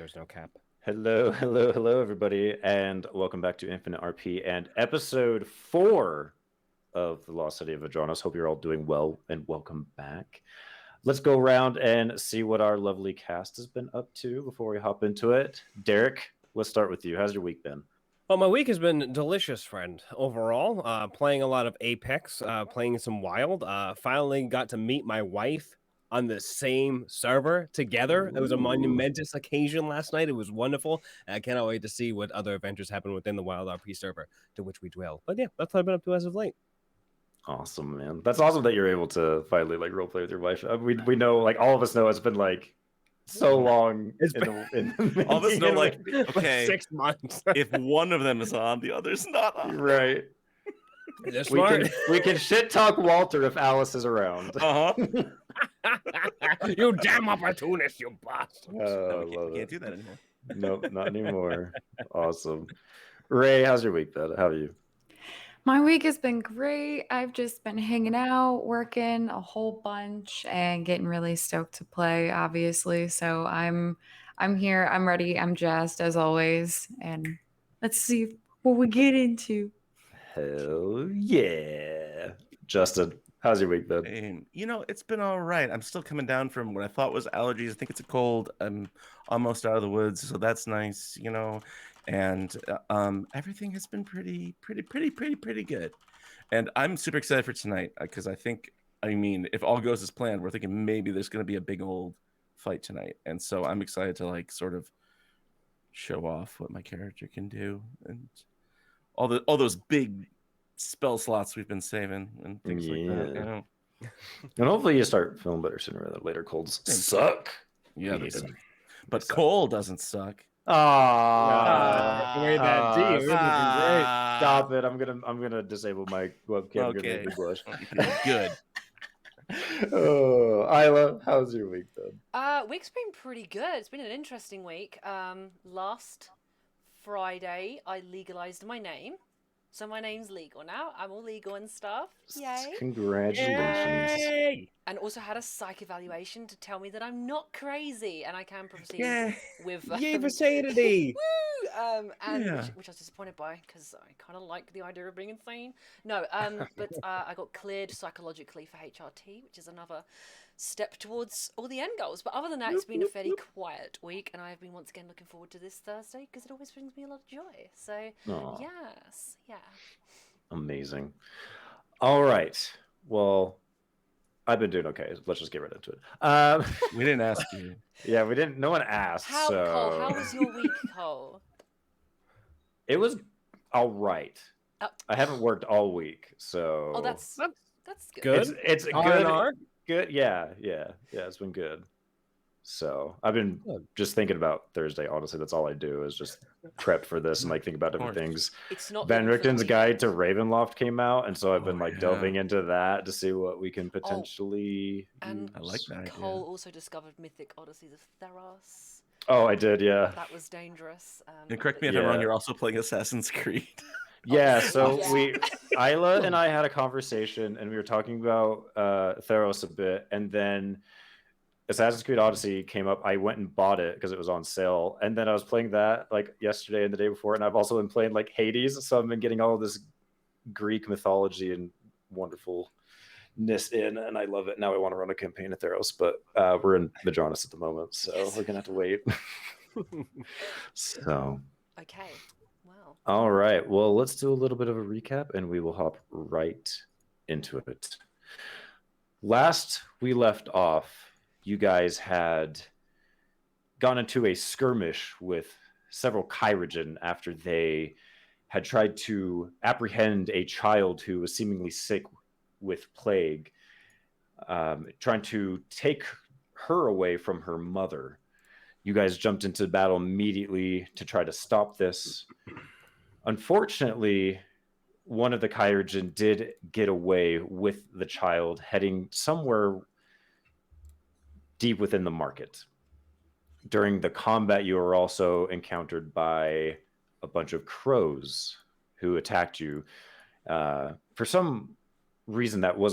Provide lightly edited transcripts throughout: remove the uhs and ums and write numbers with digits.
there's no cap. Hello, hello, hello, everybody, and welcome back to InfiniteRP and episode 4 of the Lost City of Vedranis. Hope you're all doing well, and welcome back. Let's go around and see what our lovely cast has been up to before we hop into it. Derek, let's start with you. How's your week been? Well, my week has been delicious, friend. Overall, playing a lot of Apex, playing some Wild. Finally got to meet my wife on the same server together. It was a monumentous occasion last night. It was wonderful. And I cannot wait to see what other adventures happen within the Wild RP server to which we dwell. But yeah, that's what I've been up to as of late. Awesome, man. That's awesome that you're able to finally like roleplay with your wife. We know, like all of us know, it's been like so long. It's all of us know, like, okay, 6 months. if one of them is on, the other's not on. Right. They're smart. We can shit talk Walter if Alice is around. You damn opportunist, you bastard. No, we can't do that anymore. Nope, not anymore. Awesome. Ray, how's your week been? How are you? My week has been great. I've just been hanging out, working a whole bunch, and getting really stoked to play, obviously. So I'm here, I'm ready, I'm jazzed as always. And let's see what we get into. Hell yeah. Justin, how's your week been? And, it's been all right. I'm still coming down from what I thought was allergies. I think it's a cold. I'm almost out of the woods, so that's nice, And everything has been pretty good. And I'm super excited for tonight because if all goes as planned, we're thinking maybe there's going to be a big old fight tonight. And so I'm excited to like sort of show off what my character can do and all those big spell slots we've been saving and things like that. And hopefully you start feeling better sooner rather than later. Colds suck. Yeah, but cold doesn't suck. Way that D. It would be great. Stop it! I'm gonna disable my webcam. Okay. Good. Oh, Isla, how's your week been? Week's been pretty good. It's been an interesting week. Last Friday, I legalized my name. So my name's legal now. I'm all legal and stuff. Yay. Congratulations. Yay. And also had a psych evaluation to tell me that I'm not crazy and I can proceed with... Yay for sanity! Woo! Which I was disappointed by because I kind of like the idea of being insane. No, but I got cleared psychologically for HRT, which is another step towards all the end goals. But other than that, it's been a fairly quiet week, and I've been once again looking forward to this Thursday because it always brings me a lot of joy. So, yes, yeah. Amazing. All right. Well, I've been doing okay. Let's just get right into it. We didn't ask you. Yeah, we didn't. No one asked. Cole, how was your week, Cole? It was all right. I haven't worked all week, so. Oh, that's good. Good. It's good. R&R? Good. Yeah. It's been good. So I've been just thinking about Thursday. Honestly, that's all I do is just prep for this and like think about different things. It's not Van Richten's Guide to Ravenloft came out, and so I've been delving into that to see what we can potentially. And I like that. Cole also discovered Mythic Odysseys of Theros. Oh, I did, yeah. That was dangerous. And correct me if I'm wrong. You're also playing Assassin's Creed. Yeah, so Isla and I had a conversation, and we were talking about Theros a bit, and then Assassin's Creed Odyssey came up. I went and bought it because it was on sale, and then I was playing that like yesterday and the day before, and I've also been playing like Hades, so I've been getting all of this Greek mythology and wonderfulness in, and I love it. Now I want to run a campaign of Theros, but we're in Vedranis at the moment, so we're gonna have to wait. So okay. Wow. All right. Well, let's do a little bit of a recap, and we will hop right into it. Last we left off, you guys had gone into a skirmish with several Kyrogen after they had tried to apprehend a child who was seemingly sick with plague, trying to take her away from her mother. You guys jumped into battle immediately to try to stop this. Unfortunately, one of the Kyrogen did get away with the child, heading somewhere deep within the market. During the combat, you were also encountered by a bunch of crows who attacked you. For some reason that we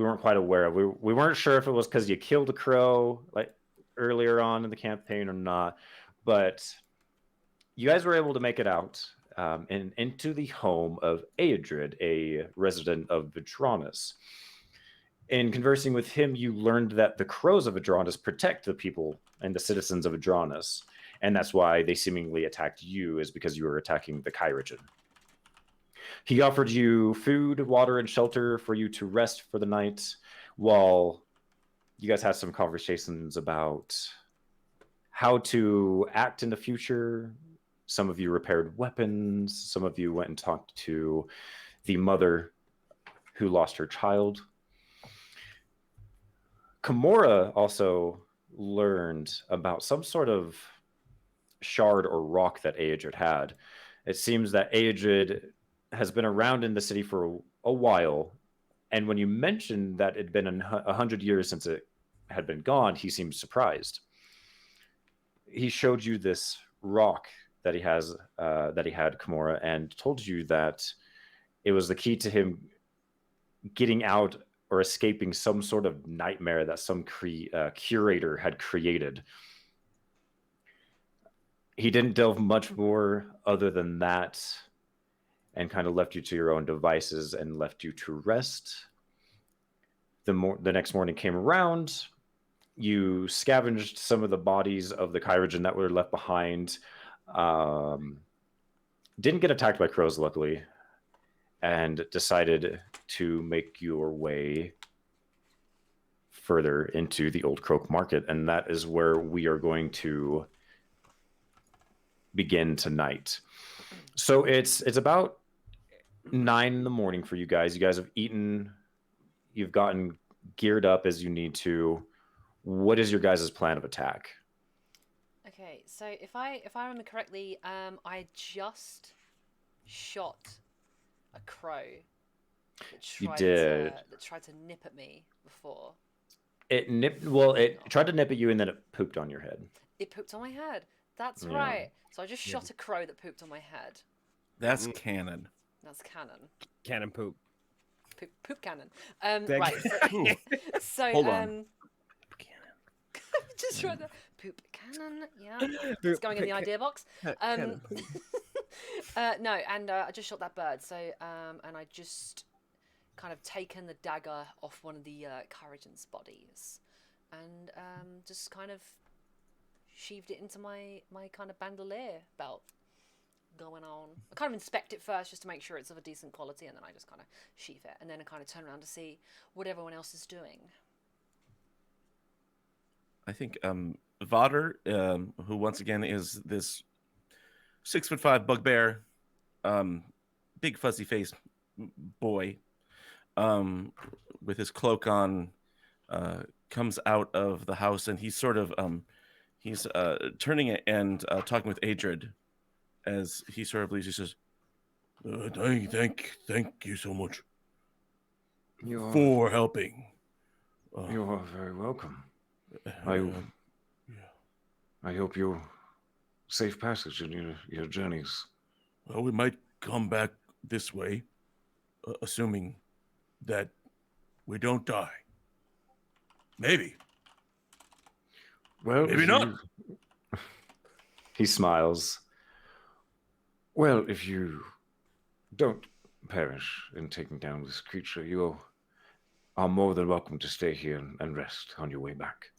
weren't quite aware of. We weren't sure if it was because you killed a crow. Like, earlier on in the campaign or not, but you guys were able to make it out and into the home of Aedrid, a resident of Vedranis. In conversing with him, you learned that the crows of Vedranis protect the people and the citizens of Vedranis, and that's why they seemingly attacked you, is because you were attacking the Kyrigen. He offered you food, water, and shelter for you to rest for the night, while you guys had some conversations about how to act in the future. Some of you repaired weapons. Some of you went and talked to the mother who lost her child. Kimura also learned about some sort of shard or rock that Aedrid had. It seems that Aedrid has been around in the city for a while, and when you mentioned that it'd been 100 years since it had been gone, he seemed surprised. He showed you this rock that he has, that he had, Kimura, and told you that it was the key to him getting out or escaping some sort of nightmare that some curator had created. He didn't delve much more other than that, and kind of left you to your own devices and left you to rest. The next morning came around. You scavenged some of the bodies of the Kyrigen that were left behind. Didn't get attacked by crows, luckily, and decided to make your way further into the Old Croak Market, and that is where we are going to begin tonight. So it's about 9 in the morning for you guys. You guys have eaten, you've gotten geared up as you need to. What is your guys' plan of attack? Okay, so if I remember correctly, I just shot a crow that tried to nip at me before. It tried to nip at you, and then it pooped on your head. It pooped on my head. That's right. So I just shot a crow that pooped on my head. That's canon. That's canon. Cannon poop. Poop cannon. Right. So Hold on. just right there. Poop cannon. Yeah. It's going in the idea box. No, and I just shot that bird. So and I just kind of taken the dagger off one of the Kyrigen's bodies, and just kind of sheathed it into my kind of bandolier belt. Going on. I kind of inspect it first just to make sure it's of a decent quality, and then I just kind of sheath it, and then I kind of turn around to see what everyone else is doing. I think Vodder, who once again is this 6'5" bugbear, big fuzzy face boy, with his cloak on, comes out of the house, and he's sort of he's turning it and talking with Aedrid. As he sort of leaves, he says, "Thank you so much for helping." You are very welcome. I hope you safe passage in your journeys. Well, we might come back this way, assuming that we don't die. Maybe. Well, maybe not. He smiles. Well, if you don't perish in taking down this creature, you are more than welcome to stay here and rest on your way back.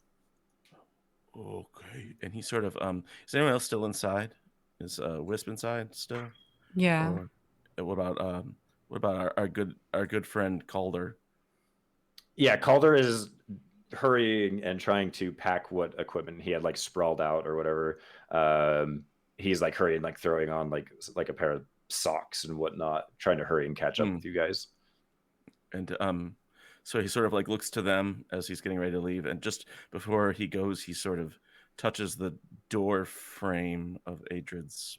Okay. And he sort of is anyone else still inside? Is Wisp inside still? Yeah. Or what about our good friend Calder? Yeah, Calder is hurrying and trying to pack what equipment he had like sprawled out or whatever. He's like hurrying, like throwing on like a pair of socks and whatnot, trying to hurry and catch up with you guys. And so he sort of like looks to them as he's getting ready to leave, and just before he goes, he sort of touches the door frame of Aedrid's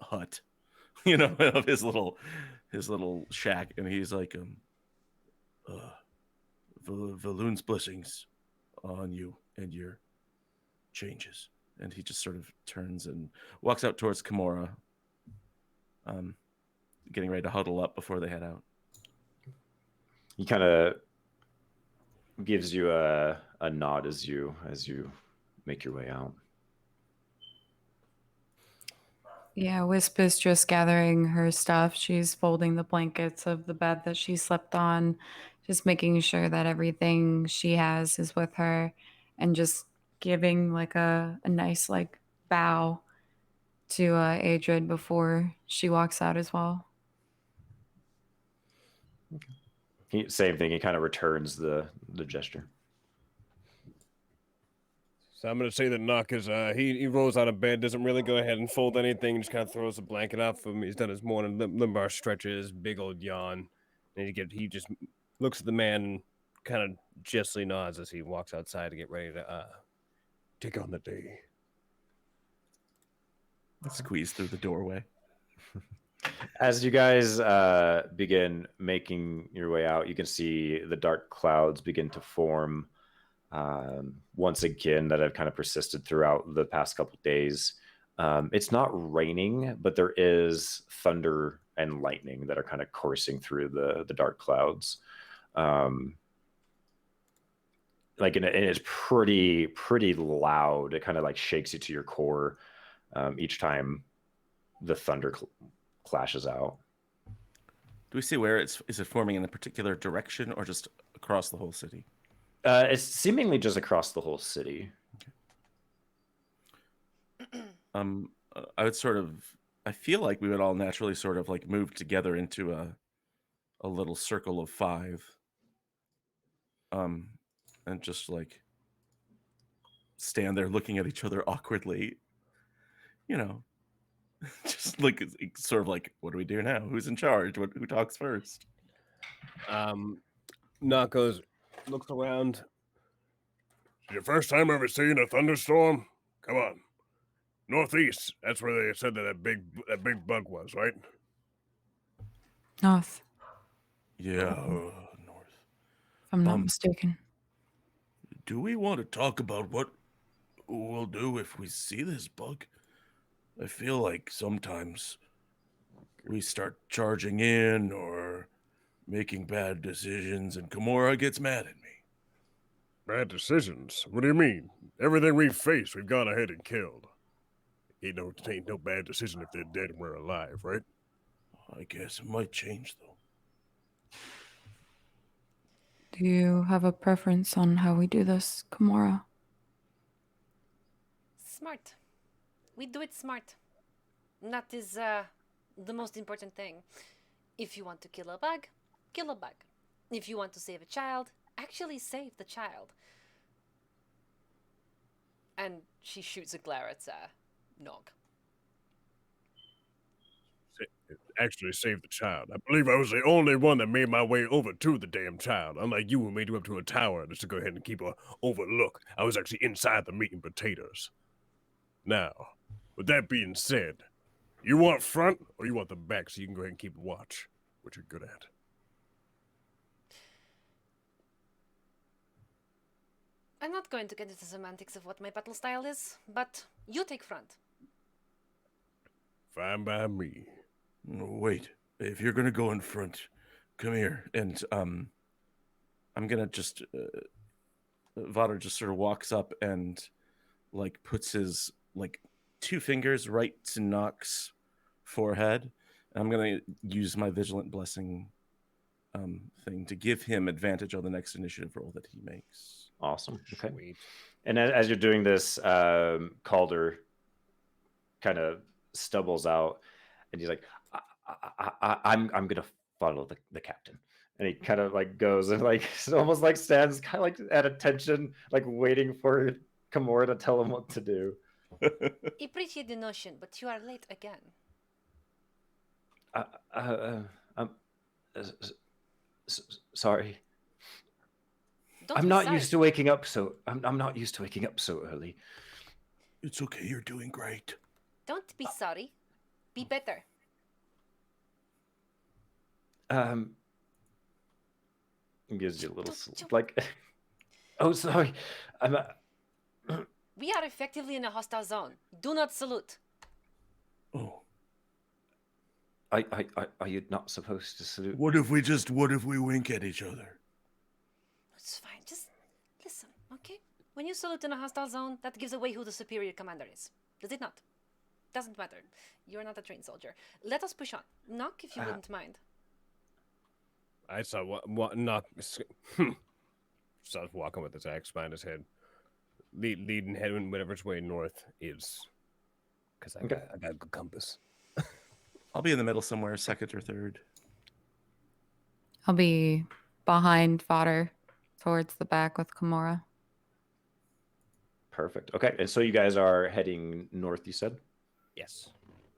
hut, of his little shack, and he's like, Valoon's blessings on you and your changes. And he just sort of turns and walks out towards Kimura, getting ready to huddle up before they head out. He kind of gives you a nod as you make your way out. Yeah, Wisp is just gathering her stuff. She's folding the blankets of the bed that she slept on, just making sure that everything she has is with her, and just giving like a nice like bow to Adrid before she walks out as well. Same thing. He kind of returns the gesture. So I'm gonna say that Knock is he rolls out of bed, doesn't really go ahead and fold anything, just kind of throws the blanket up for him. He's done his morning lumbar stretches, big old yawn, and he just looks at the man and kind of gently nods as he walks outside to get ready to take on the day. Squeeze through the doorway. As you guys begin making your way out, you can see the dark clouds begin to form once again that have kind of persisted throughout the past couple of days. It's not raining, but there is thunder and lightning that are kind of coursing through the dark clouds. And it's pretty loud. It kind of like shakes you to your core each time the thunder clashes out. Do we see where is it forming in a particular direction or just across the whole city? It's seemingly just across the whole city. I feel like we would all naturally sort of like move together into a little circle of 5. And just like stand there looking at each other awkwardly, just like sort of like, what do we do now? Who's in charge? Who talks first? Knock looks around. Your first time ever seeing a thunderstorm? Come on. Northeast. That's where they said that big bug was, right? North, Yeah, north. if I'm not mistaken. Do we want to talk about what we'll do if we see this bug? I feel like sometimes we start charging in or making bad decisions and Kimura gets mad at me. Bad decisions? What do you mean? Everything we've faced, we've gone ahead and killed. Ain't no bad decision if they're dead and we're alive, right? I guess it might change, though. Do you have a preference on how we do this, Kimura? Smart. We do it smart. That is the most important thing. If you want to kill a bug, kill a bug. If you want to save a child, actually save the child. And she shoots a glare at Nog. Actually saved the child. I believe I was the only one that made my way over to the damn child. Unlike you who made you up to a tower just to go ahead and keep a overlook. I was actually inside the meat and potatoes. Now, with that being said, you want front or you want the back so you can go ahead and keep watch, which you're good at. I'm not going to get into the semantics of what my battle style is, but you take front. Fine by me. Wait, if you're gonna go in front, come here. And I'm gonna just Vadar just sort of walks up and like puts his like 2 fingers right to Nox's forehead. And I'm gonna use my vigilant blessing thing to give him advantage on the next initiative roll that he makes. Awesome. Okay. Sweet. And as you're doing this, Calder kind of stubbles out, and he's like, "I'm gonna follow the captain." And he kind of like goes and like almost like stands kind of like at attention, like waiting for Kimura to tell him what to do. Appreciate the notion, but you are late again. Sorry. Don't I'm be not sorry. used to waking up so I'm not used to waking up so early. It's okay, you're doing great. Don't be sorry. Be better. Gives you a little like, oh sorry, We are effectively in a hostile zone. Do not salute. Oh. Are you not supposed to salute? What if we wink at each other? It's fine. Just When you salute in a hostile zone, that gives away who the superior commander is. Does it not? Doesn't matter. You're not a trained soldier. Let us push on. Knock, if you wouldn't mind. I saw what knock. Starts walking with his axe behind his head, leading heading whatever's way north is, because I got a good compass. I'll be in the middle somewhere, second or third. I'll be behind fodder towards the back with Kimura. Perfect. Okay, and so you guys are heading north, you said? Yes.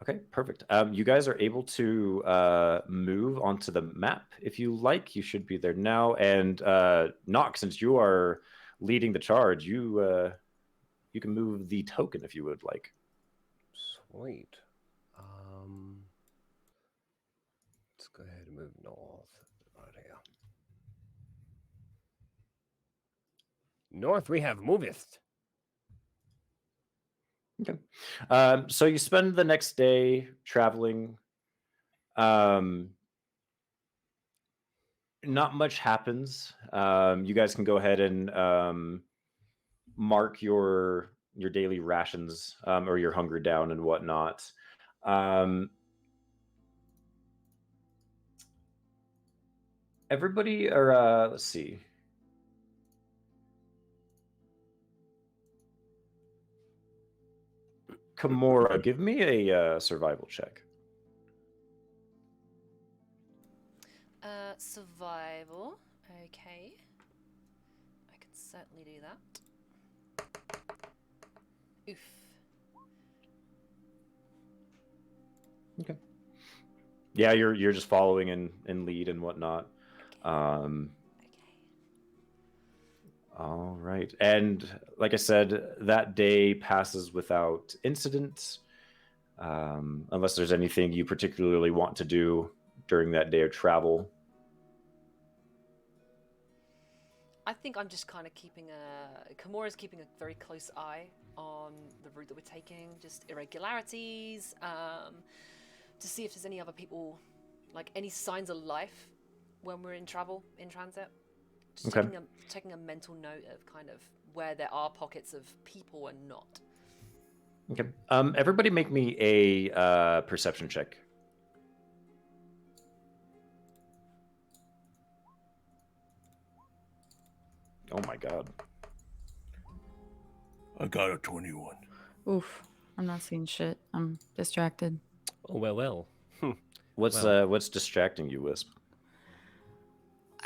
Okay, perfect. You guys are able to move onto the map if you like. You should be there now. And Nock, since you are leading the charge, you can move the token if you would like. Sweet. Let's go ahead and move north. Right here. North, we have moveth. Okay. So you spend the next day traveling. Not much happens. You guys can go ahead and mark your daily rations or your hunger down and whatnot. Everybody, or let's see. Kimura, give me a survival check. Survival. Okay. I can certainly do that. Oof. Okay. Yeah, you're just following in lead and whatnot. Okay. All right. And like I said, that day passes without incident, unless there's anything you particularly want to do during that day of travel. I think I'm just kind of keeping Kimura's keeping a very close eye on the route that we're taking, just irregularities, to see if there's any other people, like any signs of life when we're in transit. Just Okay. taking a mental note of kind of where there are pockets of people and not. Okay. Everybody make me a perception check. Oh my god. I got a 21. Oof. I'm not seeing shit. I'm distracted. Oh well. What's distracting you, Wisp?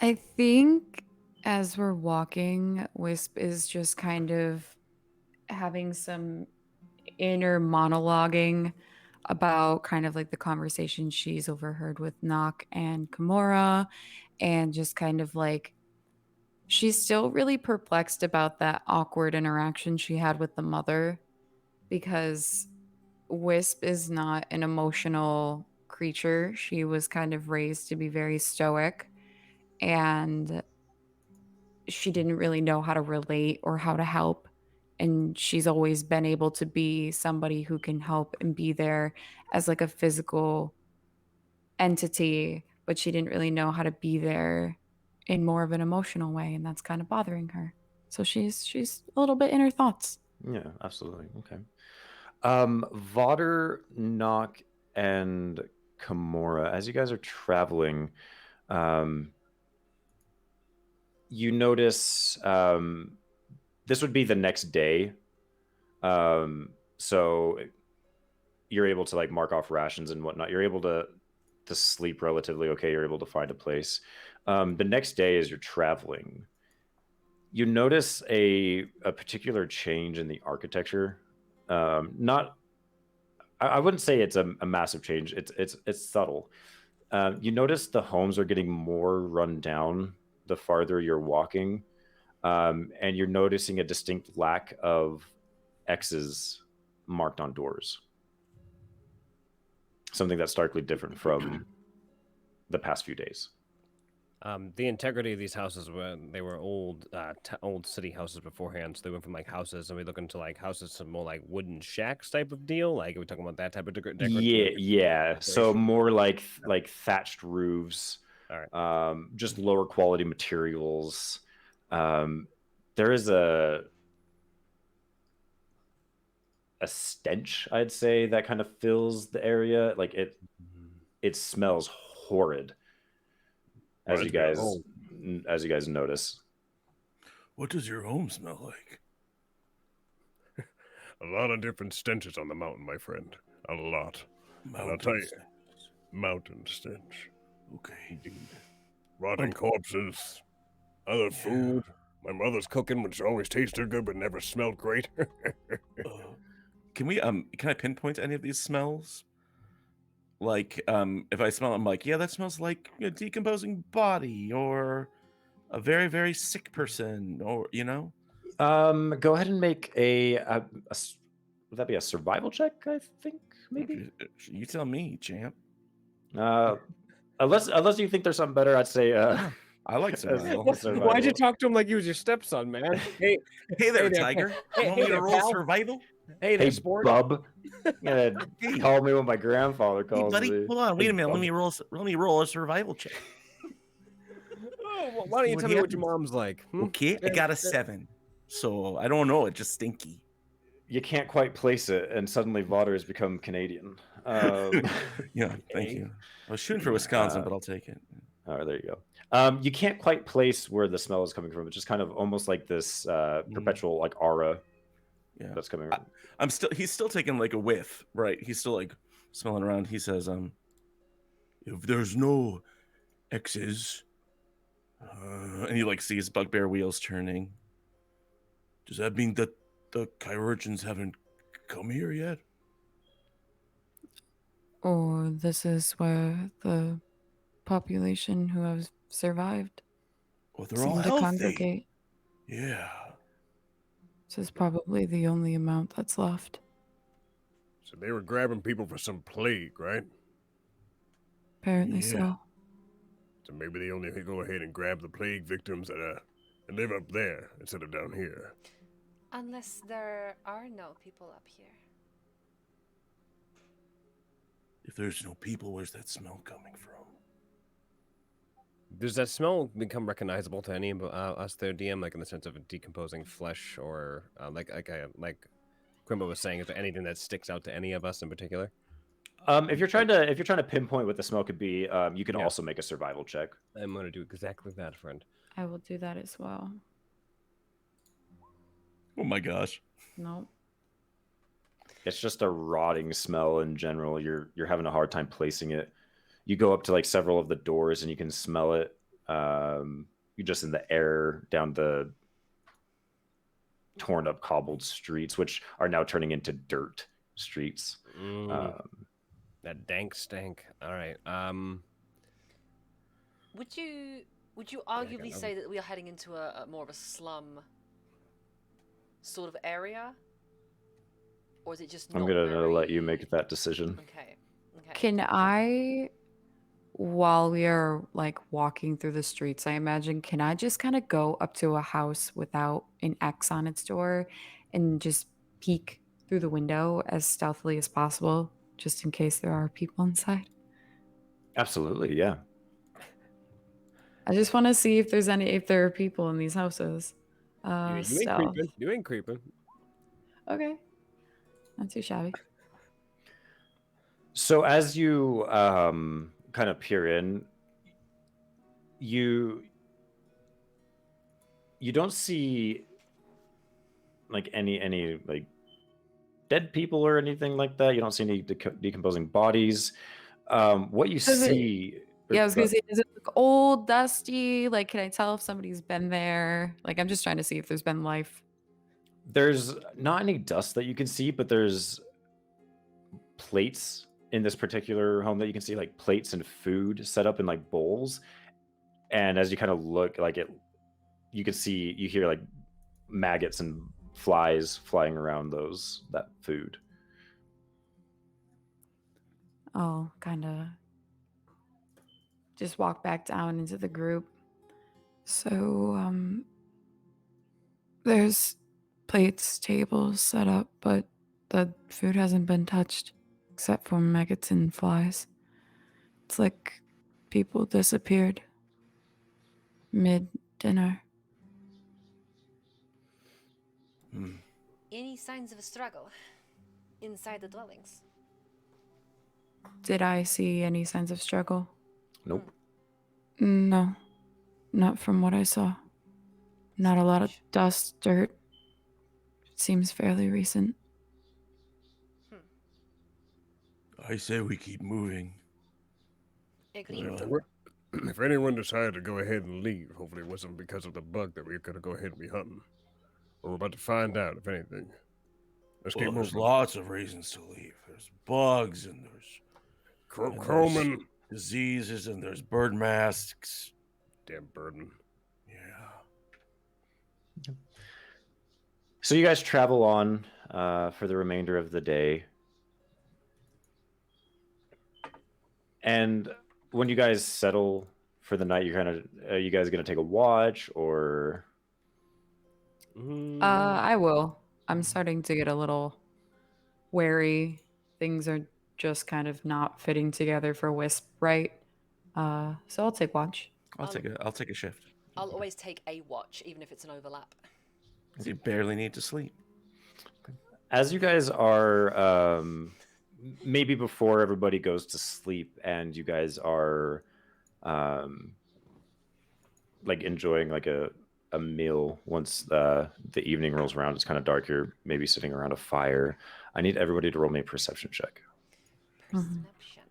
I think as we're walking, Wisp is just kind of having some inner monologuing about kind of like the conversation she's overheard with Nock and Kimura, and just kind of like she's still really perplexed about that awkward interaction she had with the mother, because Wisp is not an emotional creature. She was kind of raised to be very stoic, and she didn't really know how to relate or how to help. And she's always been able to be somebody who can help and be there as like a physical entity, but she didn't really know how to be there in more of an emotional way, and that's kind of bothering her. So she's a little bit in her thoughts. Yeah, absolutely. Okay. Vodder, Nock, and Kimura, as you guys are traveling, you notice this would be the next day. So you're able to like mark off rations and whatnot. You're able to sleep relatively okay. You're able to find a place. The next day, as you're traveling, you notice a particular change in the architecture. Not, I wouldn't say it's a massive change. It's subtle. You notice the homes are getting more run down the farther you're walking, and you're noticing a distinct lack of X's marked on doors. Something that's starkly different from the past few days. The integrity of these houses they were old city houses beforehand, so they went from like houses, and we look into like houses to more like wooden shacks type of deal. Like, are we talking about that type of Yeah. So more like thatched roofs. All right. Just lower quality materials. There is a a stench, I'd say, that kind of fills the area. Like it smells horrid as Right. you guys notice. What does your home smell like? A lot of different stenches on the mountain, my friend. A lot. And I'll tell you, Mountains. mountain stench. Okay. Indeed. Rotting corpses, other food. My mother's cooking, which always tasted good but never smelled great. Can I pinpoint any of these smells? Like, if I smell, I'm like, yeah, that smells like a decomposing body or a very, very sick person, or Go ahead and make would that be a survival check? I think maybe. You tell me, champ. Unless you think there's something better, I'd say. I like as survival. survival. Why'd you talk to him like he was your stepson, man? Hey, Hey there, Hey there, Tiger. hey- You want me hey to there, roll pal. survival? hey there, Hey, sport. bub. Yeah, Hey. call me what my grandfather Hey, calls buddy, me. hold on. Wait Hey, a minute. bub. Let me roll a survival check. Oh, well, why don't you What tell me what your happens? mom's like? Hmm? Okay, I got a 7. So I don't know. It's just stinky. You can't quite place it, and suddenly Vaughter has become Canadian. Yeah, thank you. I was shooting for Wisconsin, but I'll take it. Oh, there you go. You can't quite place where the smell is coming from. It's just kind of almost like this perpetual like aura Yeah. that's coming. He's still taking like a whiff, right? He's still like smelling around. He says, if there's no X's, and you like see his bugbear wheels turning. Does that mean that the chirurgeons haven't come here yet? Or this is where the population who have survived Well, they're all seem to healthy. congregate. Yeah. This is probably the only amount that's left. So they were grabbing people for some plague, right? Apparently Yeah. so. So maybe they only go ahead and grab the plague victims that live up there instead of down here. Unless there are no people up here. If there's no people, where's that smell coming from? Does that smell become recognizable to any of us there, DM, like in the sense of decomposing flesh, or like Quimbo was saying, is there anything that sticks out to any of us in particular? If you're trying to pinpoint what the smell could be, you can Yeah. also make a survival check. I'm gonna do exactly that, friend. I will do that as well. Oh my gosh. Nope. It's just a rotting smell in general. You're having a hard time placing it. You go up to like several of the doors and you can smell it. You're just in the air down the torn up cobbled streets, which are now turning into dirt streets. That dank stank. All right. Would you arguably say that we are heading into a more of a slum sort of area? Or is it just I'm not gonna very... let you make that decision. Okay. Can I, while we are like walking through the streets, I imagine, can I just kind of go up to a house without an X on its door and just peek through the window as stealthily as possible, just in case there are people inside? Absolutely, yeah. I just want to see if there are people in these houses. You ain't Stealth. creeping. You ain't creeping. Okay. Not too shabby. So as you kind of peer in, you don't see like any like dead people or anything like that. You don't see any decomposing bodies. What you see? Yeah, I was gonna say, does it look old, dusty? Like, can I tell if somebody's been there? Like, I'm just trying to see if there's been life. There's not any dust that you can see, but there's plates in this particular home that you can see, like plates and food set up in like bowls. And as you kind of look, like you hear like maggots and flies flying around that food. I'll kind of just walk back down into the group. So, there's plates, tables set up, but the food hasn't been touched except for maggots and flies. It's like people disappeared mid-dinner. Any signs of a struggle? inside the dwellings. Did I see any signs of struggle? Nope. No, not from what I saw. Not a lot of dust, dirt. It seems fairly recent. I say we keep moving. Agreed. If anyone decided to go ahead and leave, hopefully it wasn't because of the bug that we're going to go ahead and be hunting. We're about to find out, if anything. Let's Well, keep there's moving. lots of reasons to leave. There's bugs, and there's Croman. diseases, and there's bird masks. Damn burden. Yeah. So you guys travel on for the remainder of the day. And when you guys settle for the night, you guys going to take a watch or? I will. I'm starting to get a little wary. Things are just kind of not fitting together for Wisp, right? So I'll take watch. I'll take a shift. I'll always take a watch, even if it's an overlap. You barely need to sleep. As you guys are maybe before everybody goes to sleep and you guys are like enjoying like a meal once the evening rolls around, it's kind of dark, you're maybe sitting around a fire. I need everybody to roll me a perception check. Perception.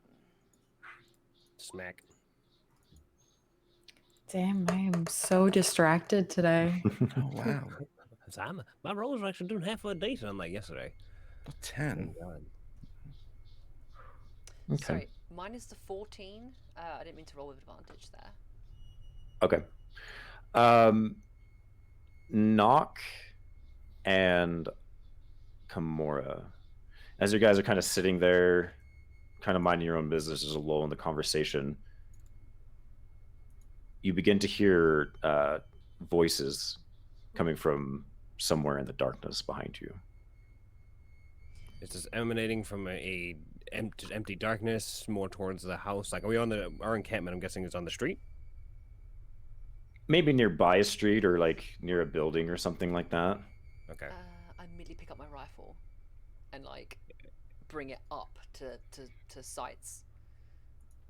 Smack. Damn, I am so distracted today. Oh, wow. My rolls are actually doing half a decent unlike yesterday. A 10. Okay. Sorry, mine is the 14. I didn't mean to roll with advantage there. Okay. Knock and Kimura, as you guys are kind of sitting there, kind of minding your own business, there's a lull in the conversation. You begin to hear voices coming from somewhere in the darkness behind you. Is this emanating from a empty darkness more towards the house? Like, are we on our encampment? I'm guessing is on the street. Maybe nearby a street or like near a building or something like that. Okay. I immediately pick up my rifle and like bring it up to sights.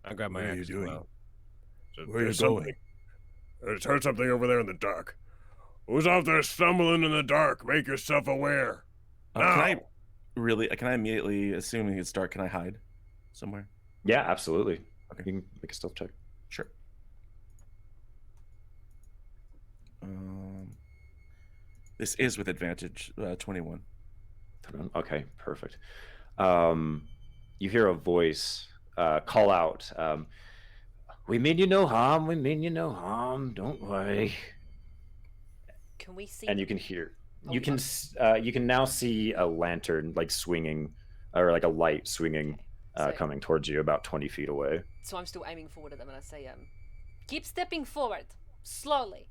I grab my What are you axe as doing? well. So Where are you there's going? something- I just heard something over there in the dark. Who's out there stumbling in the dark? Make yourself aware. Can I Now. can I immediately, assuming it's dark, can I hide somewhere? Yeah, absolutely. Okay. You can make a stealth check. Sure. This is with advantage, 21. Okay, perfect. You hear a voice call out, we mean you no harm, we mean you no harm, don't worry. Can we see? And you can hear, Oh, you can now see a lantern like swinging, or like a light swinging, So- coming towards you about 20 feet away. So I'm still aiming forward at them, and I say, keep stepping forward, slowly.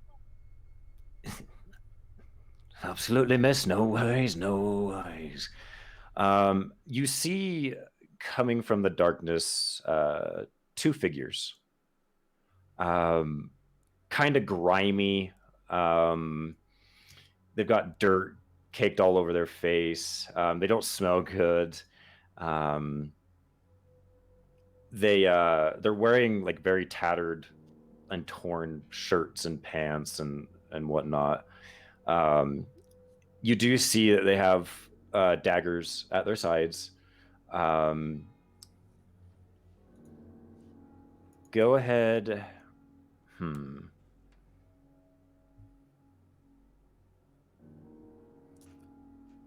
Absolutely, miss. No worries, no worries. You see coming from the darkness two figures. Kind of grimy. They've got dirt caked all over their face. They don't smell good. They're wearing like very tattered and torn shirts and pants and whatnot. You do see that they have daggers at their sides. Go ahead.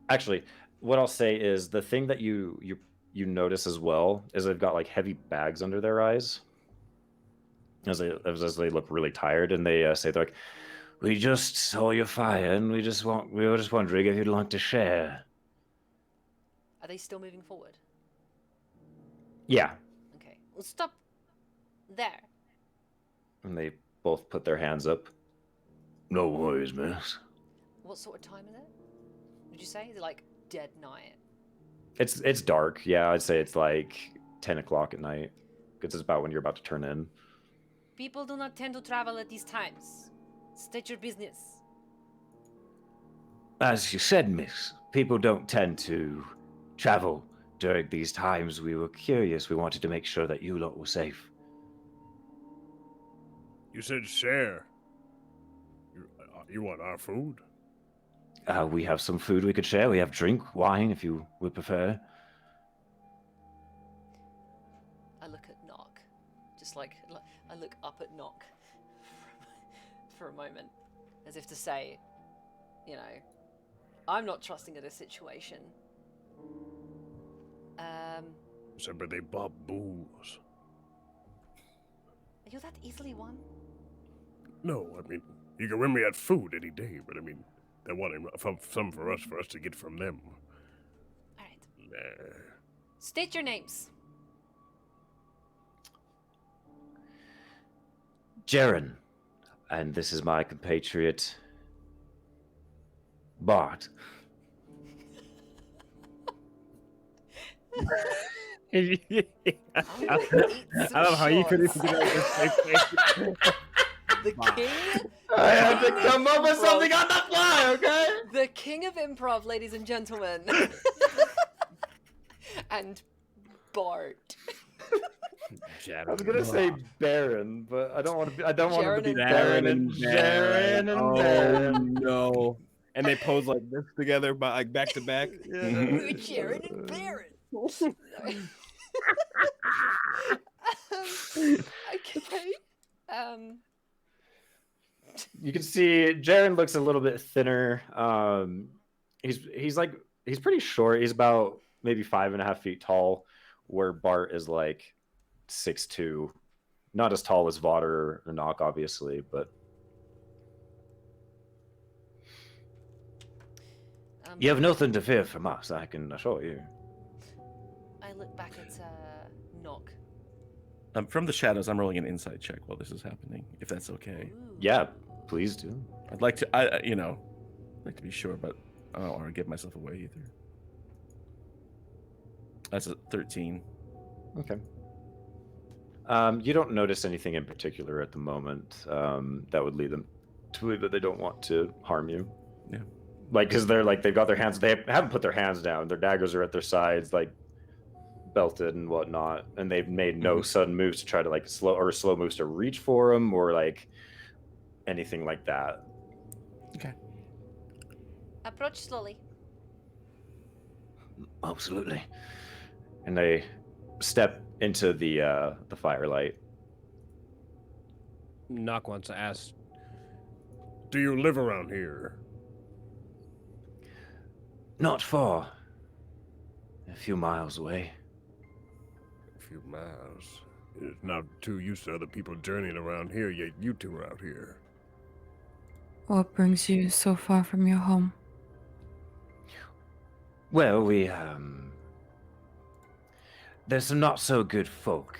Actually, what I'll say is the thing that you notice as well is they've got like heavy bags under their eyes as they look really tired, and they say they're like, "We just saw your fire, and we were just wondering if you'd like to share." Are they still moving forward? Yeah, Okay. Well, stop there. and they both put their hands up. No worries, miss. What sort of time is it? Did you say? Is it like dead night? It's dark. Yeah, I'd say it's like 10 o'clock at night, because it's about when you're about to turn in. People do not tend to travel at these times. State your business. As you said, miss, people don't tend to travel during these times. We were curious. We wanted to make sure that you lot were safe. You said share. You want our food? We have some food we could share. We have drink, wine, if you would prefer. I look at Knock, just like I look up at Knock for a moment, as if to say, you know, I'm not trusting of this situation. So, but they bought booze. Are you that easily won? No, I mean, you can win me at food any day, but I mean, they want some for us to get from them. All right. Nah. State your names. Jaren, and this is my compatriot, Bart. I'm gonna eat I some don't know how you could shorts. even get out of this safe place. The king. I had to come up with Improv. something on the fly, okay? The king of improv, ladies and gentlemen. And Bart. I was gonna say Baron, but I don't want to. I don't want Jaren to be and Baron and Jaren and Oh Baron. no! And they pose like this together, but like back to back. We're Jared and Baron. Okay. You can see Jaren looks a little bit thinner. He's pretty short. He's about maybe 5.5 feet tall, where Bart is like 6'2". Not as tall as Vodder or Nock, obviously, but you have nothing to fear from us, I can assure you. I look back at Knock. From the shadows, I'm rolling an insight check while this is happening, if that's okay. Ooh. Yeah, please do. I'd like to, I'd like to be sure, but I don't want to give myself away either. That's a 13. Okay. You don't notice anything in particular at the moment that would lead them to believe that they don't want to harm you. Yeah. Like, because they're like, they've got their hands, they haven't put their hands down. Their daggers are at their sides, like belted and whatnot. And they've made no sudden moves to try to like slow moves to reach for them or like anything like that. Okay. Approach slowly. Absolutely. And they step into the firelight. Knock wants to ask, Do you live around here? Not far. A few miles away. A few miles. It's not too used to other people journeying around here, yet you two are out here. What brings you so far from your home? Well, there's some not so good folk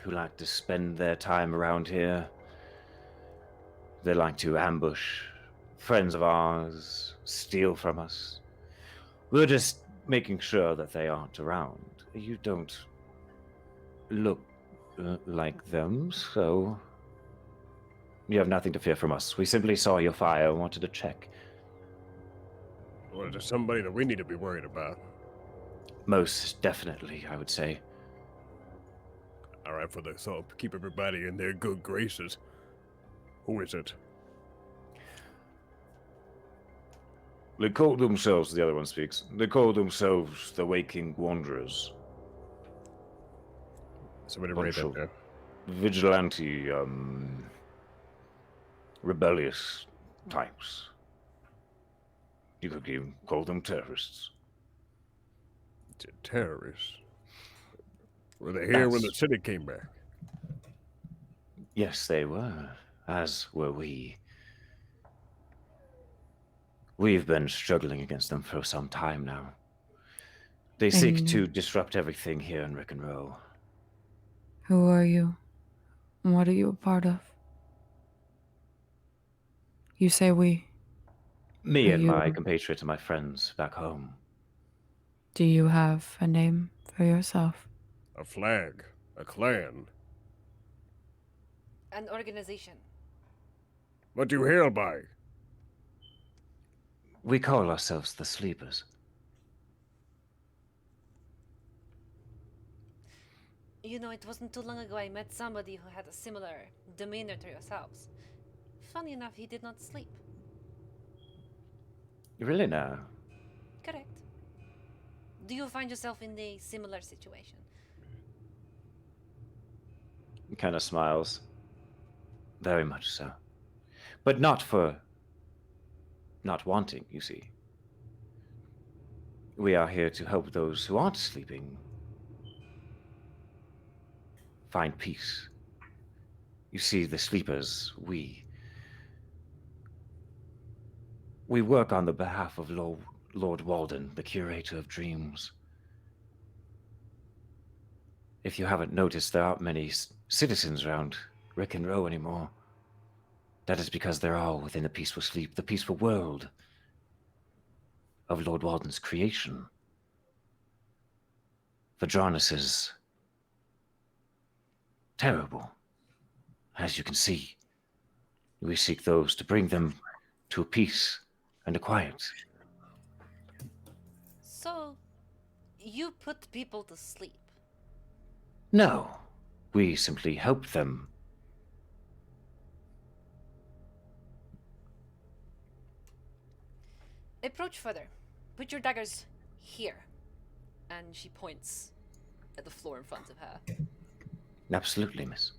who like to spend their time around here. They like to ambush friends of ours, steal from us. We're just making sure that they aren't around. You don't look like them, so you have nothing to fear from us. We simply saw your fire and wanted to check. Well, there's somebody that we need to be worried about. Most definitely, I would say. All right, so keep everybody in their good graces. Who is it? They call themselves, the other one speaks, they call themselves the Waking Wanderers. Somebody read that there. Vigilante, rebellious types. You could even call them terrorists. Terrorists. Were they here when the That's- city came back? Yes, they were, as were we. We've been struggling against them for some time now. They seek to disrupt everything here in Rick and Roll. Who are you? And what are you a part of? You say we. Me Are and my you- compatriots and my friends back home. Do you have a name for yourself? A flag, a clan. An organization. What do you hail by? We call ourselves the Sleepers. You know, it wasn't too long ago I met somebody who had a similar demeanor to yourselves. Funny enough, he did not sleep. Really now? Correct. Do you find yourself in a similar situation? He kind of smiles. Very much so. But not for not wanting, you see. We are here to help those who aren't sleeping find peace. You see, the sleepers, we work on the behalf of Lord Walden, the curator of dreams. If you haven't noticed, there aren't many citizens around Rick and Row anymore. That is because they're all within the peaceful sleep, the peaceful world of Lord Walden's creation. Vedranis is terrible, as you can see. We seek those to bring them to a peace and a quiet. So, you put people to sleep. No, we simply help them. Approach further. Put your daggers here. And she points at the floor in front of her. Absolutely, miss.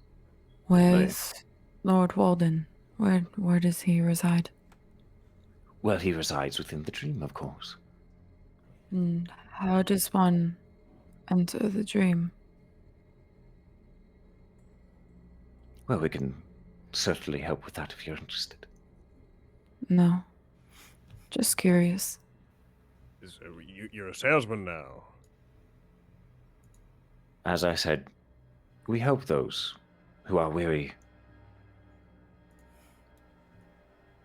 Where's Lord Walden? Where does he reside? Well, he resides within the dream, of course. And how does one enter the dream? Well, we can certainly help with that if you're interested. No. Just curious. You're a salesman now. As I said, we help those who are weary.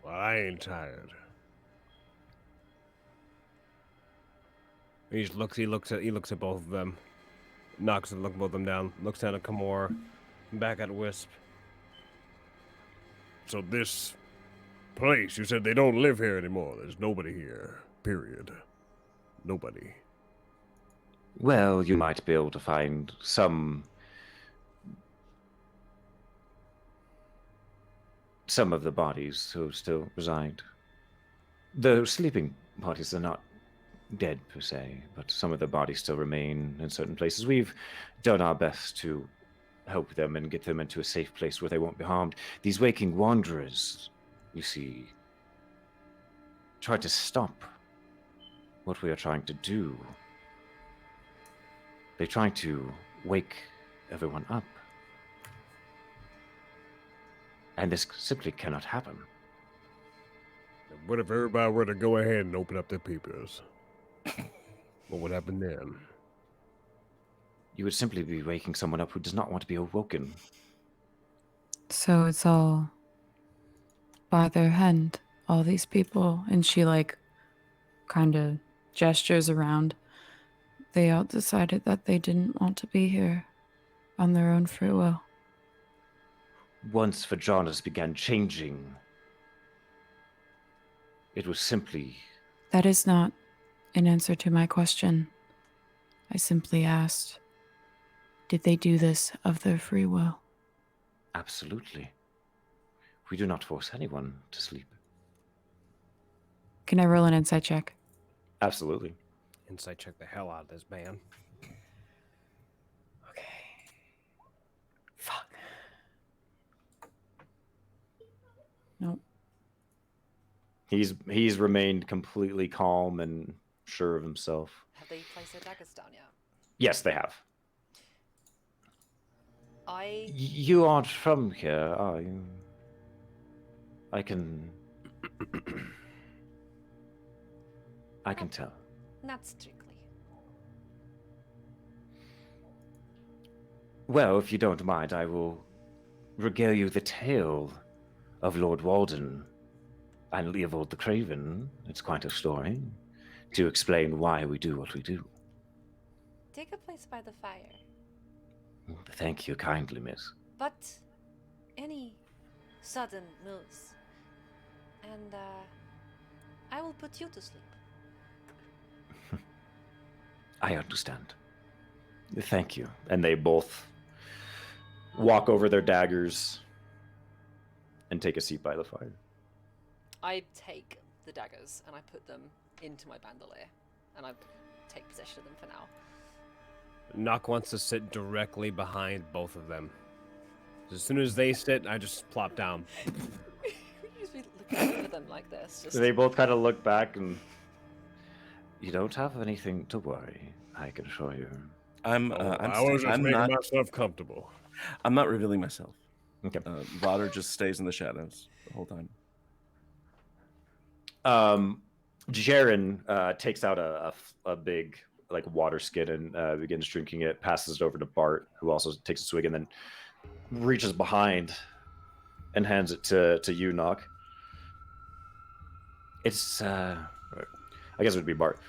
Well, I ain't tired. He looks at both of them. Knocks and looks both of them down. Looks down at Kamor. Back at Wisp. So this place, you said they don't live here anymore. There's nobody here. Period. Nobody. Well, you might be able to find some of the bodies who still reside. The sleeping bodies are not dead per se, but some of the bodies still remain in certain places. We've done our best to help them and get them into a safe place where they won't be harmed. These waking wanderers, you see, try to stop what we are trying to do. They try to wake everyone up. And this simply cannot happen. What if everybody were to go ahead and open up their papers? What would happen then? You would simply be waking someone up who does not want to be awoken. So it's all by their hand, all these people. And she kind of gestures around. They all decided that they didn't want to be here on their own free will. Once Vedranis began changing, it was simply... That is not an answer to my question. I simply asked, did they do this of their free will? Absolutely. We do not force anyone to sleep. Can I roll an insight check? Absolutely. Insight check the hell out of this man. Okay. Fuck. Nope. He's remained completely calm and sure of himself. Have they placed their daggers down yet? Yes, they have. You aren't from here, are you? I can tell. Not strictly. Well, if you don't mind, I will regale you the tale of Lord Walden and Leovold the Craven. It's quite a story to explain why we do what we do. Take a place by the fire. Thank you kindly, miss. But any sudden moves, and I will put you to sleep. I understand. Thank you. And they both walk over their daggers and take a seat by the fire. I take the daggers and I put them into my bandolier, and I take possession of them for now. Nock wants to sit directly behind both of them. As soon as they sit, I just plop down. We just be looking over them like this. Just... They both kind of look back and... You don't have anything to worry, I can assure you. I was just making myself comfortable. I'm not revealing myself. Okay. Vodder just stays in the shadows the whole time. Jaren takes out a big water skin and begins drinking it, passes it over to Bart, who also takes a swig, and then reaches behind and hands it to you, Nock. It's I guess it would be Bart.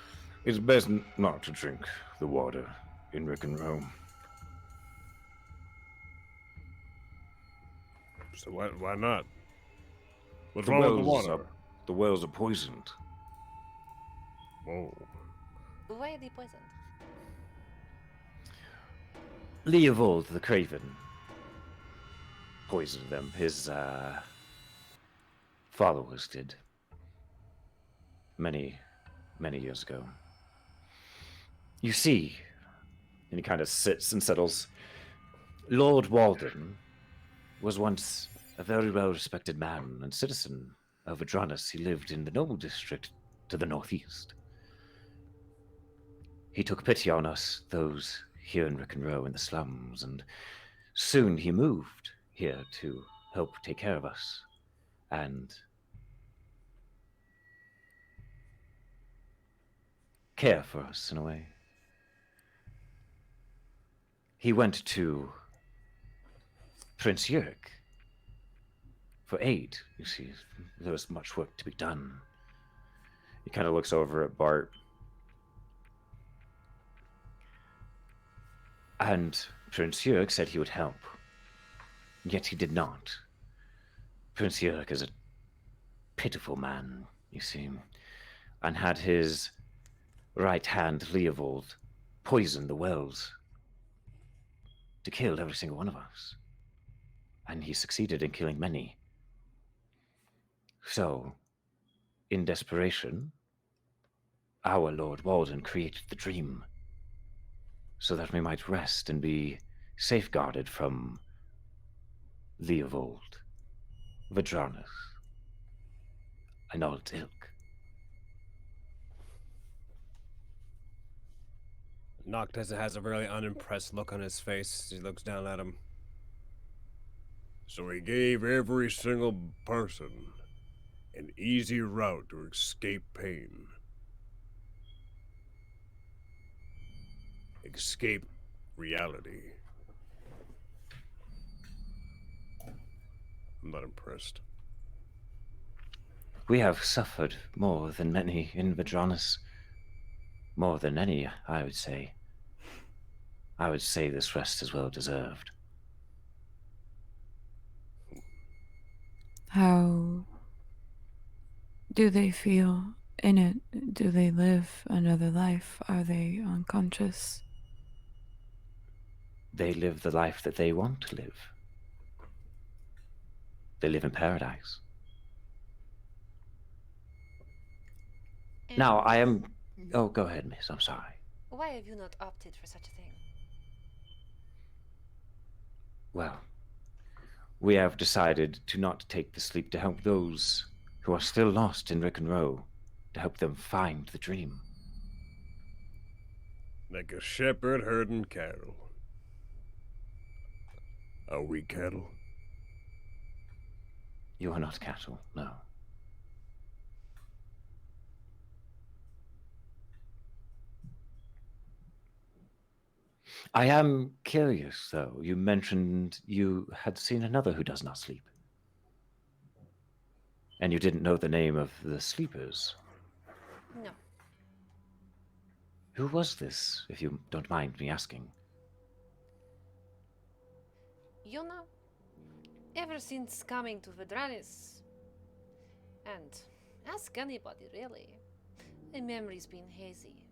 It's best not to drink the water in Rick and Rome. So why not? What's The wrong with the wells water? The wells are poisoned. Oh. Why are they poisoned? Leovold the Craven poisoned them. His followers did. Many years ago. You see, and he kind of sits and settles. Lord Walden was once a very well-respected man and citizen of Vedranis. He lived in the noble district to the northeast. He took pity on us, those here in Rick and Row in the slums, and soon he moved here to help take care of us. And care for us in a way. He went to Prince Yurik for aid. You see, there was much work to be done. He kind of looks over at Bart. And Prince Yurik said he would help. Yet he did not. Prince Yurik is a pitiful man, you see, and had his right hand, Leovold, poison the wells to kill every single one of us. And he succeeded in killing many. So, in desperation, our Lord Walden created the dream so that we might rest and be safeguarded from Leovold, Vedranis, and all its ilk. Nock has a very unimpressed look on his face. He looks down at him. So he gave every single person an easy route to escape pain. Escape reality. I'm not impressed. We have suffered more than many in Vedranis. More than any, I would say. I would say this rest is well deserved. How do they feel in it? Do they live another life? Are they unconscious? They live the life that they want to live. They live in paradise. Now, I am... Oh, go ahead, miss. I'm sorry. Why have you not opted for such a thing? Well, we have decided to not take the sleep to help those who are still lost in Rick and Row, to help them find the dream. Like a shepherd herding cattle. Are we cattle? You are not cattle, no. I am curious, though. You mentioned you had seen another who does not sleep. And you didn't know the name of the sleepers. No. Who was this, if you don't mind me asking? You know, ever since coming to Vedranis, and ask anybody really, my memory's been hazy.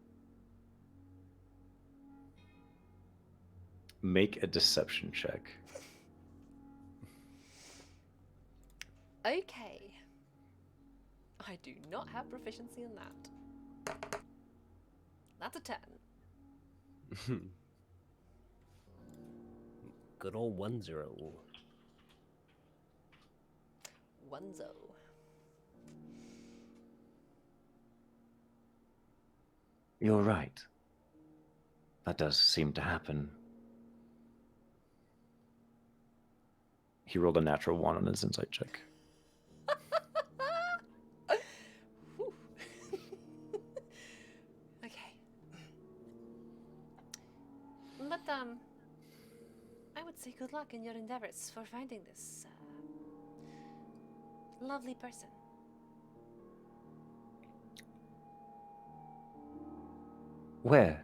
make a deception check. Okay. I do not have proficiency in that. That's a 10. Good old 1-0. Onezo. You're right. That does seem to happen. He rolled a natural 1 on his insight check. Whew. Okay. But I would say good luck in your endeavors for finding this lovely person. Where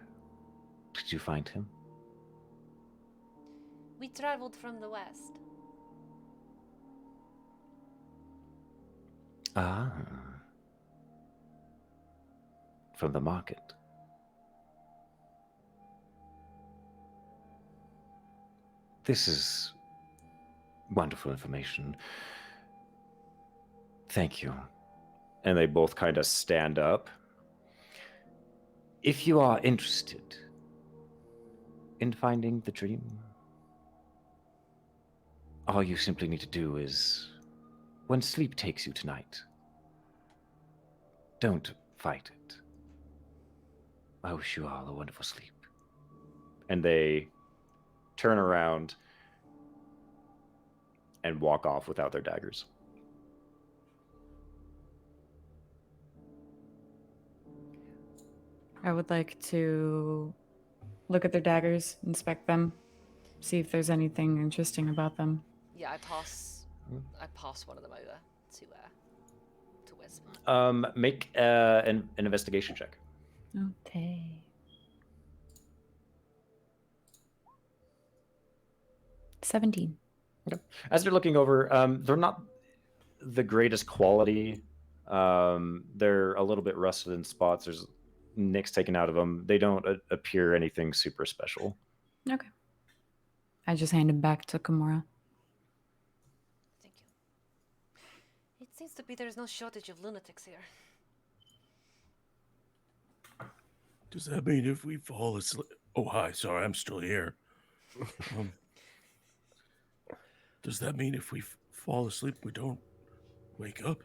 did you find him? We traveled from the west. Ah. From the market. This is wonderful information. Thank you. And they both kind of stand up. If you are interested in finding the dream, all you simply need to do is, when sleep takes you tonight, don't fight it. I wish you all a wonderful sleep. And they turn around and walk off without their daggers. I would like to look at their daggers, inspect them, see if there's anything interesting about them. Yeah, I pass one of them over to Wisp. Make an investigation check. Okay. 17. Okay. As they're looking over, they're not the greatest quality. They're a little bit rusted in spots. There's nicks taken out of them. They don't appear anything super special. Okay. I just hand him back to Kimura. Thank you. It seems to be there's no shortage of lunatics here. Does that mean if we fall asleep? Oh, hi. Sorry, I'm still here. Does that mean if we fall asleep, we don't wake up?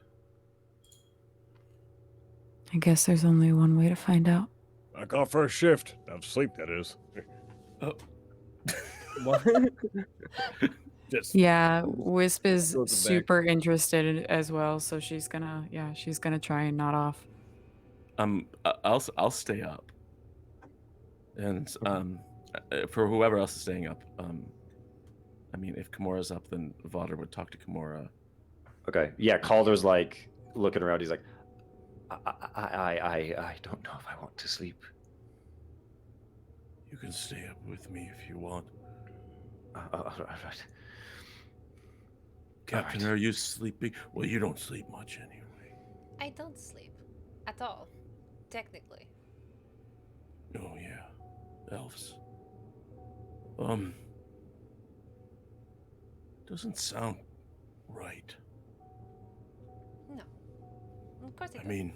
I guess there's only one way to find out. Like our first shift of sleep, that is. Oh, What? Just Yeah, Wisp is Goes back. super interested as well, so she's gonna try and nod off. I'll stay up, and for whoever else is staying up, I mean, if Kimura's up, then Vaughter would talk to Kimura. Okay. Yeah, Calder's like looking around. He's like, I don't know if I want to sleep. you can stay up with me if you want. All right. Captain, Alright. are you sleeping? Well, you don't sleep much anyway. I don't sleep at all, technically. Oh, yeah. Elves. Doesn't sound right. No, of course it I doesn't. mean,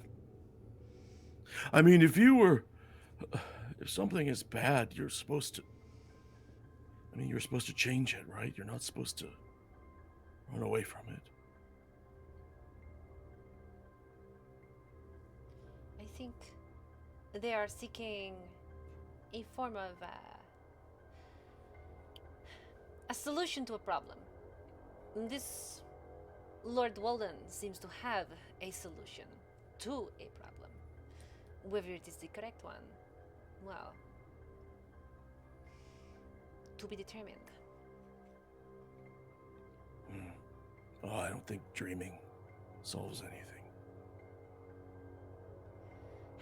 if something is bad, you're supposed to change it, right? You're not supposed to run away from it. I think they are seeking a form of a solution to a problem. This Lord Walden seems to have a solution to a problem. Whether it is the correct one, well, to be determined. Oh, I don't think dreaming solves anything.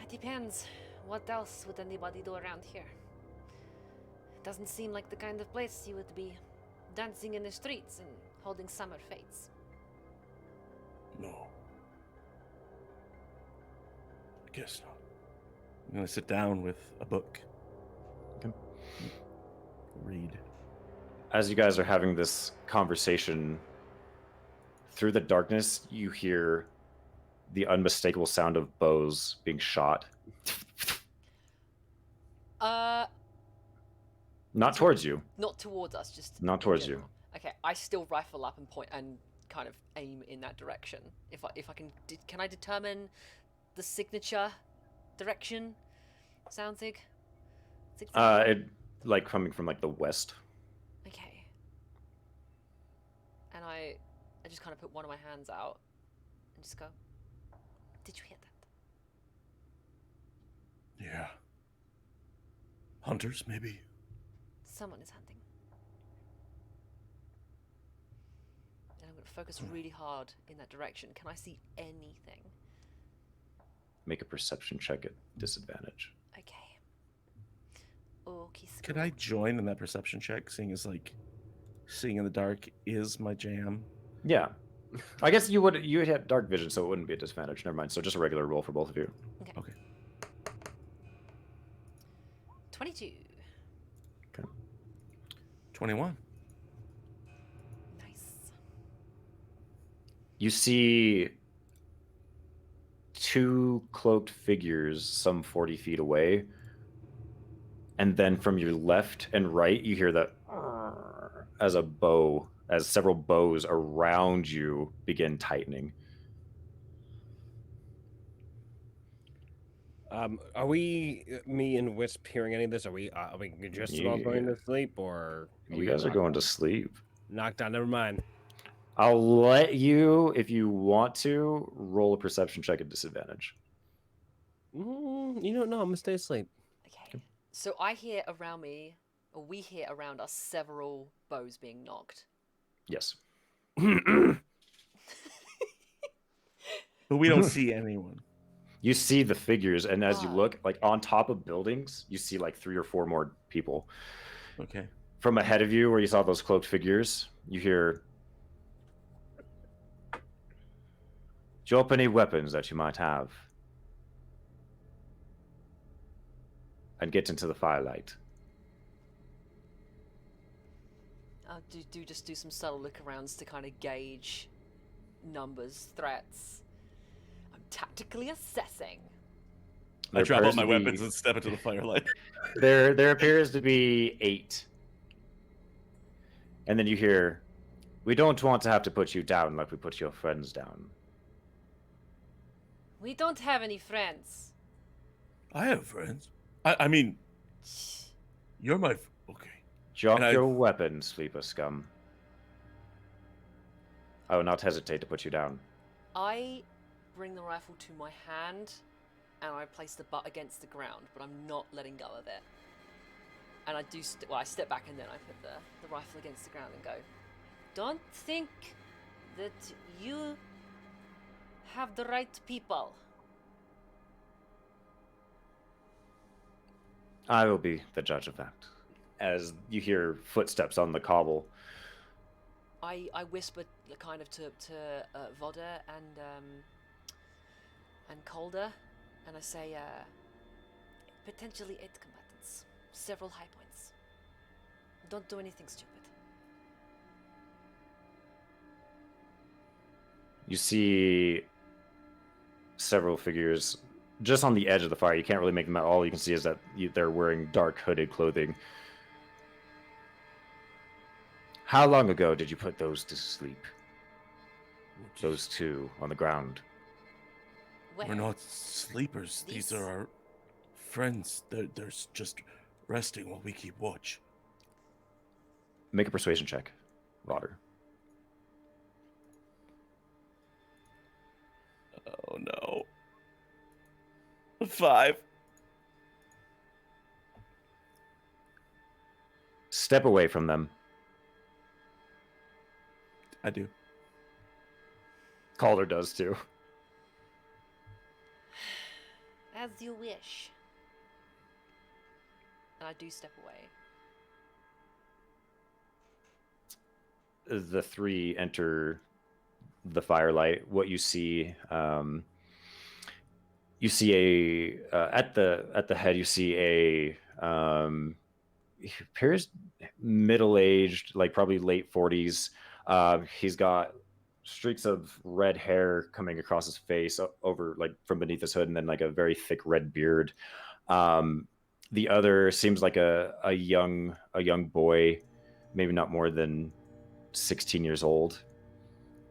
It depends. What else would anybody do around here? It doesn't seem like the kind of place you would be dancing in the streets and holding summer fates. No. I guess not. I'm gonna sit down with a book. Okay. Read. as you guys are having this conversation, through the darkness, you hear the unmistakable sound of bows being shot. Not towards you. Not towards us, just Not in towards you. general. Okay, I still rifle up and point and kind of aim in that direction. If I can I determine the signature direction? Soundsig? It like coming from like the west. Okay. And I just kind of put one of my hands out and just go, did you hear that? Yeah. Hunters, maybe. Someone is hunting. And I'm going to focus really hard in that direction. Can I see anything? Make a perception check at disadvantage. Okay. Okay. Could I join in that perception check, seeing as like seeing in the dark is my jam? Yeah. I guess you would have dark vision, so it wouldn't be a disadvantage. Never mind. So just a regular roll for both of you. Okay. 22. 21. Nice. You see two cloaked figures some 40 feet away. And then from your left and right, you hear that as several bows around you begin tightening. Are we, me and Wisp, hearing any of this? Are we just about going to sleep, or You guys are going to sleep. knocked out? Never mind. I'll let you, if you want to, roll a perception check at disadvantage. You don't know. I'm gonna stay asleep. Okay. So I hear around me, or we hear around us, several bows being knocked. Yes. But we don't see anyone. You see the figures, and as you look, like on top of buildings, you see like 3 or 4 more people. Okay. From ahead of you, where you saw those cloaked figures, you hear, "Drop any weapons that you might have, and get into the firelight." I'll just do some subtle look arounds to kind of gauge numbers, threats. I'm tactically assessing. I drop all my appears to weapons and step into the firelight. There appears to be 8. And then you hear, "We don't want to have to put you down like we put your friends down." We don't have any friends. I have friends. I mean, you're my... Okay. Drop And your weapons, sleeper scum. I will not hesitate to put you down. I bring the rifle to my hand, and I place the butt against the ground, but I'm not letting go of it. And I do, I step back and then I put the rifle against the ground and go, don't think that you have the right people. I will be the judge of that. As you hear footsteps on the cobble. I whisper kind of to Voda and Calder, and I say, potentially 8 combatants, several high points. Don't do anything stupid. You see several figures just on the edge of the fire. You can't really make them out. All you can see is that they're wearing dark hooded clothing. How long ago did you put those to sleep? Those 2 on the ground. We're not sleepers. These are our friends. They're just resting while we keep watch. Make a persuasion check, Rotter. Oh no. 5. Step away from them. I do. Calder does too. As you wish. And I do step away. The 3 enter the firelight. What you see, at the head, you see a he appears middle-aged, like probably late 40s. He's got streaks of red hair coming across his face over like from beneath his hood, and then like a very thick red beard. The other seems like a young boy, maybe not more than 16 years old.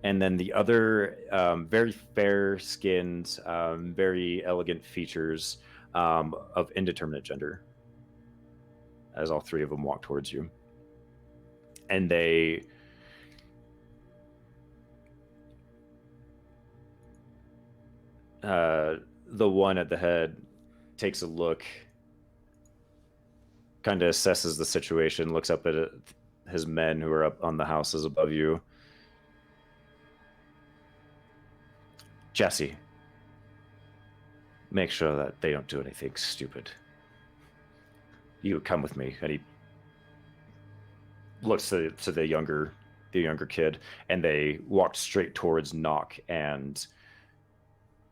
And then the other, very fair-skinned, very elegant features, of indeterminate gender, as all three of them walk towards you. And they the one at the head takes a look, kind of assesses the situation, looks up at his men who are up on the houses above you. Jesse, make sure that they don't do anything stupid. You come with me. And he looks to the younger kid, and they walked straight towards Nock and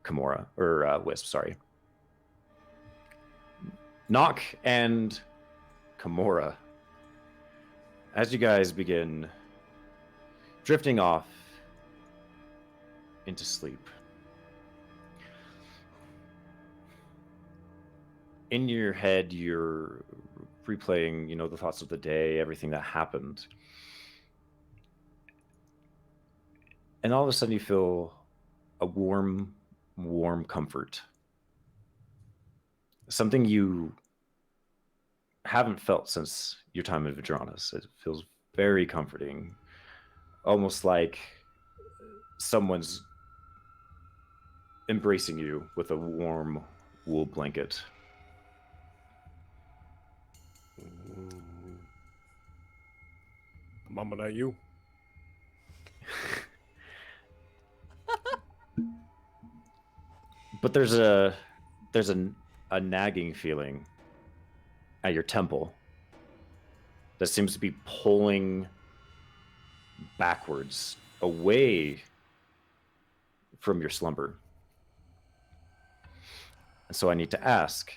Kimura, or Wisp, sorry. Nock and Kimura, as you guys begin drifting off into sleep, in your head, you're replaying, the thoughts of the day, everything that happened. And all of a sudden you feel a warm comfort. Something you haven't felt since your time in Vedranis. It feels very comforting. Almost like someone's embracing you with a warm wool blanket. Mama, that you? But there's a nagging feeling at your temple that seems to be pulling backwards away from your slumber. And so I need to ask,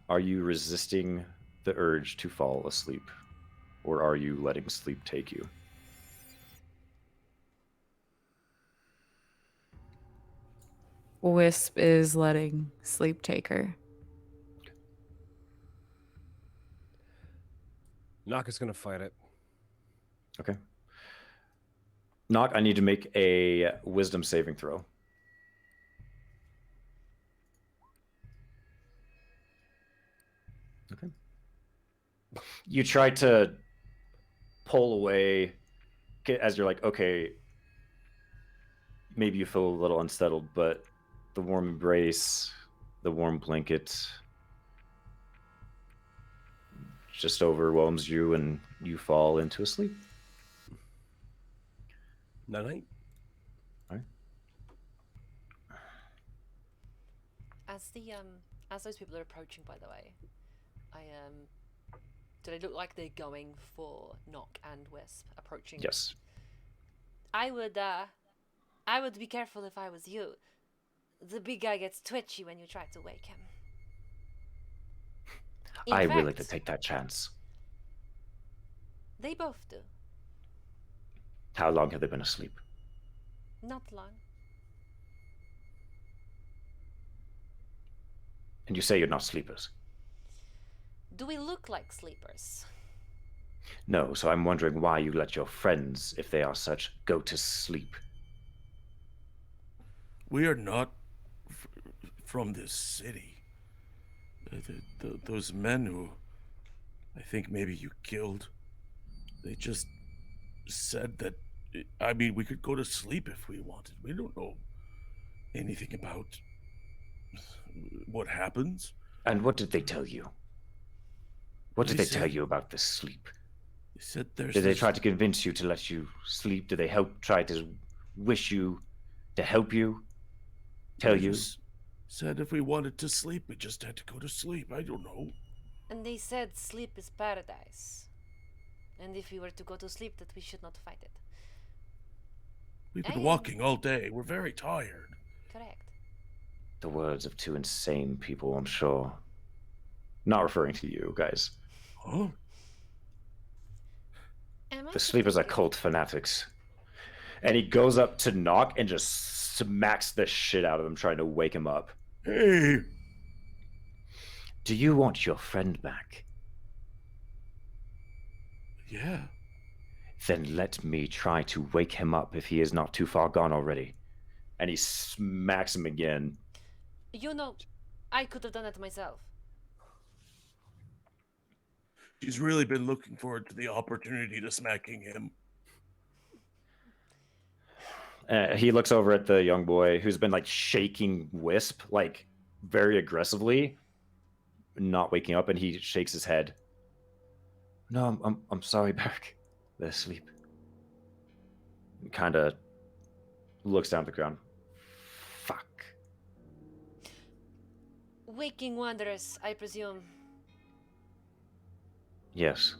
are you resisting the urge to fall asleep, or are you letting sleep take you? Wisp is letting sleep take her. Nock is going to fight it. Okay. Nock, I need to make a wisdom saving throw. Okay. You try to pull away as you're like, okay, maybe you feel a little unsettled, but the warm embrace, the warm blanket just overwhelms you, and you fall into a sleep. Night. All right. As those people are approaching, by the way, do they look like they're going for Nock and Wisp approaching? Yes. I would be careful if I was you. The big guy gets twitchy when you try to wake him. I'm willing to take that chance. They both do. How long have they been asleep? Not long. And you say you're not sleepers? Do we look like sleepers? No, so I'm wondering why you let your friends, if they are such, go to sleep. We are not from this city. Those men who I think maybe you killed, they just said that, we could go to sleep if we wanted. We don't know anything about what happens. And what did they tell you? What did they tell you about this sleep? They said there's Did they try to convince you to let you sleep? Did they try to wish you to help you? Tell you? Said if we wanted to sleep, we just had to go to sleep. I don't know. And they said sleep is paradise. And if we were to go to sleep, that we should not fight it. We've been walking all day. We're very tired. Correct. The words of two insane people, I'm sure. Not referring to you guys. Huh? Am I The sleepers are confused? cult fanatics. And he goes up to knock and just smacks the shit out of him, trying to wake him up. Hey, Do you want your friend back? yeah. Then let me try to wake him up if he is not too far gone already. And he smacks him again. You know, I could have done it myself. She's really been looking forward to the opportunity to smacking him. He looks over at the young boy who's been like shaking Wisp like very aggressively, not waking up, and he shakes his head. No, I'm sorry, Beric. They're asleep. Kind of looks down at the ground. Fuck. Waking wanderers, I presume. Yes.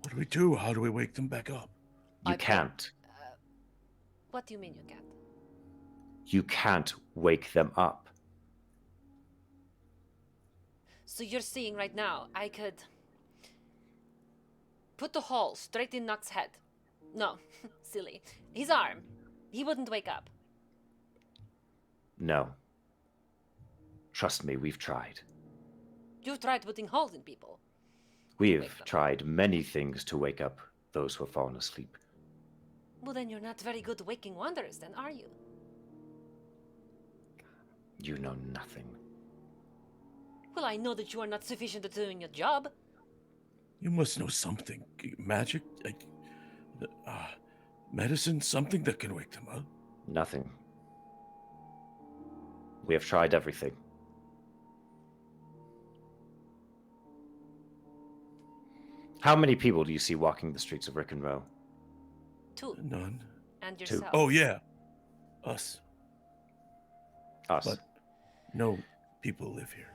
What do we do? How do we wake them back up? You can't. What do you mean you can't? You can't wake them up. So you're seeing right now, I could put the hole straight in Nock's head. No, silly. His arm. He wouldn't wake up. No. Trust me, we've tried. You've tried putting holes in people. We've Wake them. tried many things to wake up those who have fallen asleep. Well, then you're not very good waking wanderers, then, are you? You know nothing. Well, I know that you are not sufficient at doing your job. You must know something. Magic? Like, medicine? Something that can wake them up? Nothing. We have tried everything. How many people do you see walking the streets of Rick and Row? 2. None. And Two. yourself. Oh, yeah. Us. Us. But no people live here.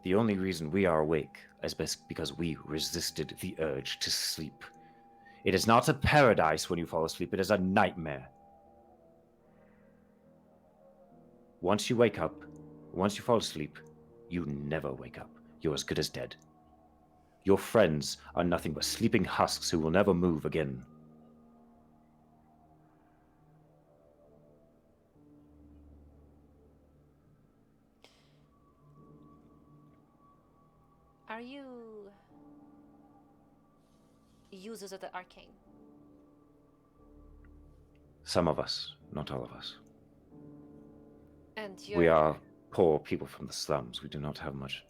The only reason we are awake is because we resisted the urge to sleep. It is not a paradise when you fall asleep, it is a nightmare. Once you wake up, once you fall asleep, you never wake up. You're as good as dead. Your friends are nothing but sleeping husks who will never move again. Are you users of the arcane? Some of us, not all of us. And you're... We are poor people from the slums. We do not have much.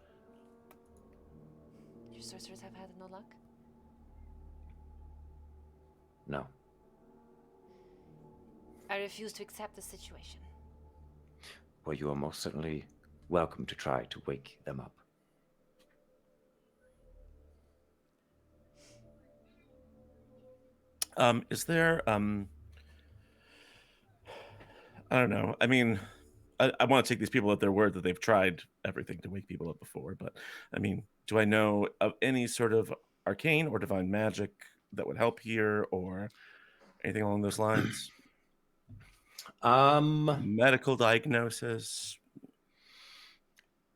Your sorcerers have had no luck? No. I refuse to accept the situation. Well, you are most certainly welcome to try to wake them up. Is there I don't know. I mean, I want to take these people at their word that they've tried everything to wake people up before, but I mean, do I know of any sort of arcane or divine magic that would help here, or anything along those lines? Medical diagnosis.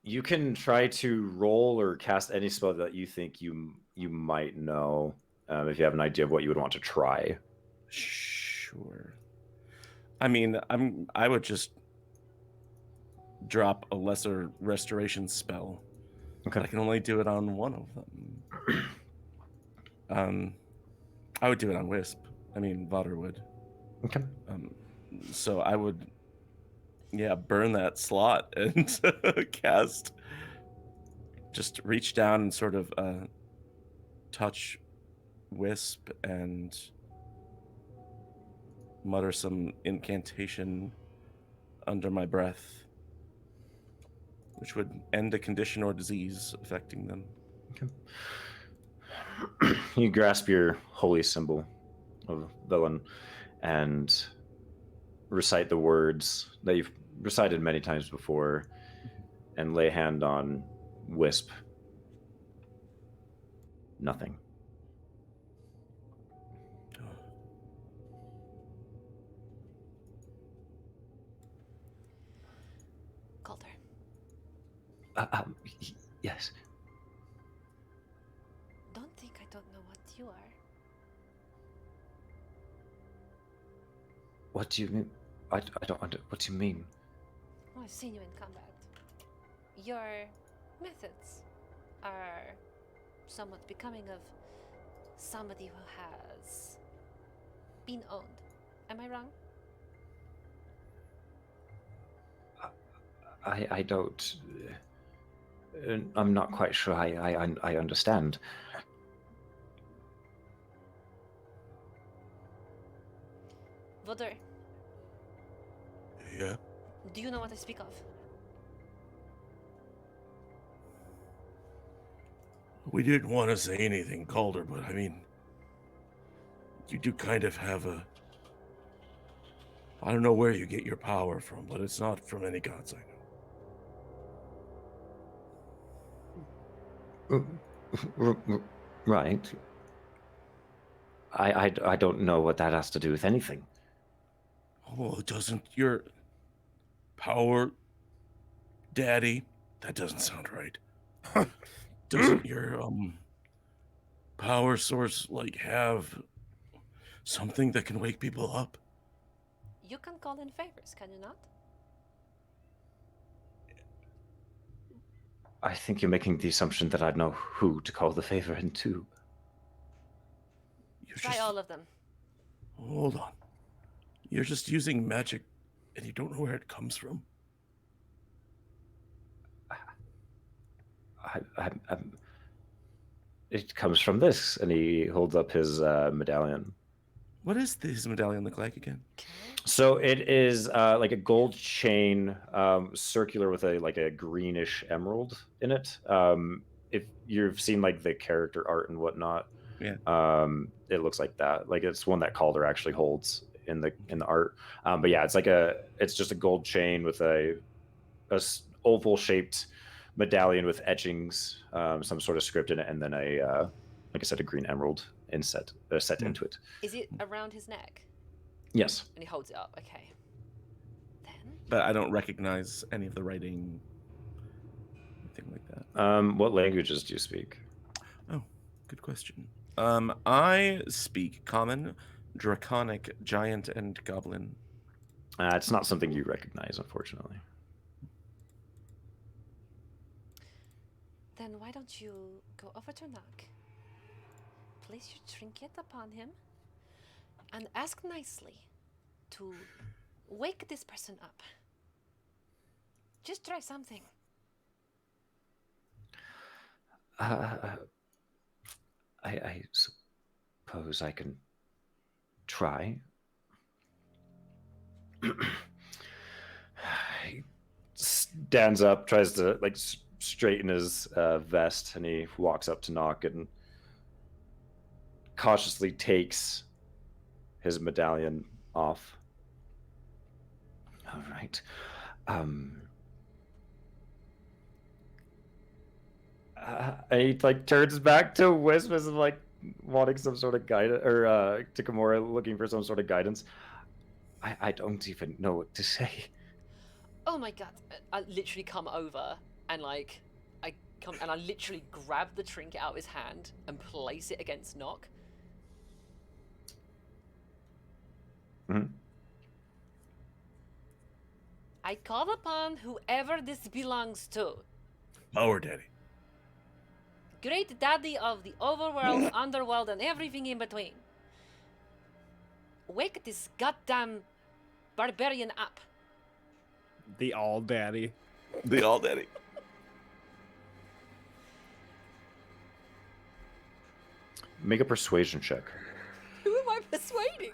You can try to roll or cast any spell that you think you might know, if you have an idea of what you would want to try. Sure. I mean, I would just drop a lesser restoration spell. Okay. I can only do it on one of them. I would do it on Wisp. I mean, Vodder would. Okay. So I would, burn that slot and cast. Just reach down and sort of touch Wisp and mutter some incantation under my breath, which would end a condition or disease affecting them. Okay. You grasp your holy symbol of villain and recite the words that you've recited many times before and lay a hand on Wisp. Nothing. Calder. Yes. you are. What do you mean? I don't under. What do you mean? Oh, I've seen you in combat. Your methods are somewhat becoming of somebody who has been owned. Am I wrong? I don't. I'm not quite sure. I understand. Vodor, Yeah. do you know what I speak of? We didn't want to say anything, Calder, but I mean, you do kind of have a. I don't know where you get your power from, but it's not from any gods I know. Right. I don't know what that has to do with anything. Oh, doesn't your power, daddy? That doesn't sound right. Doesn't your power source like have something that can wake people up? You can call in favors, can you not? I think you're making the assumption that I'd know who to call the favor into. You're Try just all of them. hold on. You're just using magic, and you don't know where it comes from. It comes from this, and he holds up his medallion. What does his medallion look like again? So it is like a gold chain, circular with a greenish emerald in it. If you've seen like the character art and whatnot, Yeah. it looks like that. Like it's one that Calder actually holds in the art. But yeah, it's just a gold chain with a oval shaped medallion with etchings, some sort of script in it, and then like I said, a green emerald set into it. Is it around his neck? Yes. And he holds it up. Okay. Then. But I don't recognize any of the writing, anything like that. What languages do you speak? Oh, good question. I speak Common, Draconic, Giant, and Goblin. It's not something you recognize, unfortunately. Then why don't you go over to Nock, place your trinket upon him, and ask nicely to wake this person up. Just try something. I suppose I can try. He stands up, tries to like straighten his vest, and he walks up to Nock and cautiously takes his medallion off. All right. And he like turns back to Wisp as like wanting some sort of guidance, or to Kimura looking for some sort of guidance. I don't even know what to say. Oh my god! I literally come over and like I literally grab the trinket out of his hand and place it against Nock. Mm-hmm. I call upon whoever this belongs to. Power daddy. Great daddy of the overworld, underworld, and everything in between. Wake this goddamn barbarian up. The all daddy. The all daddy. Make a persuasion check. Who am I persuading?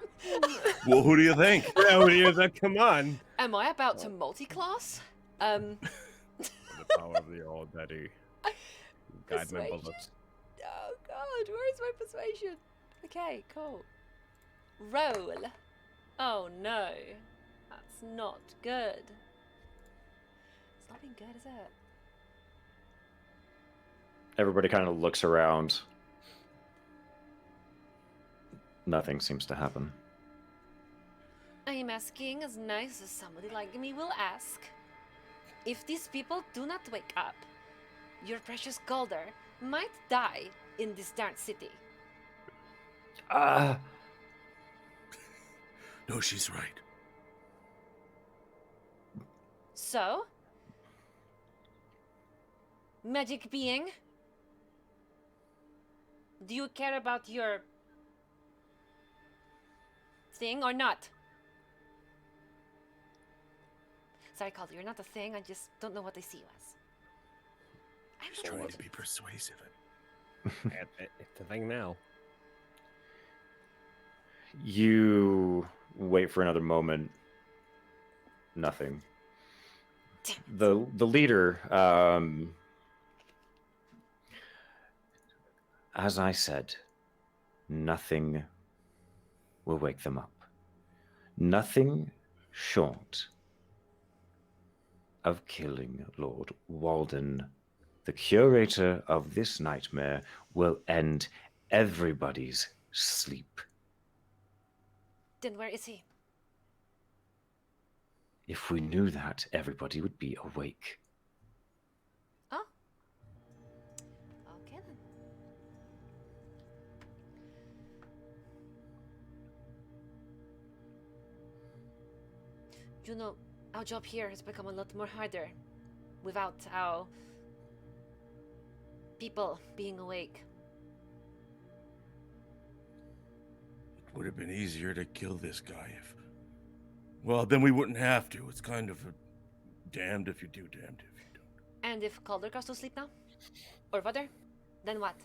Well, who do you think? Yeah, what is that? Come on. Am I about to multi-class? The power of the all daddy. Guide my Persuasion? bullets. Oh god, where is my persuasion? Okay, cool. Roll. Oh no. That's not good. It's not been good, is it? Everybody kind of looks around. Nothing seems to happen. I am asking as nice as somebody like me will ask. If these people do not wake up, your precious Calder might die in this dark city. No, she's right. So, magic being, do you care about your thing or not? Sorry, Calder, you're not a thing. I just don't know what I see you as. She's trying to be persuasive. It's the thing now. You wait for another moment. Nothing. The leader, as I said, nothing will wake them up. Nothing short of killing Lord Walden, the curator of this nightmare, will end everybody's sleep. Then where is he? If we knew that, everybody would be awake. Oh. Okay then. You know, our job here has become a lot more harder without our people being awake. It would have been easier to kill this guy if... Well, then we wouldn't have to. It's kind of a damned if you do, damned if you don't. And if Calder goes to sleep now? Or Vadr? Then what?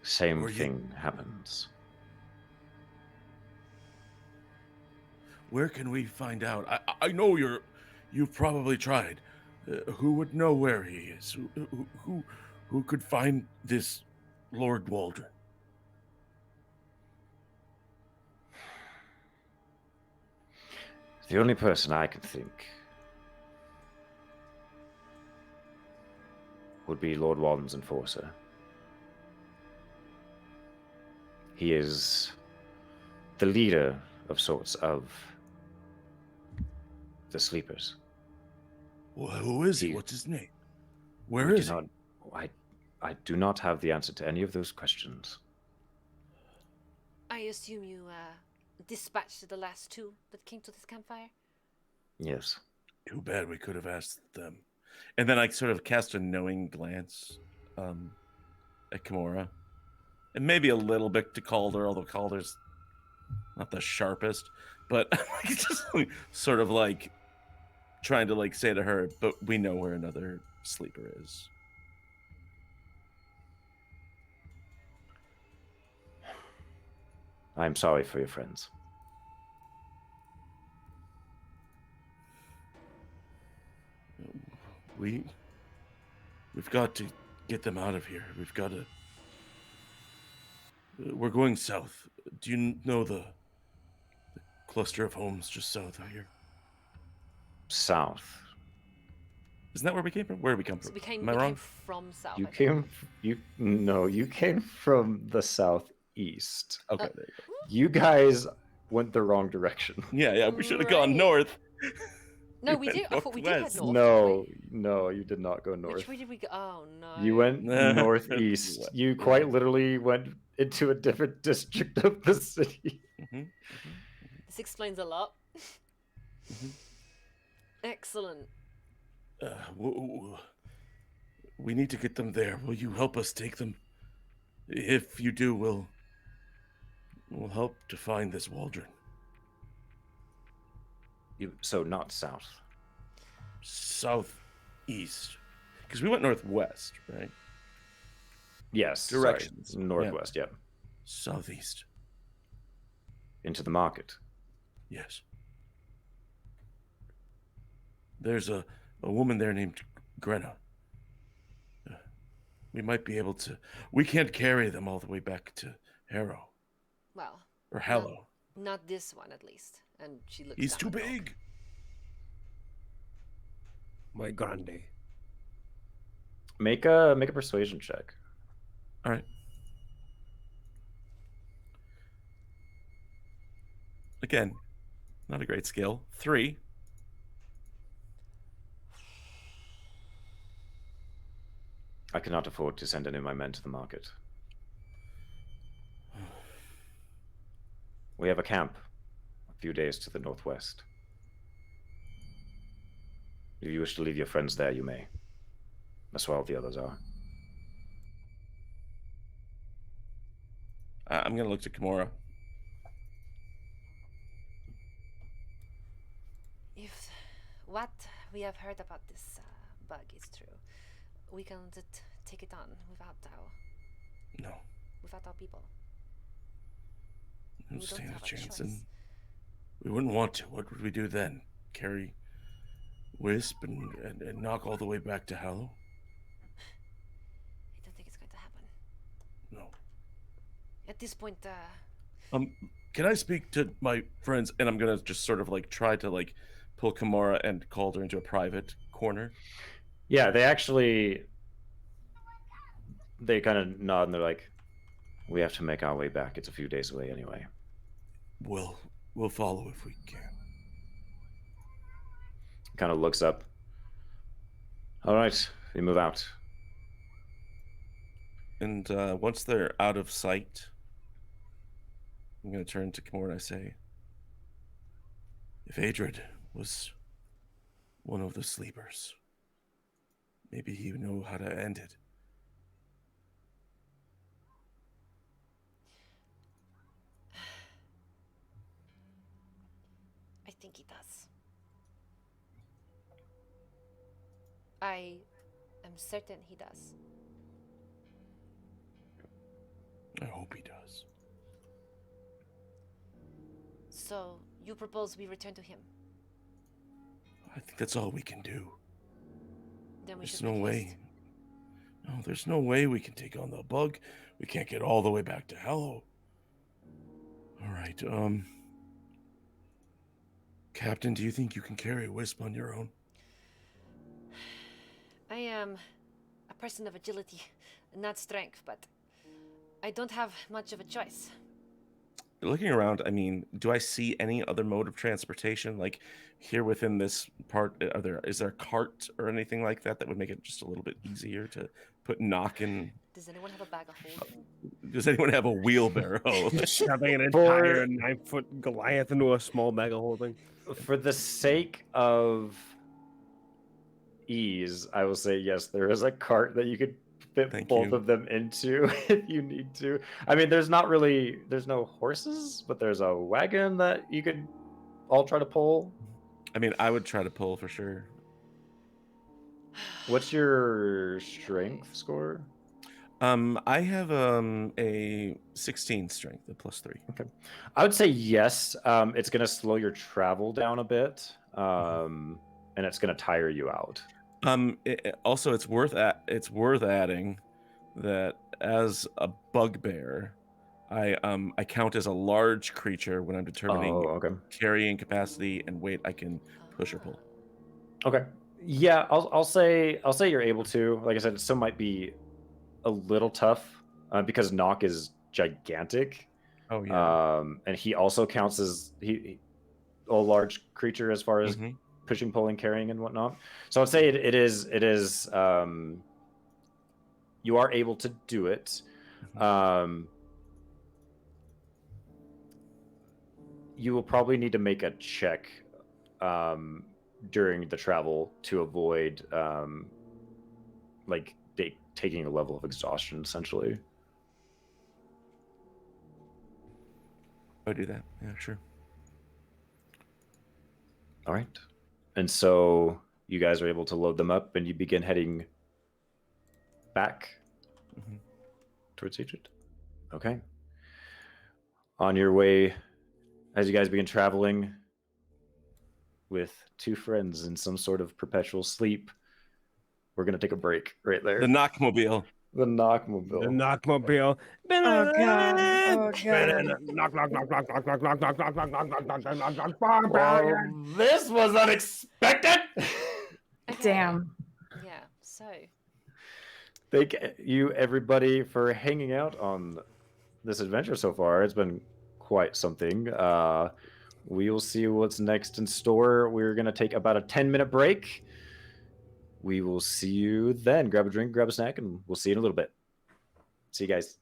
Same thing happens. Where can we find out? I know you've probably tried. Who would know where he is? Who could find this Lord Waldron? The only person I can think would be Lord Walden's enforcer. He is the leader of sorts of the sleepers. Well, who is he? What's his name? Where is he? I do not have the answer to any of those questions. I assume you dispatched the last two that came to this campfire? Yes. Too bad we could have asked them. And then I sort of cast a knowing glance at Kimura. And maybe a little bit to Calder, although Calder's not the sharpest. But just sort of like trying to like say to her, but we know where another sleeper is. I'm sorry for your friends. We've got to get them out of here. We've got to... We're going south. Do you know the cluster of homes just south of here? South. Isn't that where we came from? Where did we come from? So we came, Am I we wrong? came from south. You I think. came. You came from the southeast. Okay, there you go. You guys went the wrong direction. Yeah, we should have gone Right. north. No, we did. I thought we did head Northwest. north. didn't No, you did not go we? north. Which way did we go? Oh no. You went Nah. northeast. You quite literally went into a different district of the city. Mm-hmm. This explains a lot. Mhm. Excellent. We need to get them there. Will you help us take them? If you do, we'll help to find this Waldron. So not south. Southeast. Because we went northwest, right? Yes. Directions. Sorry. Northwest, yep. Southeast. Into the market. Yes. There's a woman there named Grenna. We might be able to... We can't carry them all the way back to Harrow. Well. Or Hallow. Not this one, at least. And she looks. He's down too at Doc. big. My grande. Make a persuasion check. All right. Again, not a great skill. 3. I cannot afford to send any of my men to the market. We have a camp a few days to the northwest. If you wish to leave your friends there, you may. That's where all the others are. I'm gonna look to Kimura. If what we have heard about this bug is true, we can't take it on without our people. I don't We don't stand a have a chance, choice. and we wouldn't want to. What would we do then? Carry Wisp and knock all the way back to Hallow? I don't think it's going to happen. No. At this point, Can I speak to my friends? And I'm gonna just sort of like try to like pull Kimura and Calder into a private corner. Yeah, they kind of nod and they're like, we have to make our way back. It's a few days away anyway. We'll follow if we can. Kind of looks up. All right, we move out. And once they're out of sight, I'm going to turn to Kimura and I say, If Adred was one of the sleepers, maybe he would know how to end it. I think he does. I am certain he does. I hope he does. So, you propose we return to him? I think that's all we can do. Then we There's should no make way. haste. No, there's no way we can take on the bug. We can't get all the way back to Hallow. All right, Captain, do you think you can carry Wisp on your own? I am a person of agility, not strength, but I don't have much of a choice. looking around, I mean, do I see any other mode of transportation? Like here within this part, is there a cart or anything like that that would make it just a little bit easier to put knock in? Does anyone have a bag of holding? Does anyone have a wheelbarrow? Shoving an entire 9-foot Goliath into a small bag of holding. For the sake of ease, I will say yes, there is a cart that you could fit Thank both you. of them into if you need to. I mean, there's no horses, but there's a wagon that you could all try to pull. I mean, I would try to pull for sure. What's your strength score? I have a 16 strength, a +3. Okay, I would say yes. It's gonna slow your travel down a bit, and it's gonna tire you out. Also, it's worth adding that as a bugbear, I count as a large creature when I'm determining carrying capacity and weight I can push or pull. Okay. Yeah, I'll say you're able to. Like I said, it still might be a little tough because Nock is gigantic. Oh yeah. And he also counts as a large creature as far as pushing, pulling, carrying, and whatnot. So I'd say it is. You are able to do it. You will probably need to make a check during the travel to avoid taking a level of exhaustion, essentially. I do that. Yeah, sure. All right. And so you guys are able to load them up and you begin heading back towards Egypt. Okay. On your way, as you guys begin traveling with two friends in some sort of perpetual sleep, we're going to take a break right there. The Knockmobile. The Knockmobile. The Knockmobile. Oh god. Oh god. Knock, knock, knock, knock, knock, knock, knock, knock, knock, knock, knock, knock, knock, knock, knock, Well, this was unexpected. Damn. Yeah, so. Thank you, everybody, for hanging out on this adventure so far. It's been quite something. We will see what's next in store. We're going to take about a 10-minute break. We will see you then. Grab a drink, grab a snack, and we'll see you in a little bit. See you guys.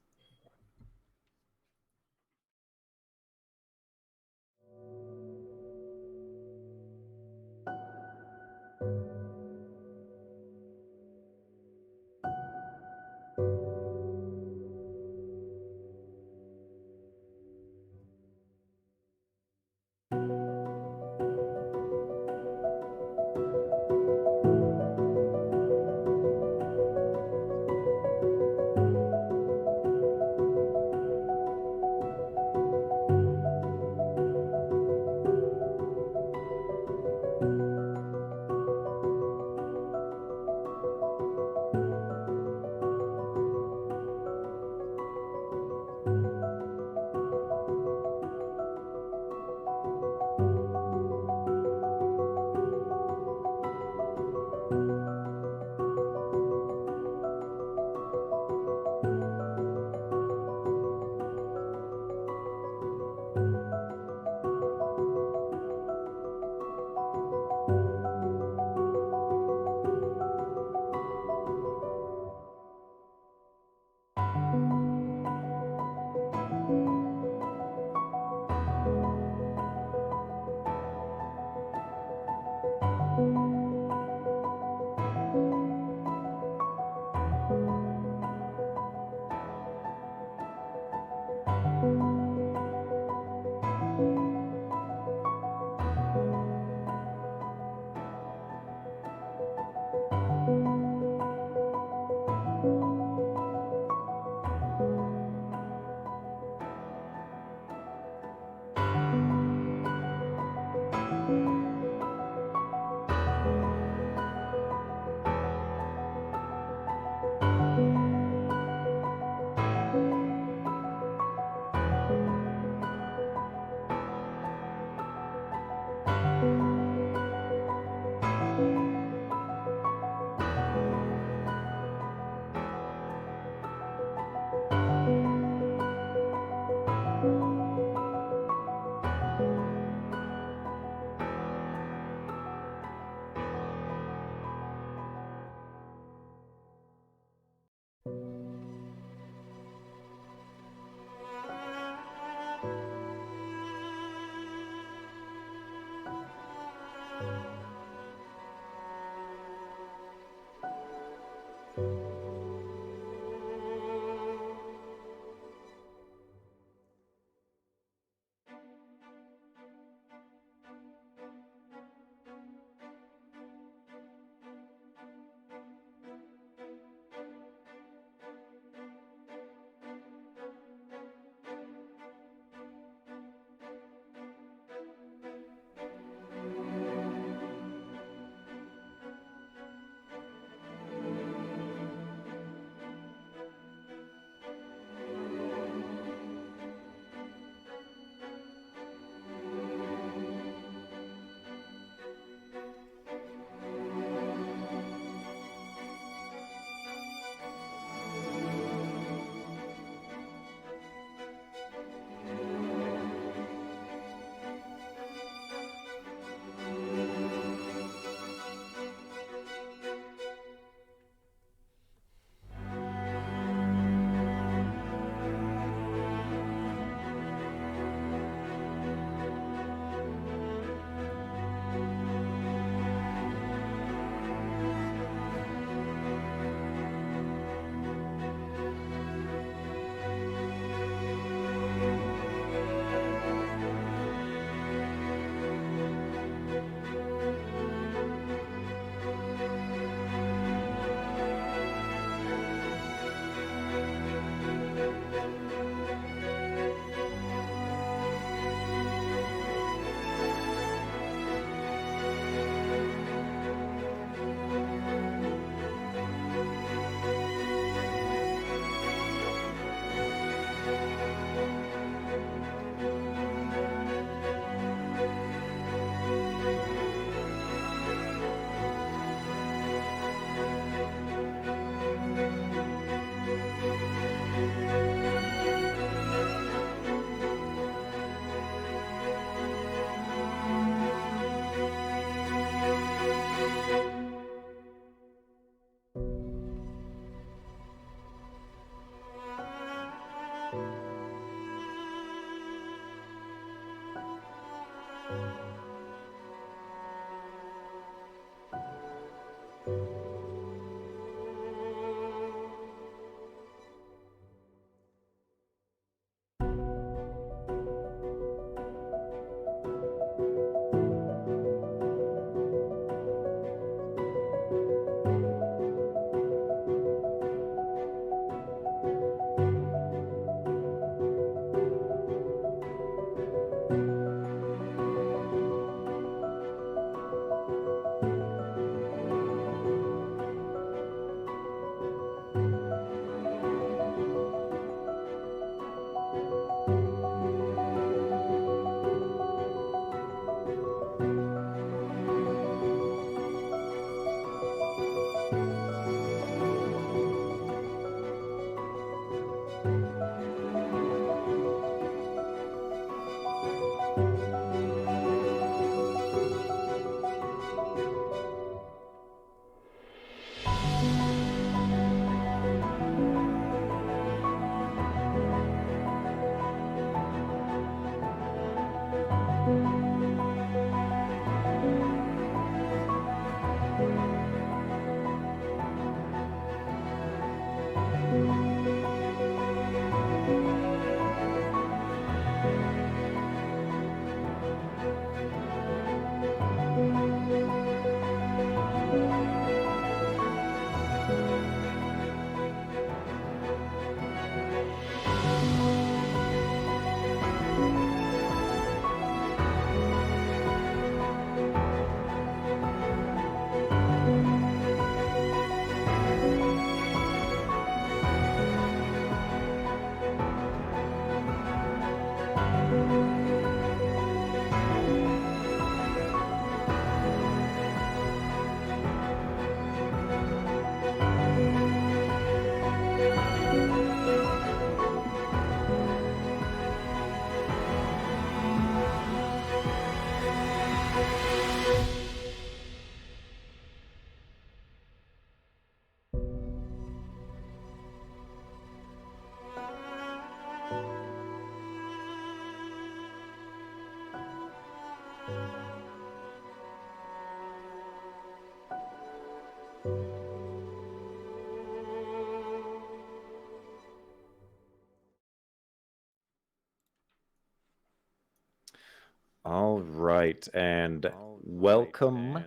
All right, and welcome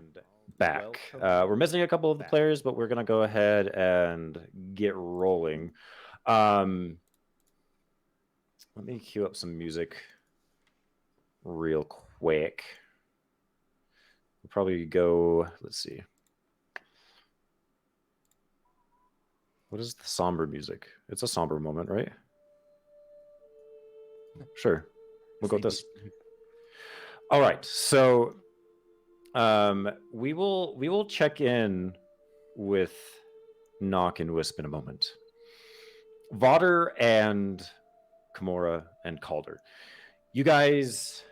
back. We're missing a couple of the players, but we're gonna go ahead and get rolling. Let me cue up some music real quick. We'll probably go. Let's see. What is the somber music? It's a somber moment, right? Sure. We'll go with this. All right. So we will check in with Knock and Wisp in a moment. Vodder and Kimura and Calder, you guys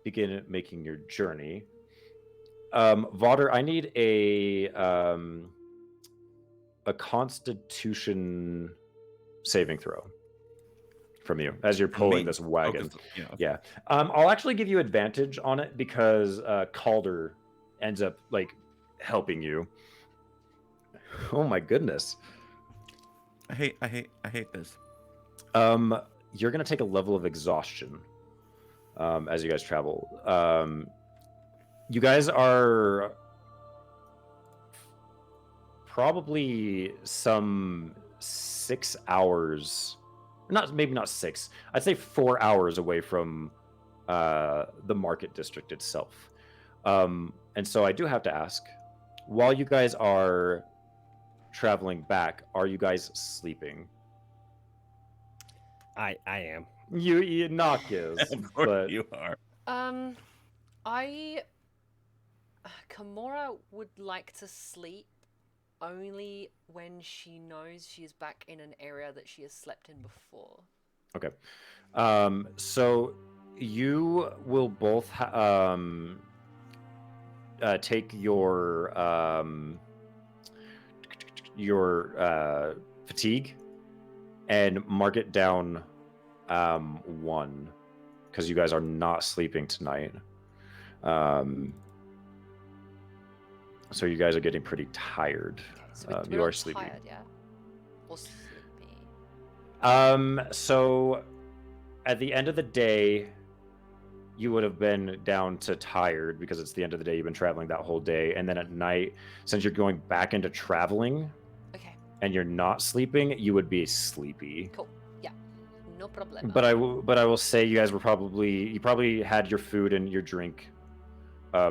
begin making your journey. Vodder, I need a Constitution saving throw from you as you're pulling this wagon. Okay. Yeah. I'll actually give you advantage on it because Calder ends up like helping you. Oh my goodness. I hate this. You're gonna take a level of exhaustion as you guys travel. You guys are probably some 6 hours, maybe not 6. I'd say 4 hours away from the market district itself. And so I do have to ask, while you guys are traveling back, are you guys sleeping? I am. You Knock is. Of course but you are. Kimura would like to sleep only when she knows she is back in an area that she has slept in before. Okay. So you will both take your fatigue and mark it down 1 because you guys are not sleeping tonight. So you guys are getting pretty tired. Okay, so you are sleepy. Tired, yeah? Or sleepy? So at the end of the day, you would have been down to tired because it's the end of the day. You've been traveling that whole day. And then at night, since you're going back into traveling and you're not sleeping, you would be sleepy. Cool. Yeah. No problem. But I will say you guys you probably had your food and your drink.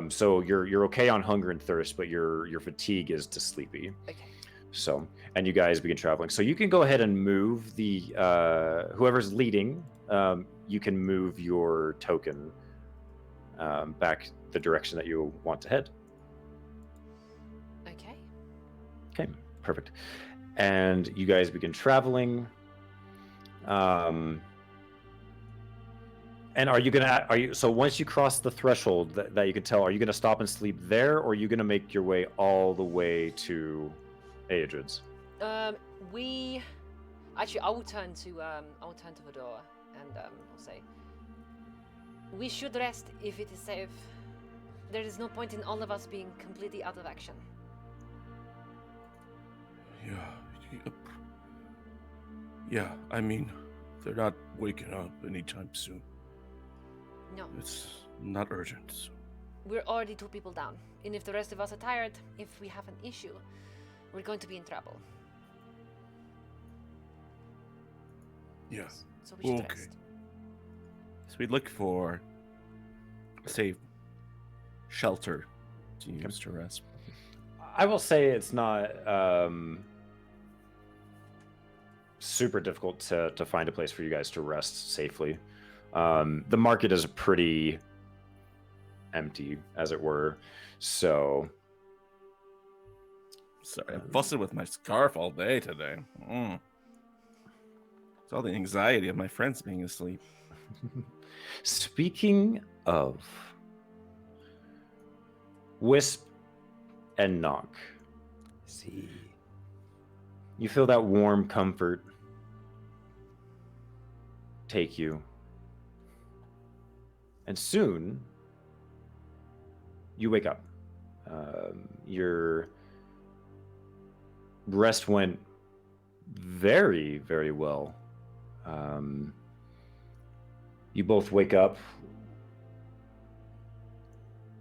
So you're okay on hunger and thirst, but your fatigue is to sleepy. Okay. So, and you guys begin traveling. So you can go ahead and move the whoever's leading. You can move your token back the direction that you want to head. Okay. Okay, perfect. And you guys begin traveling. And so once you cross the threshold that you can tell, are you going to stop and sleep there, or are you going to make your way all the way to Aedrid's? I will turn to Vador and I'll say, we should rest if it is safe. There is no point in all of us being completely out of action. Yeah, I mean, they're not waking up anytime soon. No. It's not urgent. So. We're already 2 people down, and if the rest of us are tired, if we have an issue, we're going to be in trouble. Yeah. So we should Okay. rest. So we look for, say, shelter to use to rest. I will say it's not super difficult to find a place for you guys to rest safely. The market is pretty empty, as it were. So, sorry, I'm fussing with my scarf all day today. It's all the anxiety of my friends being asleep. Speaking of Wisp and Knock, See. you feel that warm comfort take you. And soon, you wake up. Your rest went very, very well. You both wake up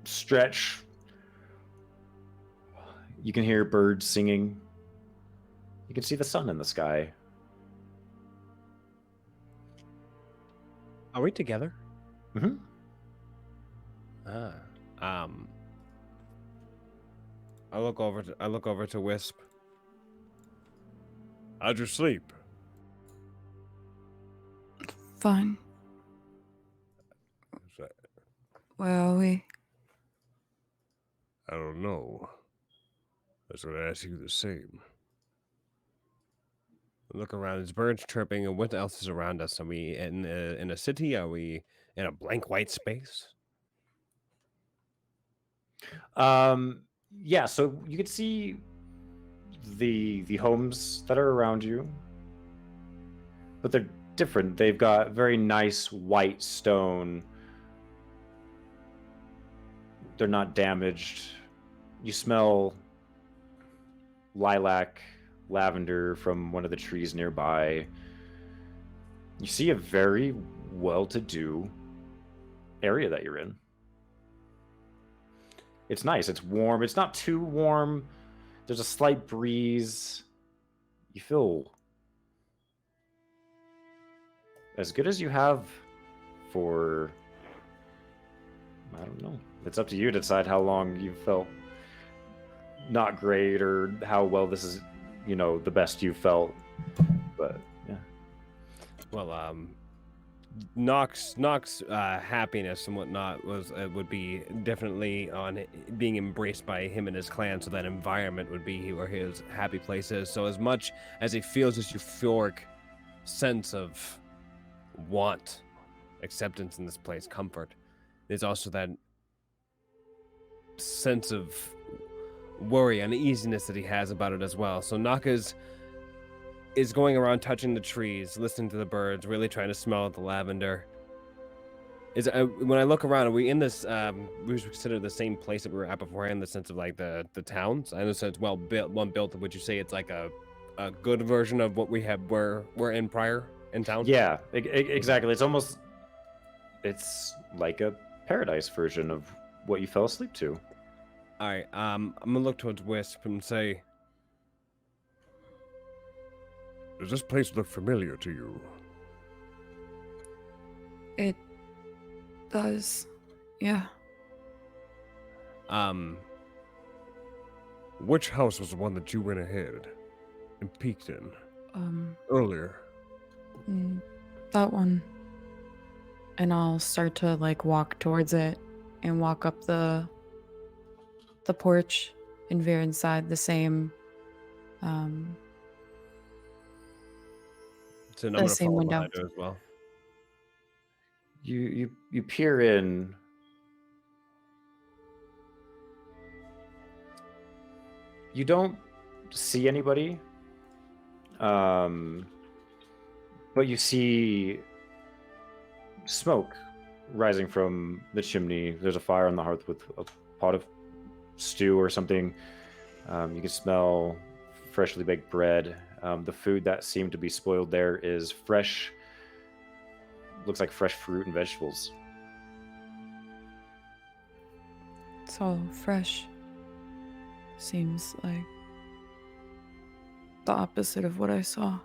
stretch. You can hear birds singing. You can see the sun in the sky. Are we together? Mm-hmm. I look over to Wisp. How'd you sleep? Fine. Is that- Where are we? I don't know. I was going to ask you the same. Look around. There's birds chirping, and what else is around us? Are we in a city? Are we in a blank white space? Yeah, so you can see the homes that are around you, but they're different. They've got very nice white stone. They're not damaged. You smell lilac, lavender from one of the trees nearby. You see a very well-to-do area that you're in. It's nice. It's warm. It's not too warm. There's a slight breeze. You feel as good as you have for, I don't know. It's up to you to decide how long you felt not great or how well this is, the best you felt. But yeah. Well, Nox happiness and whatnot would be definitely on being embraced by him and his clan, so that environment would be where his happy place is. So as much as he feels this euphoric sense of want, acceptance in this place, comfort, there's also that sense of worry, uneasiness that he has about it as well. So Nox is going around touching the trees, listening to the birds, really trying to smell the lavender. When I look around, are we in this, we should consider the same place that we were at before, in the sense of like the towns? I know it's well built, would you say it's like a good version of what we were in prior in town? Yeah, exactly. It's like a paradise version of what you fell asleep to. All right, I'm gonna look towards Wisp and say, Does this place look familiar to you? It does. Yeah. Which house was the one that you went ahead and peeked in earlier? That one. And I'll start to walk towards it and walk up the porch and veer inside the same so I'm gonna same follow window. behind her as well. You peer in. You don't see anybody, but you see smoke rising from the chimney. There's a fire on the hearth with a pot of stew or something. You can smell freshly baked bread. The food that seemed to be spoiled there is fresh. Looks like fresh fruit and vegetables. It's all fresh. Seems like the opposite of what I saw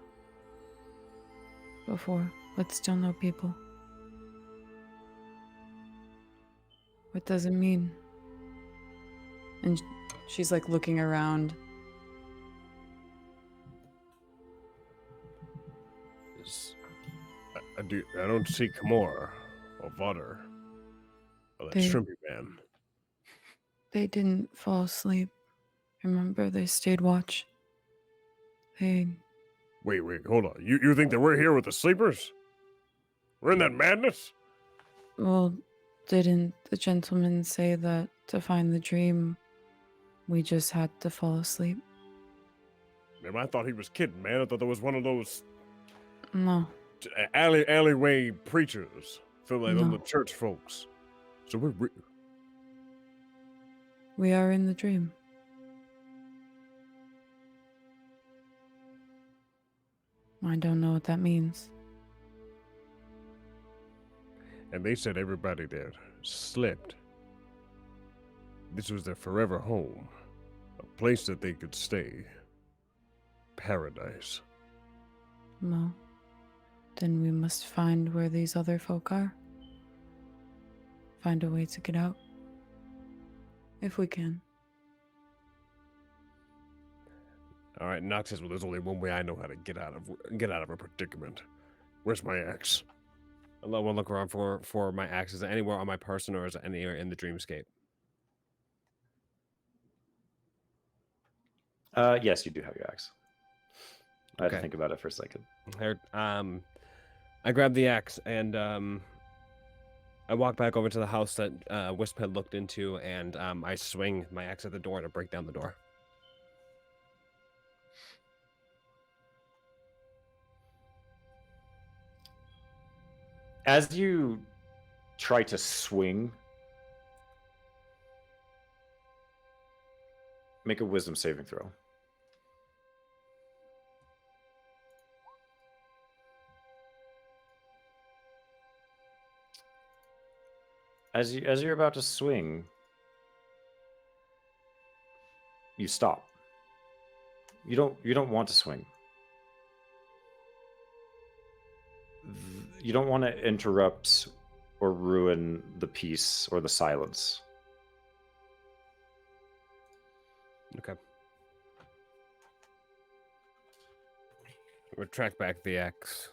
before, but still no people. What does it mean? And she's looking around. I don't see Kimura or Vodder or that They- shrimpy man. They didn't fall asleep. Remember, they stayed watch. They... Wait, hold on. You think that we're here with the sleepers? We're in that madness? Well, didn't the gentleman say that to find the dream, we just had to fall asleep? Man, I thought he was kidding, man. I thought there was one of those No. alleyway preachers. Feel like No. the church folks. So We are in the dream. I don't know what that means. And they said everybody there slept. this was their forever home, a place that they could stay. Paradise. Well, then we must find where these other folk are. Find a way to get out. If we can. All right, Nox says, well, there's only one way I know how to get out of a predicament. Where's my axe? We'll look around for my axe. Is it anywhere on my person, or is it anywhere in the dreamscape? Yes, you do have your axe. I had to Okay. think about it for a second. I grab the axe and I walk back over to the house that Wisp had looked into, and I swing my axe at the door to break down the door. As you try to swing, make a wisdom saving throw. As you're about to swing, you stop. You don't want to swing. You don't want to interrupt or ruin the peace or the silence. Okay. Retract back the axe.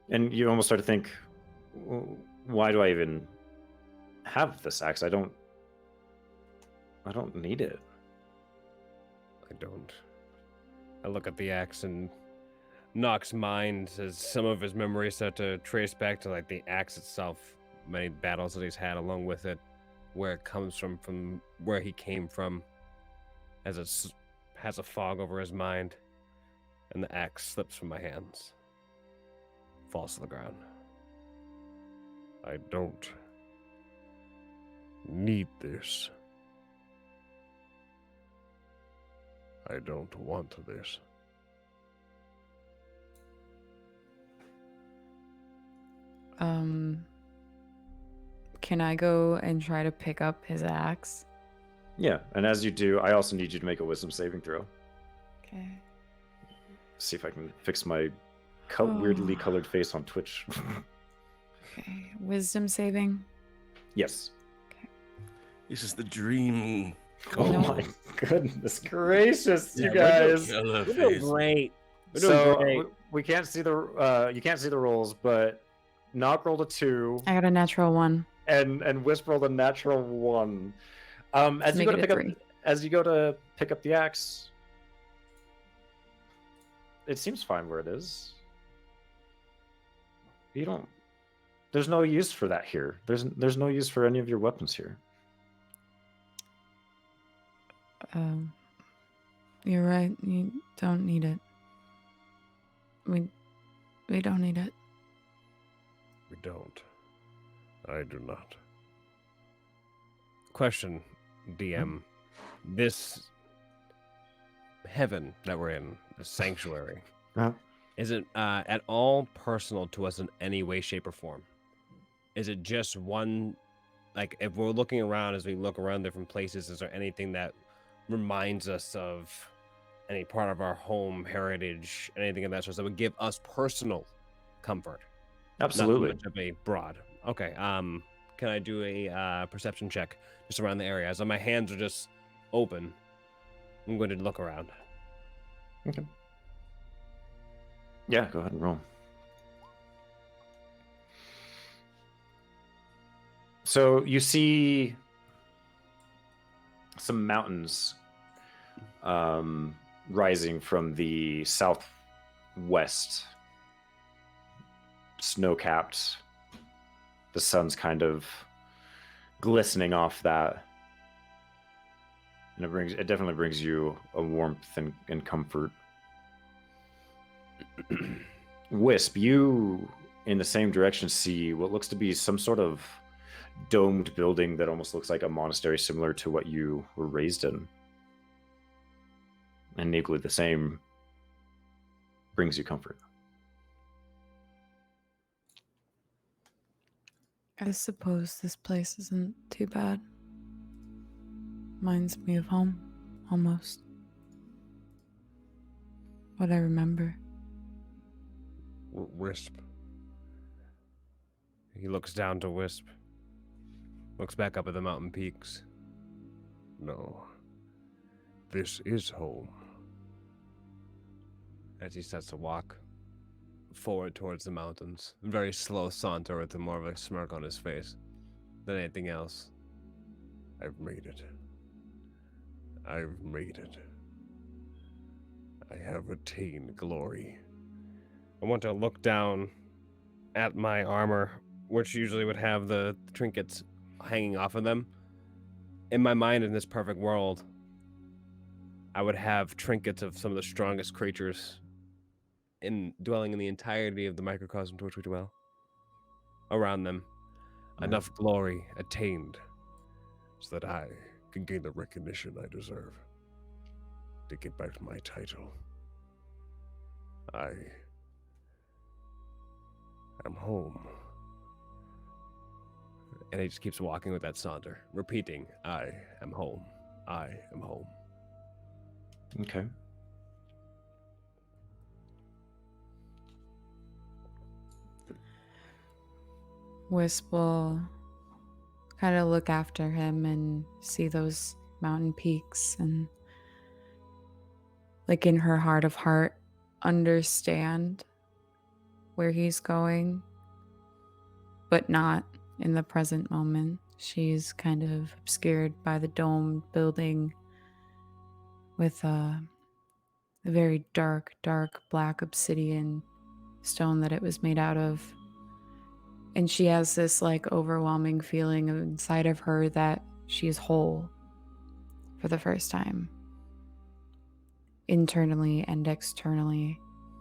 And you almost start to think, why do I even have this axe? I don't need it. I don't. I look at the axe, and Nox's mind, as some of his memories start to trace back to like the axe itself, many battles that he's had along with it, where it comes from where he came from, as it has a fog over his mind, and the axe slips from my hands, falls to the ground. I don't need this. I don't want this. Can I go and try to pick up his axe? Yeah, and as you do, I also need you to make a wisdom saving throw. Okay. See if I can fix my weirdly colored face on Twitch. Okay. Wisdom saving. Yes. This is the dream. Oh No. my goodness gracious, you Yeah, guys! Yellow We're doing face. great. We're doing So great. we can't see the you can't see the rolls, but Knock rolled a 2, I got a natural 1. and Wisp rolled a natural 1. As you Make go to it a pick up 3. as you go to pick up the axe, it seems fine where it is. You don't. There's no use for that here. There's no use for any of your weapons here. You're right. You don't need it. We don't need it. We don't. I do not. Question, DM. This heaven that we're in, the sanctuary, is it at all personal to us in any way, shape, or form? Is it just one, like, if we're looking around, as we look around different places, is there anything that reminds us of any part of our home heritage, anything of that sort that would give us personal comfort? Absolutely. Not so much of a broad. Okay. Can I do a perception check just around the area? As my hands are just open, I'm going to look around. Okay. Yeah, go ahead and roll. So you see some mountains rising from the southwest, snow-capped. The sun's kind of glistening off that, and it definitely brings you a warmth and comfort. Wisp, you in the same direction see what looks to be some sort of domed building that almost looks like a monastery, similar to what you were raised in, and equally the same brings you comfort. I suppose this place isn't too bad. Reminds me of home, almost. What I remember. Wisp. He looks down to Wisp. Looks back up at the mountain peaks. No. This is home. As he starts to walk forward towards the mountains. Very slow saunter with more of a smirk on his face than anything else. I've made it. I've made it. I have attained glory. I want to look down at my armor, which usually would have the trinkets hanging off of them. In my mind, in this perfect world, I would have trinkets of some of the strongest creatures dwelling in the entirety of the microcosm to which we dwell. Around them. Enough glory attained so that I can gain the recognition I deserve. To get back to my title. I am home. And he just keeps walking with that saunter, repeating, I am home. I am home. Okay. Wisp will kind of look after him and see those mountain peaks and, like, in her heart of heart, understand where he's going, but not in the present moment. She's kind of obscured by the domed building with a very dark, dark black obsidian stone that it was made out of. And she has this like overwhelming feeling inside of her that she's whole for the first time. Internally and externally,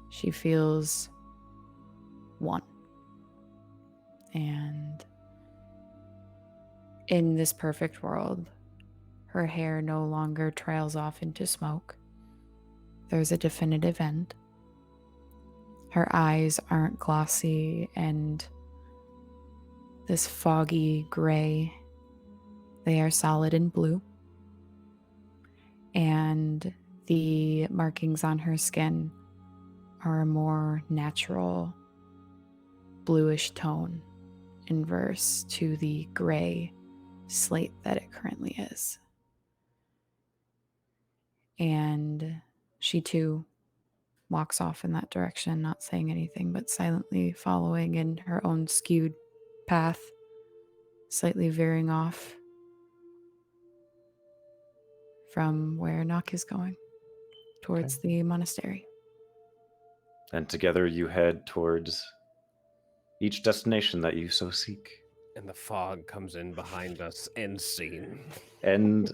she feels one. And in this perfect world, her hair no longer trails off into smoke. There's a definitive end. Her eyes aren't glossy and this foggy gray. They are solid and blue. And the markings on her skin are a more natural bluish tone, inverse to the gray slate that it currently is. And she too walks off in that direction, not saying anything, but silently following in her own skewed path, slightly veering off from where Nock is going, towards the monastery. And together you head towards each destination that you so seek. And the fog comes in behind us, end scene. End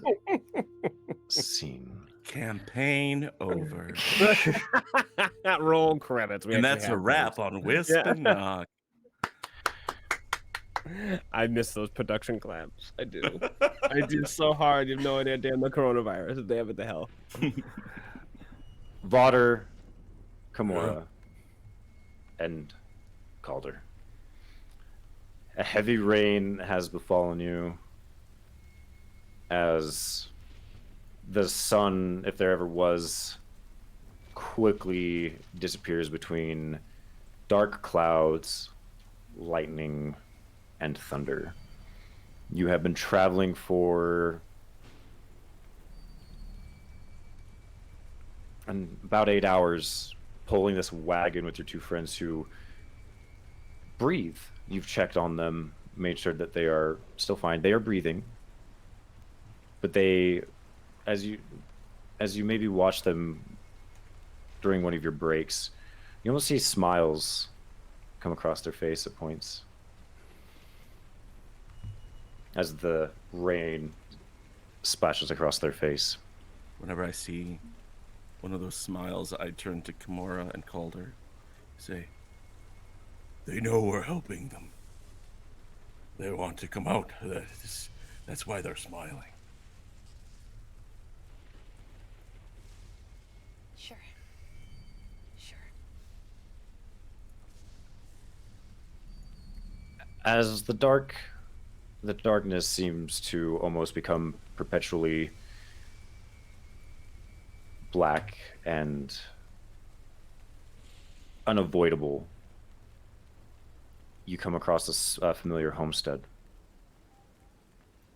scene. Campaign over. Roll credits. And that's a wrap on Wisp and Nock. I miss those production claps. I do. I do so hard. You have no idea. Damn the coronavirus. Damn it the hell. Vaughter, Kimura, and Calder. A heavy rain has befallen you as the sun, if there ever was, quickly disappears between dark clouds, lightning, and thunder. You have been traveling for about 8 hours, pulling this wagon with your two friends who breathe. You've checked on them, made sure that they are still fine. They are breathing, but they, as you maybe watch them during one of your breaks, you almost see smiles come across their face at points as the rain splashes across their face. Whenever I see one of those smiles, I turn to Kimura and Calder, say, They know we're helping them. They want to come out. That's why they're smiling. Sure. Sure. As the darkness seems to almost become perpetually black and unavoidable, you come across this familiar homestead.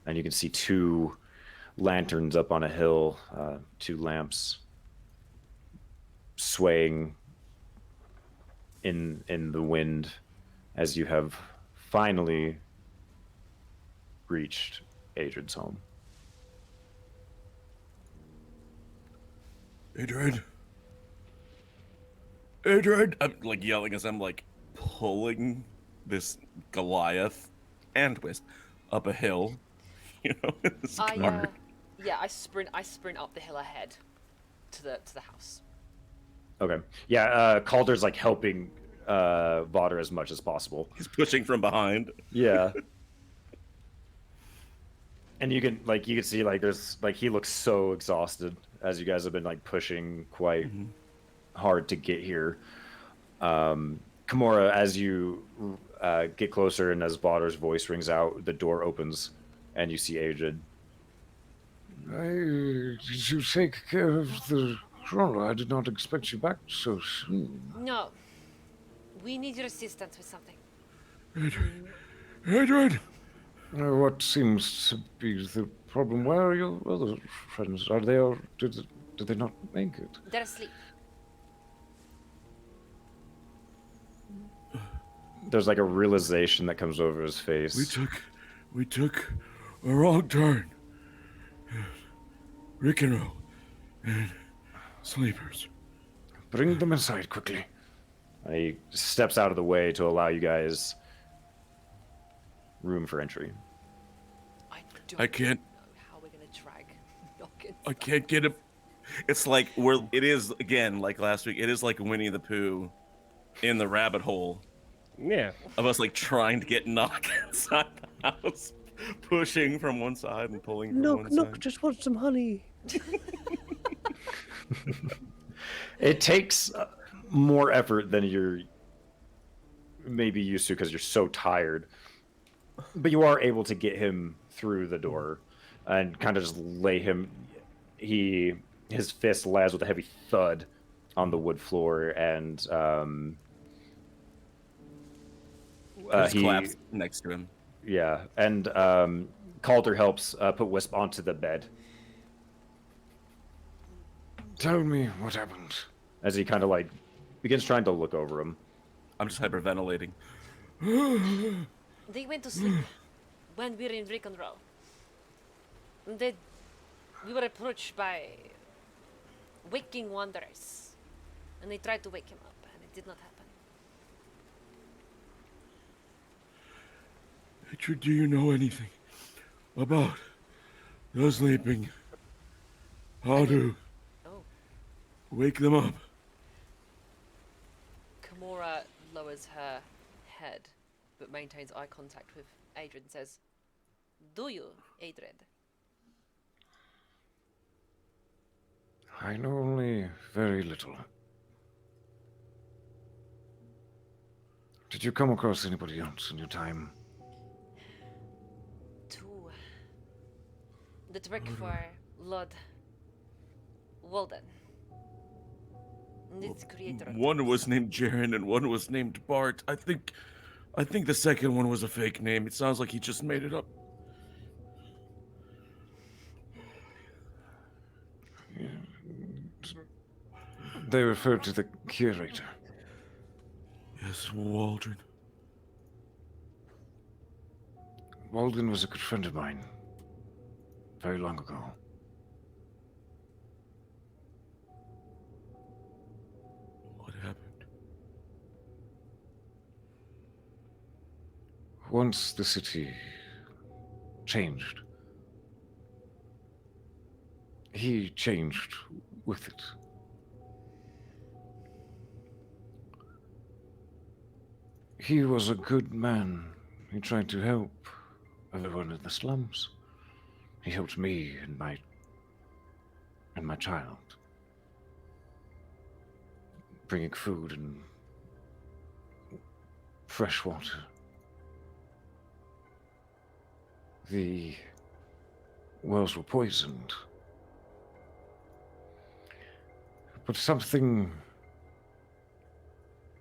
And you can see two lanterns up on a hill, two lamps swaying in the wind as you have finally reached Adrian's home. Adrian. Adrian. I'm like yelling as I'm like pulling this Goliath and Wisp up a hill. You know, in this cart. I sprint up the hill ahead to the house. Okay. Yeah, Calder's like helping Vauder as much as possible. He's pushing from behind. Yeah. And you can see like there's like he looks so exhausted as you guys have been like pushing quite hard to get here. Kimura, as you get closer and as Vauder's voice rings out, the door opens and you see Adrian. Did you take care of the crawler? I did not expect you back so soon. No. We need your assistance with something. Adrian. What seems to be the problem? Where are your other friends? Are they all... Did they not make it? They're asleep. There's like a realization that comes over his face. We took a wrong turn. Rick and Roll and sleepers. Bring them inside quickly. He steps out of the way to allow you guys room for entry. I can't. Know how we're gonna drag Noggin. I can't get him. It's like it is again like last week. It is like Winnie the Pooh in the rabbit hole Yeah. of us like trying to get Nock inside the house, pushing from one side and pulling from one side. Just want some honey. It takes more effort than you're maybe used to because you're so tired. But you are able to get him through the door and kind of just lay him. His fist lands with a heavy thud on the wood floor, and He collapsed next to him. Yeah, and Calder helps put Wisp onto the bed Tell me what happened. as he kind of like begins trying to look over him. I'm just hyperventilating. They went to sleep when we were in Rick and Roll. We were approached by waking wanderers, and they tried to wake him up, and it did not happen. Adrian, do you know anything about the sleeping? How to wake them up? Kimura lowers her head, but maintains eye contact with Adrian and says, "Do you, Adrian?" I know only very little. Did you come across anybody else in your time? Two. That work for Lord Walden. This creator of One was named Jaren and one was named Bart. I think the second one was a fake name. It sounds like he just made it up. They refer to the curator. Yes, Waldron. Walden was a good friend of mine. Very long ago. What happened? Once the city changed, he changed with it. He was a good man. He tried to help everyone in the slums. He helped me and my child, bringing food and fresh water. the wells were poisoned. But something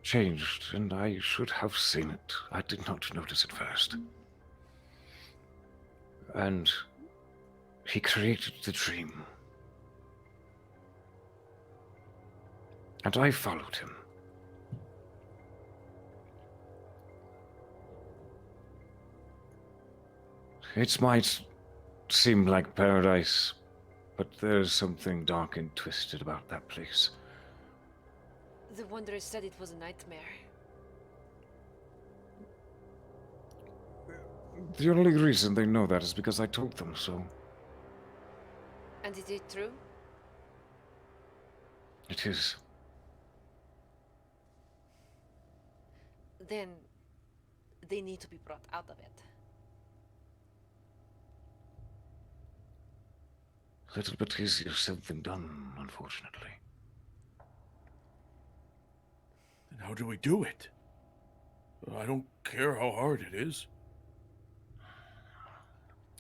changed, and I should have seen it. I did not notice it first. And he created the dream. And I followed him. It might seem like paradise, but there's something dark and twisted about that place. The Wanderers said it was a nightmare. The only reason they know that is because I told them so. And is it true? It is. Then they need to be brought out of it. A little bit easier said than done, unfortunately. Then how do we do it? I don't care how hard it is.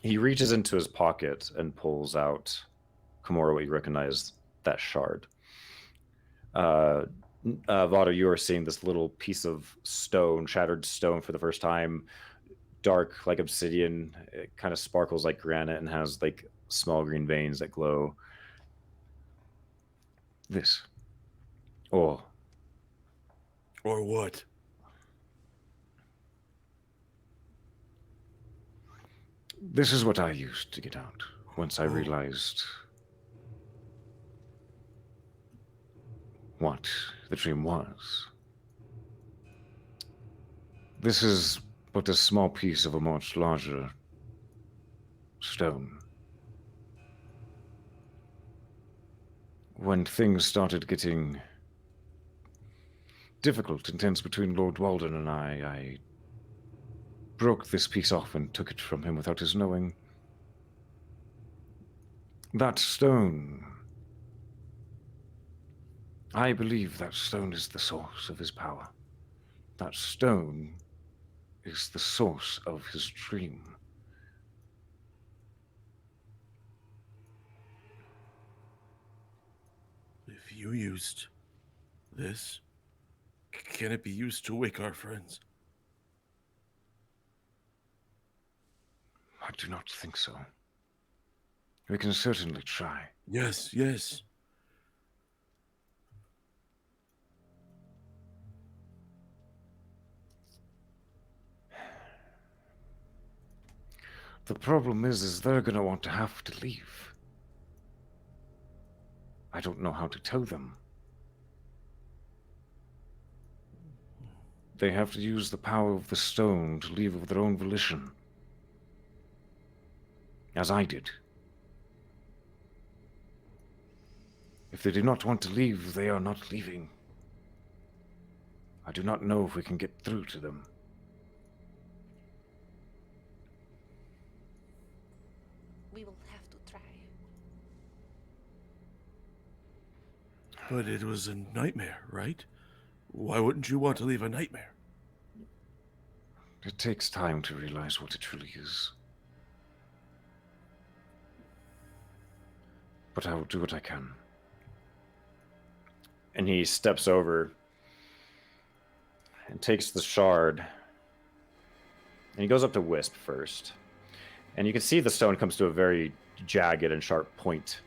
He reaches into his pocket and pulls out, Komura, you recognize that shard. Vada, you are seeing this little piece of stone, shattered stone for the first time. Dark like obsidian. It kind of sparkles like granite and has like small green veins that glow. This. Oh, Or what? This is what I used to get out once I realized what the dream was. This is but a small piece of a much larger stone. When things started getting difficult and tense between Lord Walden and I broke this piece off and took it from him without his knowing. That stone, I believe that stone is the source of his power. That stone is the source of his dream. If you used this, can it be used to wake our friends? I do not think so. We can certainly try. Yes, yes. The problem is they're going to want to have to leave. I don't know how to tell them. They have to use the power of the stone to leave of their own volition. As I did. If they do not want to leave, they are not leaving. I do not know if we can get through to them. We will have to try. But it was a nightmare, right? Why wouldn't you want to leave a nightmare? It takes time to realize what it truly is. But I will do what I can. and he steps over and takes the shard. And he goes up to Wisp first. And you can see the stone comes to a very jagged and sharp point.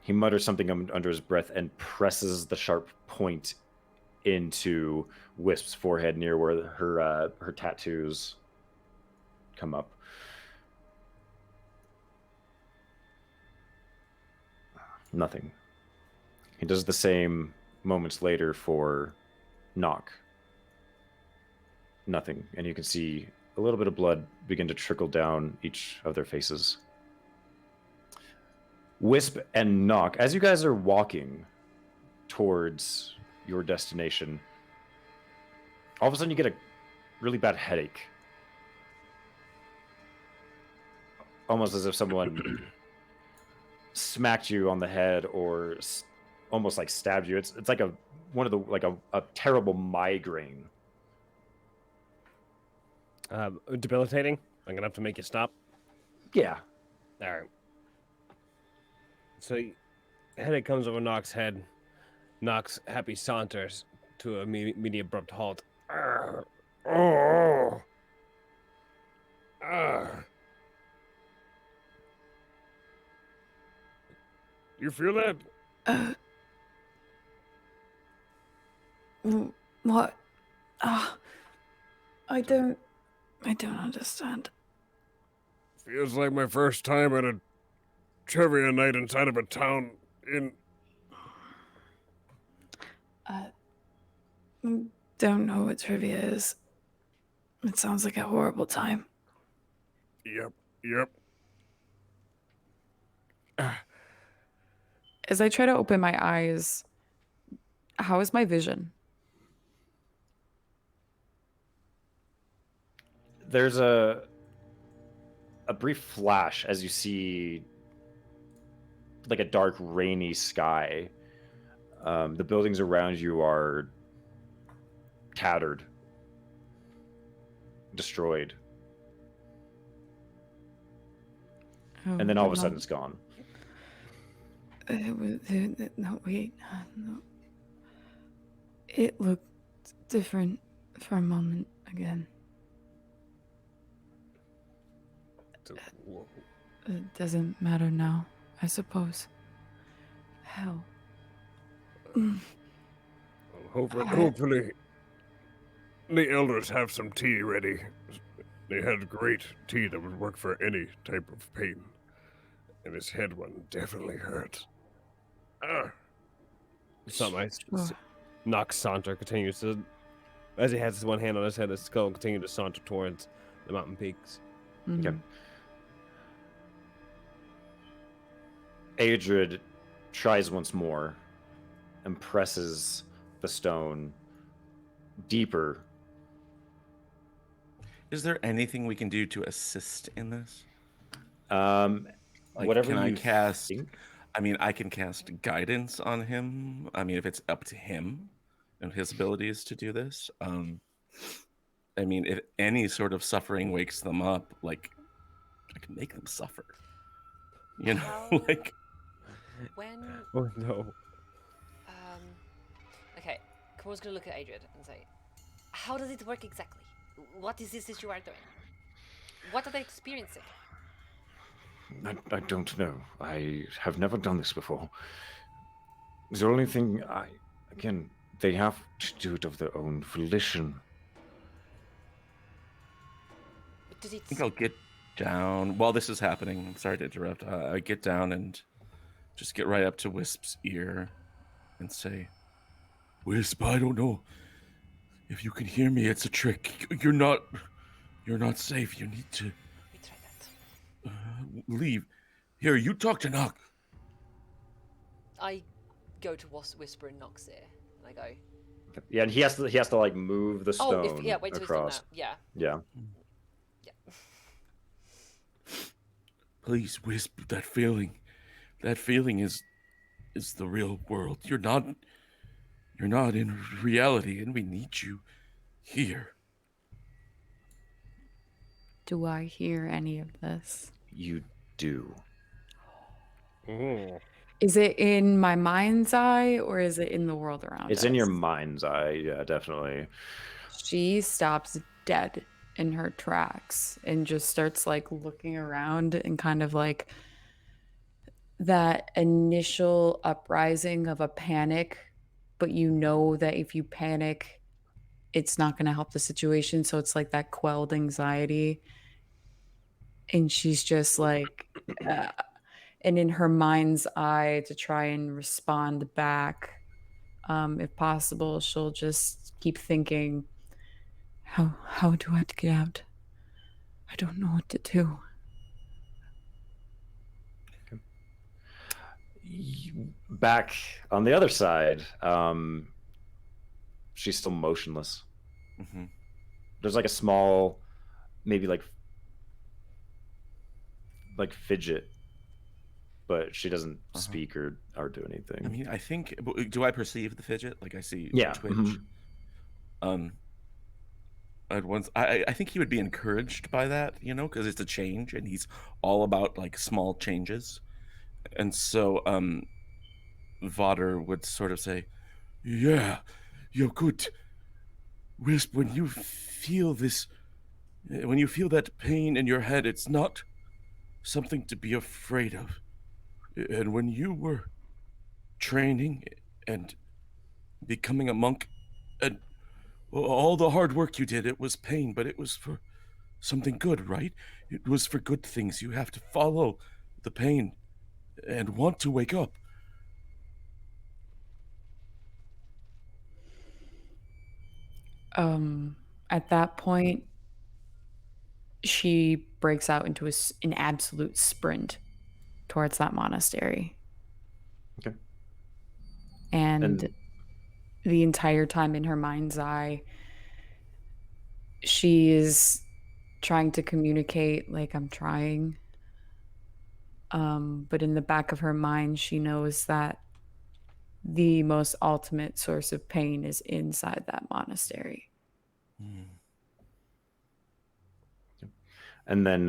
He mutters something under his breath and presses the sharp point into Wisp's forehead near where her tattoos come up. Nothing. He does the same moments later for Knock. Nothing. And you can see a little bit of blood begin to trickle down each of their faces. Wisp and Knock, as you guys are walking towards your destination, all of a sudden you get a really bad headache. Almost as if someone smacked you on the head or almost like stabbed you. It's like a terrible migraine. Debilitating. I'm gonna have to make you stop. Yeah. All right. So, headache comes over Nock's head. Nock's happy saunters to a immediate abrupt halt. Oh. You feel that? What? I don't understand. Feels like my first time at a trivia night inside of a town in... Don't know what trivia is. It sounds like a horrible time. Yep. As I try to open my eyes, how is my vision? There's a brief flash as you see like a dark, rainy sky. The buildings around you are tattered, destroyed, and then all of a sudden it's gone. No, wait. No. It looked different for a moment again. It doesn't matter now, I suppose. Hell. Hopefully, the elders have some tea ready. They had great tea that would work for any type of pain. And his head one definitely hurts. Nock saunter continues to, as he has his one hand on his head, his skull continues to saunter towards the mountain peaks. Mm-hmm. Okay. Adrid tries once more and presses the stone deeper. Is there anything we can do to assist in this? Whatever can I you cast? think. I mean, I can cast guidance on him. I mean, if it's up to him and his abilities to do this. I mean, if any sort of suffering wakes them up, like I can make them suffer. You know, like When Oh no. okay, Cor's gonna look at Adrian and say, "How does it work exactly? What is this that you are doing? What are they experiencing?" I don't know. I have never done this before. The only thing again, they have to do it of their own volition. Does it? I think I'll get down while this is happening. I'm sorry to interrupt. I get down and just get right up to Wisp's ear and say, "Wisp, I don't know if you can hear me. It's a trick. You're not safe. You need to We try that. leave. Here, you talk to Nock." I go to whisper in Nock's ear, and I go, Yeah, and he has to like move the stone "Oh, wait till he's done across. that. Yeah, Yeah. yeah." Please, Wisp, that feeling is the real world. You're not in reality, and we need you here. Do I hear any of this? You do. Is it in my mind's eye or is it in the world around It's us? in your mind's eye, yeah, definitely. She stops dead in her tracks and just starts like looking around and kind of like that initial uprising of a panic, but you know that if you panic, it's not going to help the situation. So it's like that quelled anxiety. And she's just like, and in her mind's eye to try and respond back, if possible, she'll just keep thinking, how do I have to get out? I don't know what to do. Back on the other side, she's still motionless. Mm-hmm. There's like a small, maybe like fidget, but she doesn't speak or do anything. I mean, I think. Do I perceive the fidget? Like I see Yeah. twitch. Mm-hmm. I think he would be encouraged by that, because it's a change, and he's all about like small changes. And so Vodder would sort of say, Yeah, you're good. Wisp, when you feel that pain in your head, it's not something to be afraid of. And when you were training and becoming a monk, and all the hard work you did, it was pain, but it was for something good, right? It was for good things. You have to follow the pain and want to wake up. At that point, she breaks out into an absolute sprint towards that monastery. Okay. And the entire time in her mind's eye, she is trying to communicate like, I'm trying. But in the back of her mind, she knows that the most ultimate source of pain is inside that monastery. And then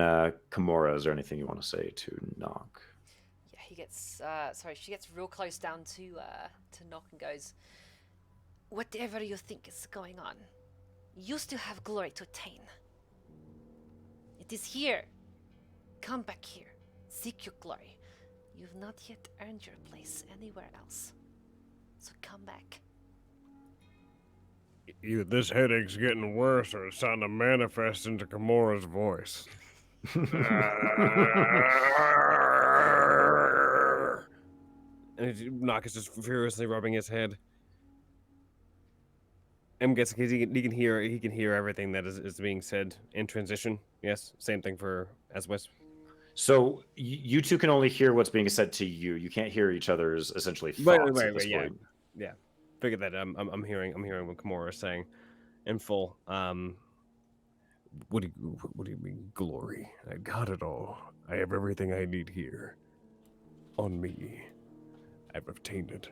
Kimura, is there anything you want to say to Nock? Yeah, he gets. She gets real close down to Nock and goes, "Whatever you think is going on, you still have glory to attain. It is here. Come back here. Seek your glory. You've not yet earned your place anywhere else. So come back." Either this headache's getting worse or it's starting to manifest into Kimura's voice. And Nock is just furiously rubbing his head. I'm guessing because he can hear everything that is being said in transition. Yes, same thing for Aswisp. So you two can only hear what's being said to you. You can't hear each other's essentially thoughts at this point. Yeah. Figure that I'm hearing what Kimura is saying in full. What do you mean, glory? I got it all. I have everything I need here. On me. I've obtained it.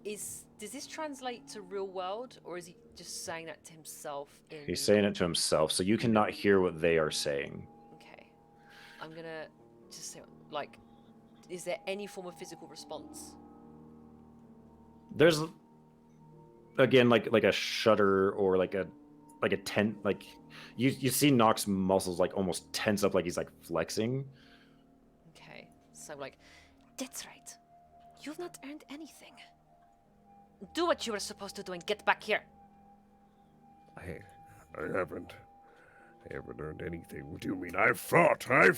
Does this translate to real world, or is he just saying that to himself? He's saying it to himself, so you cannot hear what they are saying. Okay, I'm gonna just say, like, is there any form of physical response? There's, again, like a shudder or like a tent. Like you see Nock's muscles like almost tense up, like he's like flexing. Okay, so like, that's right. You've not earned anything. Do what you were supposed to do and get back here. I haven't earned anything. What do you mean? I fought hard.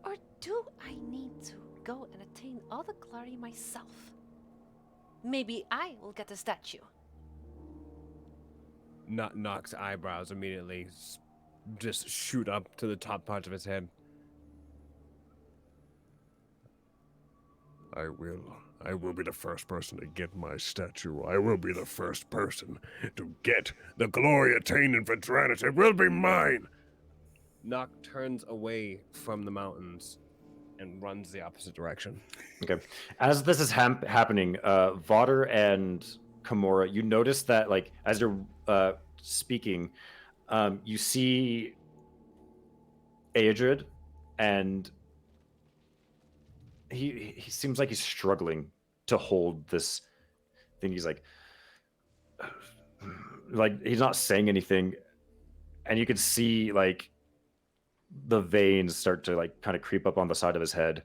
Or do I need to go and attain all the glory myself? Maybe I will get a statue. Nock's eyebrows immediately just shoot up to the top part of his head. I will be the first person to get my statue. I will be the first person to get the glory attained in Vedranis. It will be mine. Nock turns away from the mountains and runs the opposite direction. Okay. As this is happening, Vodder and Kimura, you notice that, like, as they're speaking, you see Aedrid, and he seems like he's struggling to hold this thing. He's like he's not saying anything, and you can see like the veins start to like kind of creep up on the side of his head,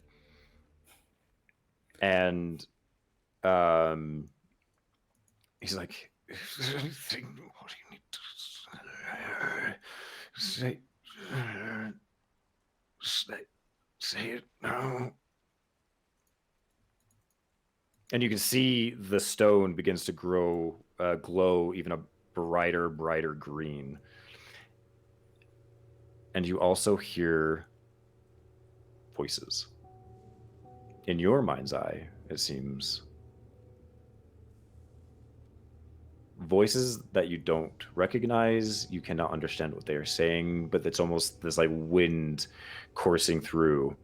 and he's like, "Is there anything what do you need to say it now?" And you can see the stone begins to glow even a brighter green. And you also hear voices. In your mind's eye, it seems. Voices that you don't recognize, you cannot understand what they are saying, but it's almost this like wind coursing through.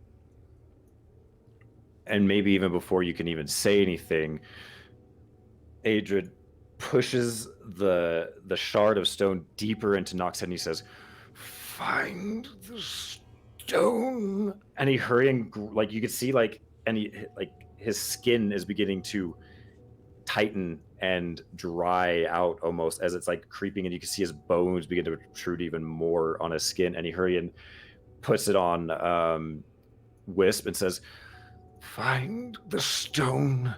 And maybe even before you can even say anything, Adrid pushes the shard of stone deeper into Nox's head, and he says, "Find the stone." And he hurrying, like you could see, like, and he like his skin is beginning to tighten and dry out almost as it's like creeping, and you can see his bones begin to protrude even more on his skin. And he hurrying puts it on Wisp and says, "Find the stone.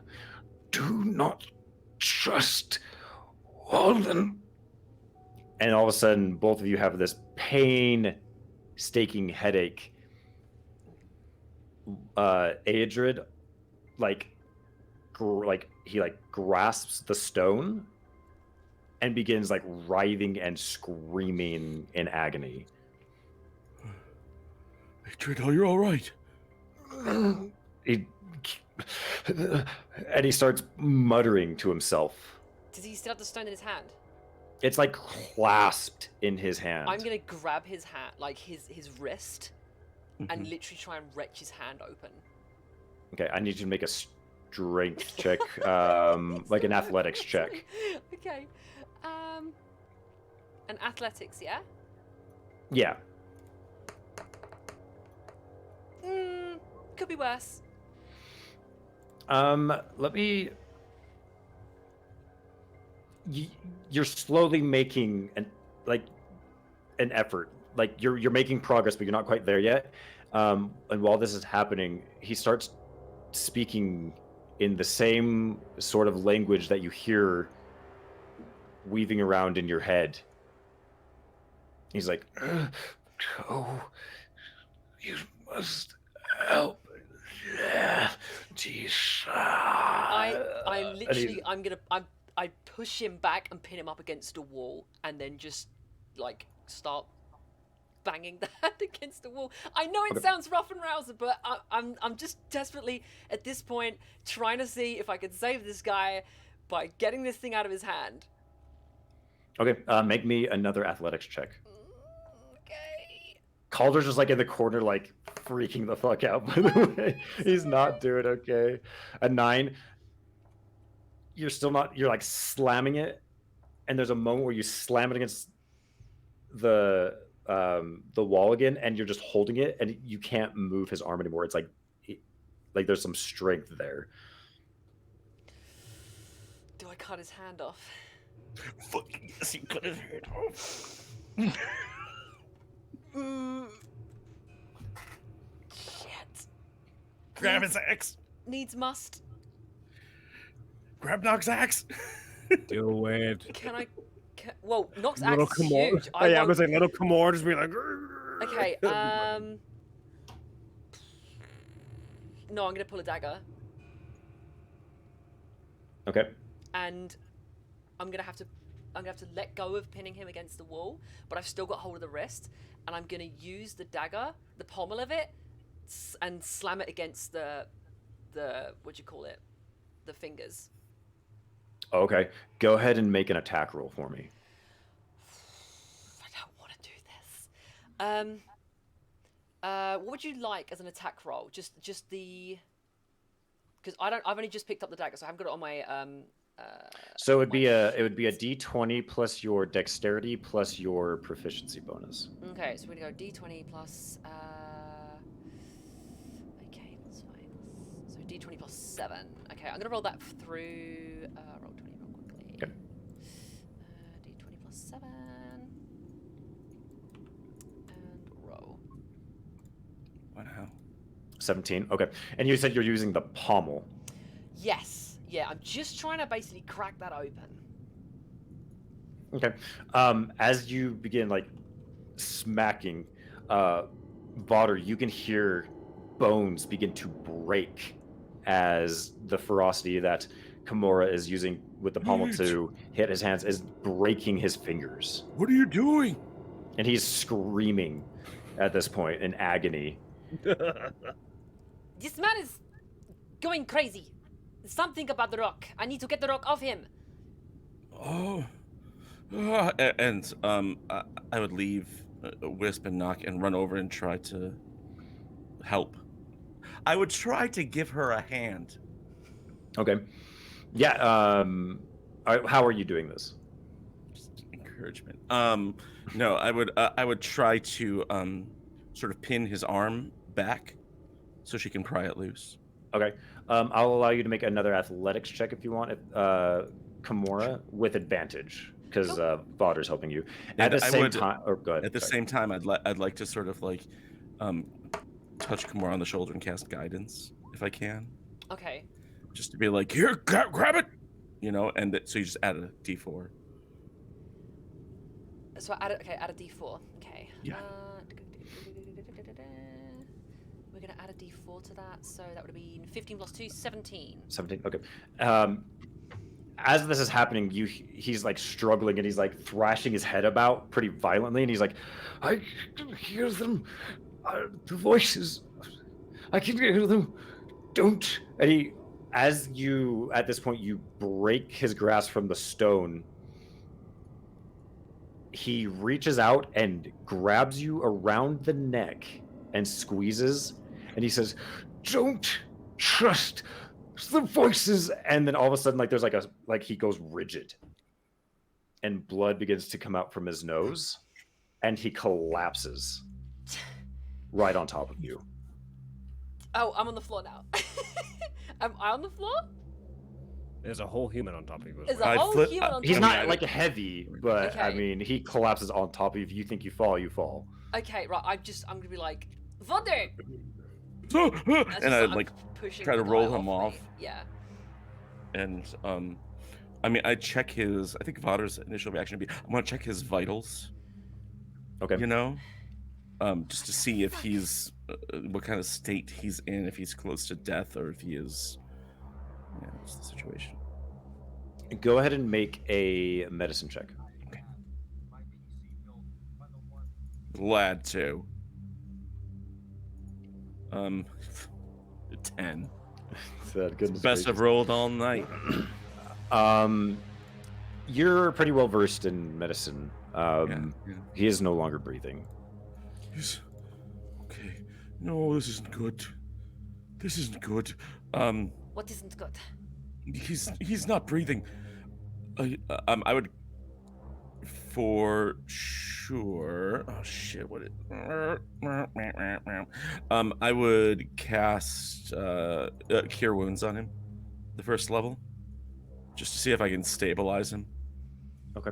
Do not trust Walden." And all of a sudden, both of you have this pain-staking headache. Aedrid, he grasps the stone and begins like writhing and screaming in agony. Adrid, are you all right? And he starts muttering to himself. Does he still have the stone in his hand? It's like clasped in his hand. I'm gonna grab his hand, like his wrist, and literally try and wrench his hand open. Okay, I need you to make a strength check, like an athletics check. Okay. An athletics, yeah? Yeah. Could be worse. Let me. You're slowly making an effort. Like you're making progress, but you're not quite there yet. And while this is happening, he starts speaking in the same sort of language that you hear weaving around in your head. He's like, "Go, you must help." I literally, I push him back and pin him up against a wall, and then just like start banging the hand against the wall. I know it sounds rough and rousing, but I'm just desperately at this point trying to see if I can save this guy by getting this thing out of his hand. Okay, make me another athletics check. Okay. Calder's just like in the corner, like freaking the fuck out, by the way. He's not doing okay. A 9. You're still not, you're like slamming it, and there's a moment where you slam it against the wall again, and you're just holding it, and you can't move his arm anymore. It's like there's some strength there. Do I cut his hand off? Fucking yes, you cut his head off. Shit. Grab his axe. Needs must. Grab Nox's axe. Do it. Can I? Well, Nox's axe Little is Kimura. huge. Oh, yeah, I was like, little Kimura just be like. Okay. No, I'm gonna pull a dagger. Okay. And I'm gonna have to let go of pinning him against the wall, but I've still got hold of the wrist, and I'm gonna use the dagger, the pommel of it, and slam it against the what do you call it, the fingers. Okay. Go ahead and make an attack roll for me. I don't want to do this. What would you like as an attack roll? Just the, because I've only just picked up the dagger, so I haven't got it on my So it would be a D20 plus your dexterity plus your proficiency bonus. Okay, so we're gonna go D20 plus. Okay, that's fine. So D20 plus 7. Okay, I'm gonna roll that through. Roll 20 real quickly. Okay. D20 plus 7. And roll. Wow. 17. Okay. And you said you're using the pommel. Yes. Yeah, I'm just trying to basically crack that open. Okay. As you begin like smacking, Vodder, you can hear bones begin to break as the ferocity that Kimura is using with the pommel to hit his hands is breaking his fingers. What are you doing? And he's screaming at this point in agony. This man is going crazy. Something about the rock. I need to get the rock off him. Oh. I would leave Wisp and Knock and run over and try to help. I would try to give her a hand. Okay. Yeah, How are you doing this? Just encouragement. No, I would try to sort of pin his arm back so she can pry it loose. Okay. I'll allow you to make another athletics check if you want, Kimura, with advantage, because Vodder's helping you. At And the I same would- time, or go ahead. At the same time, I'd like to sort of like touch Kimura on the shoulder and cast guidance if I can, Okay. just to be like, here, grab it, you know. And so you just add a d4. So add a d4. Okay. Yeah. We're gonna add a d4 to that, so that would have been 15 plus 2, 17. 17. Okay. As this is happening, he's like struggling and he's like thrashing his head about pretty violently, and he's like, "I can hear them, the voices. I can hear them. Don't." And at this point, you break his grasp from the stone. He reaches out and grabs you around the neck and squeezes, and he says, "Don't trust the voices." And then all of a sudden, like there's like he goes rigid, and blood begins to come out from his nose, and he collapses right on top of you. Oh, I'm on the floor now. Am I on the floor? There's a whole human on top of you. Is I'd a whole flip- human on He's top not of me? like heavy, but I Okay. mean, he collapses on top of you. If you think you fall, you fall. Okay, right. I'm gonna be like, Vodder! And I'd like pushing try to the roll guy him me. off. Yeah. and I mean, I check his. I think Vodder's initial reaction would be, I'm gonna check his vitals. Okay. You know, just to see if he's what kind of state he's in, if he's close to death or if he is. Yeah, what's the situation? Go ahead and make a medicine check. Glad to. 10. Best I've rolled all night. You're pretty well versed in medicine. Yeah. He is no longer breathing. He's... Okay. No, this isn't good. This isn't good. What isn't good? He's not breathing. I would for sure. Oh shit! What it? I would cast Cure Wounds on him, the first level, just to see if I can stabilize him. Okay.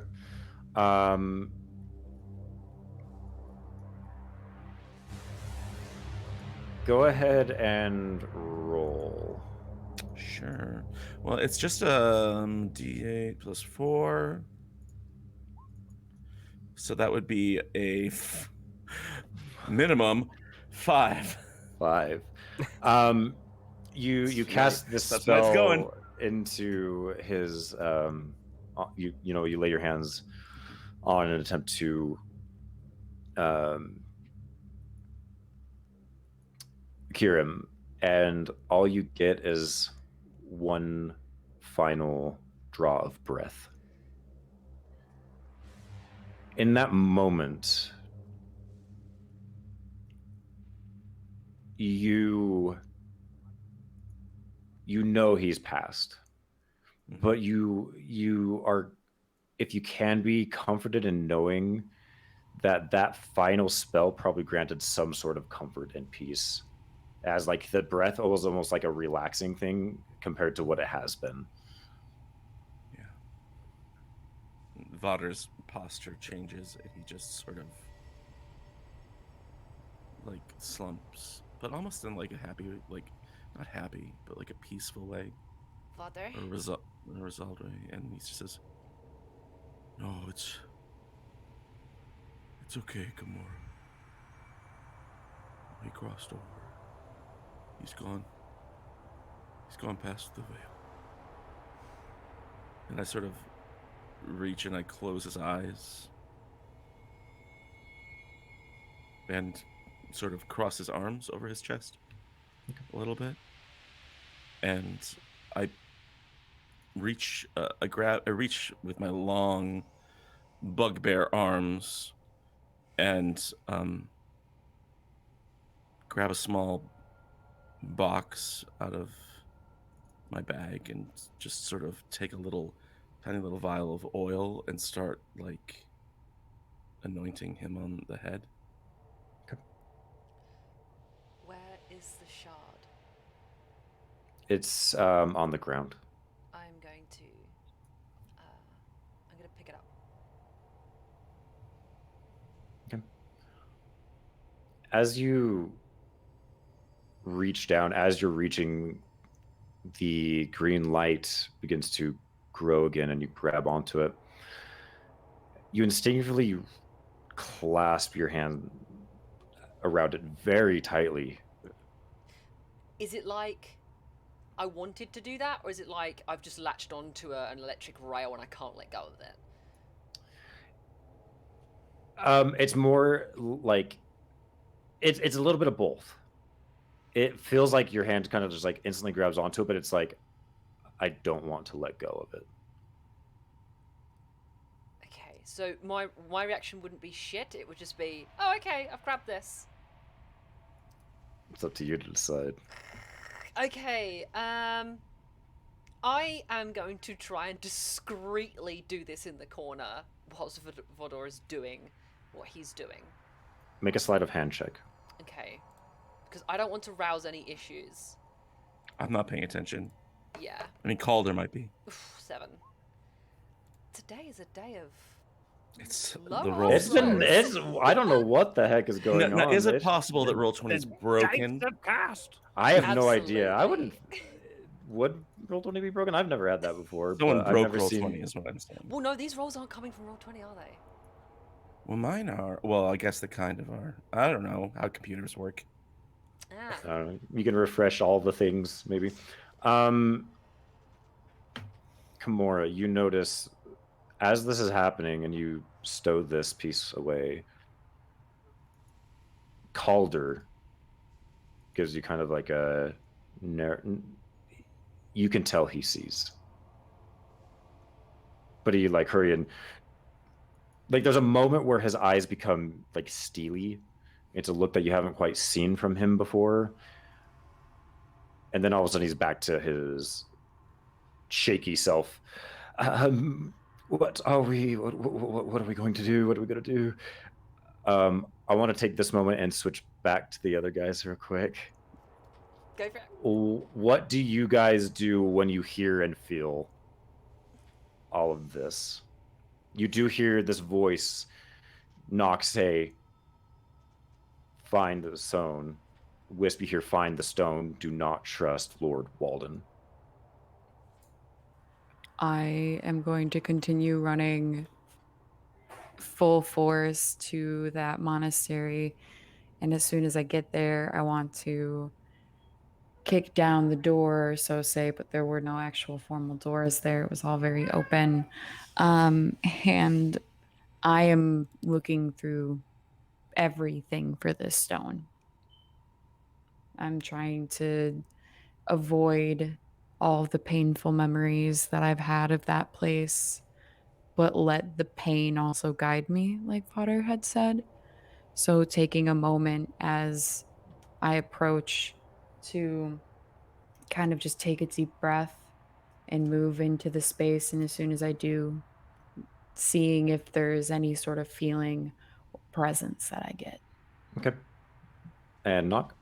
Go ahead and roll. Sure. Well, it's just D8 plus 4. So that would be a minimum 5. 5. You cast this That's where it's going. spell into his you lay your hands on an attempt to cure him, and all you get is one final draw of breath. In that moment, you know he's passed, but you are, if you can be, comforted in knowing that final spell probably granted some sort of comfort and peace, as like the breath was almost like a relaxing thing compared to what it has been. Yeah. Vodder's posture changes and he just sort of like slumps, but almost in like a happy, like not happy, but like a peaceful way. Vodder? A resolved way. And he just says, "No, it's okay, Gamora. He crossed over. He's gone. He's gone past the veil." And I sort of reach and I close his eyes and sort of cross his arms over his chest a little bit. And I reach, I reach with my long bugbear arms and grab a small box out of my bag and just sort of take a little tiny little vial of oil and start like anointing him on the head. Where is the shard? It's on the ground. I'm going to pick it up. Okay. As you reach down, as you're reaching, the green light begins to grow again, and you grab onto it. You instinctively clasp your hand around it very tightly. Is it like I wanted to do that, or is it like I've just latched onto an electric rail and I can't let go of it? It's more like it's a little bit of both. It feels like your hand kind of just like instantly grabs onto it, but it's like, I don't want to let go of it. Okay, so my reaction wouldn't be shit. It would just be, oh, okay, I've grabbed this. It's up to you to decide. Okay, I am going to try and discreetly do this in the corner whilst Vodor is doing what he's doing. Make a sleight of hand check. Okay, because I don't want to rouse any issues. I'm not paying attention. Yeah. I mean, Calder might be. Oof, 7. Today is a day of... It's Low the rolls. roll. I don't know what the heck is going Now, on. is it possible that Roll20 is broken? I have no idea. I Absolutely. wouldn't. Would Roll20 be broken? I've never had that before. Someone but broke I've never Roll20 is what I'm saying. Well, no, these rolls aren't coming from Roll20, are they? Well, mine are. Well, I guess they kind of are. I don't know how computers work. Ah. You can refresh all the things, maybe. Kimura, you notice as this is happening and you stow this piece away, Calder gives you kind of like a... You can tell he sees. But he like hurry and... Like there's a moment where his eyes become like steely. It's a look that you haven't quite seen from him before. And then all of a sudden he's back to his shaky self. What are we going to do? What are we going to do? I want to take this moment and switch back to the other guys real quick. Go for it. What do you guys do when you hear and feel all of this? You do hear this voice, Nox, say, find the stone. Wisp, you hear, find the stone. Do not trust Lord Walden. I am going to continue running full force to that monastery. And as soon as I get there, I want to kick down the door, so say, but there were no actual formal doors there. It was all very open. And I am looking through everything for this stone. I'm trying to avoid all the painful memories that I've had of that place, but let the pain also guide me, like Potter had said. So taking a moment as I approach to kind of just take a deep breath and move into the space. And as soon as I do, seeing if there's any sort of feeling or presence that I get. Okay. And Knock?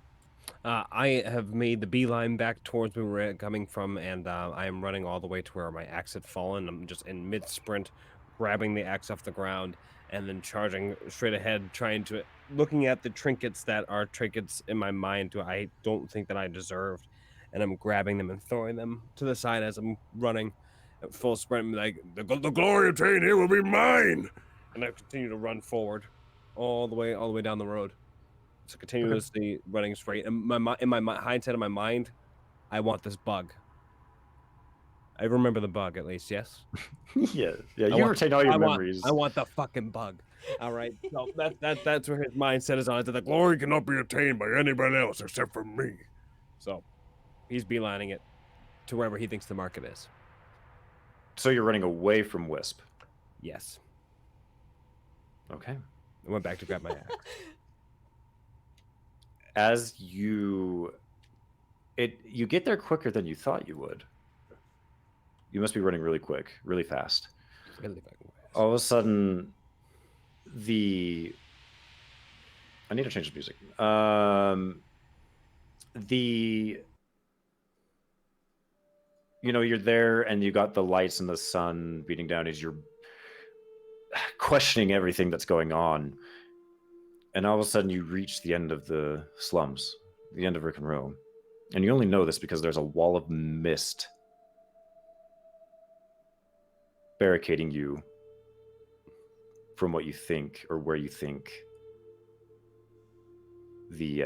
I have made the beeline back towards where we're coming from, and I am running all the way to where my axe had fallen. I'm just in mid-sprint, grabbing the axe off the ground, and then charging straight ahead, looking at the trinkets that are trinkets in my mind I don't think that I deserved, and I'm grabbing them and throwing them to the side as I'm running at full sprint, like, the glory obtained here will be mine! And I continue to run forward all the way down the road. So continuously running straight. And in my hindsight of my mind, I want this bug. I remember the bug at least, yes? Yeah. You retain all your memories. I want the fucking bug. All right. So that's where his mindset is on. It's like, glory cannot be attained by anybody else except for me. So he's beelining it to wherever he thinks the market is. So you're running away from Wisp? Yes. Okay. I went back to grab my axe. As you get there quicker than you thought you would. You must be running really quick, really fast. Really fucking fast. All of a sudden, I need to change the music. You're there and you got the lights and the sun beating down as you're questioning everything that's going on. And all of a sudden you reach the end of the slums, the end of Rick and Rome. And you only know this because there's a wall of mist barricading you from what you think or where you think the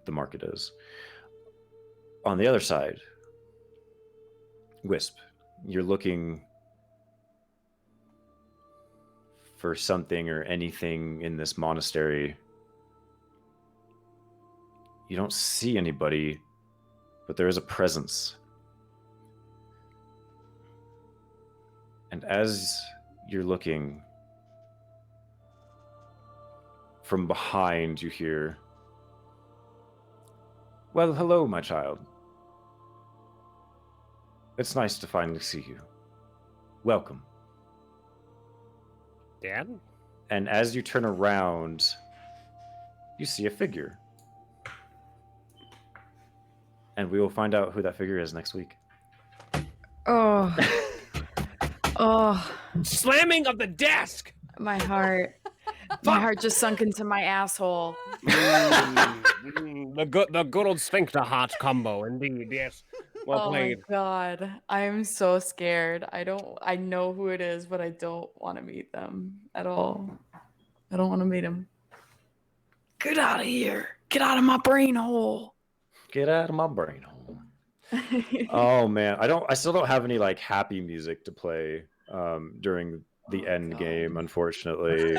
market is. On the other side, Wisp, you're looking for something or anything in this monastery. You don't see anybody, but there is a presence. And as you're looking, from behind you hear, "Well, hello, my child. It's nice to finally see you. Welcome." Dad? And as you turn around, you see a figure. And we will find out who that figure is next week. Oh. Oh. Slamming of the desk! My heart. My heart just sunk into my asshole. The good old sphincter heart combo, indeed, yes. Well Oh played. my god. I'm so scared. I know who it is, but I don't want to meet them at all. I don't want to meet him. Get out of here. Get out of my brain hole. Get out of my brain hole. Oh man, I still don't have any like happy music to play during the end God. game, unfortunately.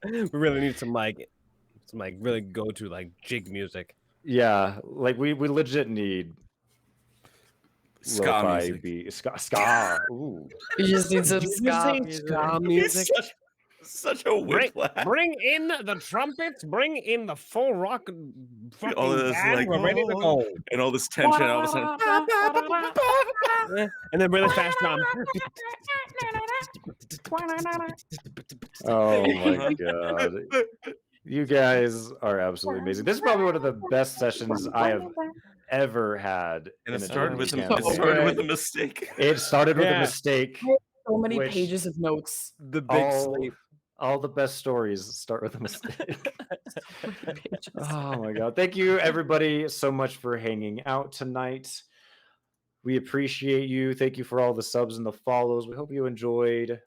We really need some really go to like jig music. Yeah, like we legit need Ska lo-fi music. ska. Ooh. You just need some Did you ska say music. ska He's music? such a whiplash. Bring in the trumpets. Bring in the full rock fucking All this, band. like, We're ready to go. And all this tension, all of a sudden. And then really fast drum. Oh my god. You guys are absolutely amazing. This is probably one of the best sessions I have ever had. And it in a started with D&D campaign. a mistake. It started with a Yeah. mistake. So many Which- pages of notes. The big all, sleep. all the best stories start with a mistake. So many pages. Oh my god. Thank you everybody so much for hanging out tonight. We appreciate you. Thank you for all the subs and the follows. We hope you enjoyed.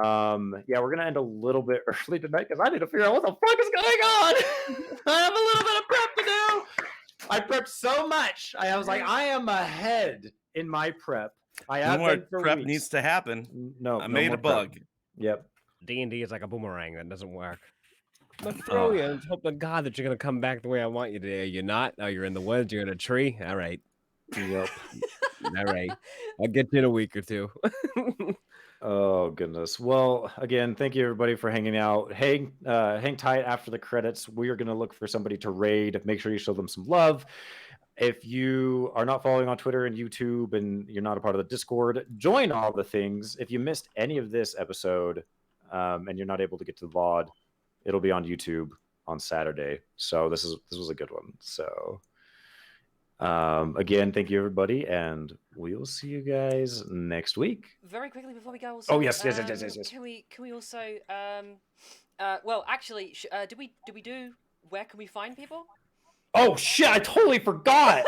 Yeah, we're gonna end a little bit early tonight because I need to figure out what the fuck is going on. I have a little bit of prep to do. I prepped so much. I was like, I am ahead in my prep. I have No more been for prep weeks. needs to happen. No, I no made more a bug. prep. Yep. D&D is like a boomerang that doesn't work. I'm gonna throw you and hope to God that you're gonna come back the way I want you to. You're not. Oh, you're in the woods. You're in a tree. All right. Yep. All right. I'll get you in a week or two. Oh goodness. Well, again, thank you everybody for hanging out. Hang tight after the credits. We are going to look for somebody to raid. Make sure you show them some love. If you are not following on Twitter and YouTube and you're not a part of the Discord, join all the things. If you missed any of this episode and you're not able to get to the VOD, it'll be on YouTube on Saturday. So this was a good one. So again, thank you everybody, and we'll see you guys next week. Very quickly before we go, also, Oh yes. Can we also well, actually, do we do where can we find people? Oh shit! I totally forgot.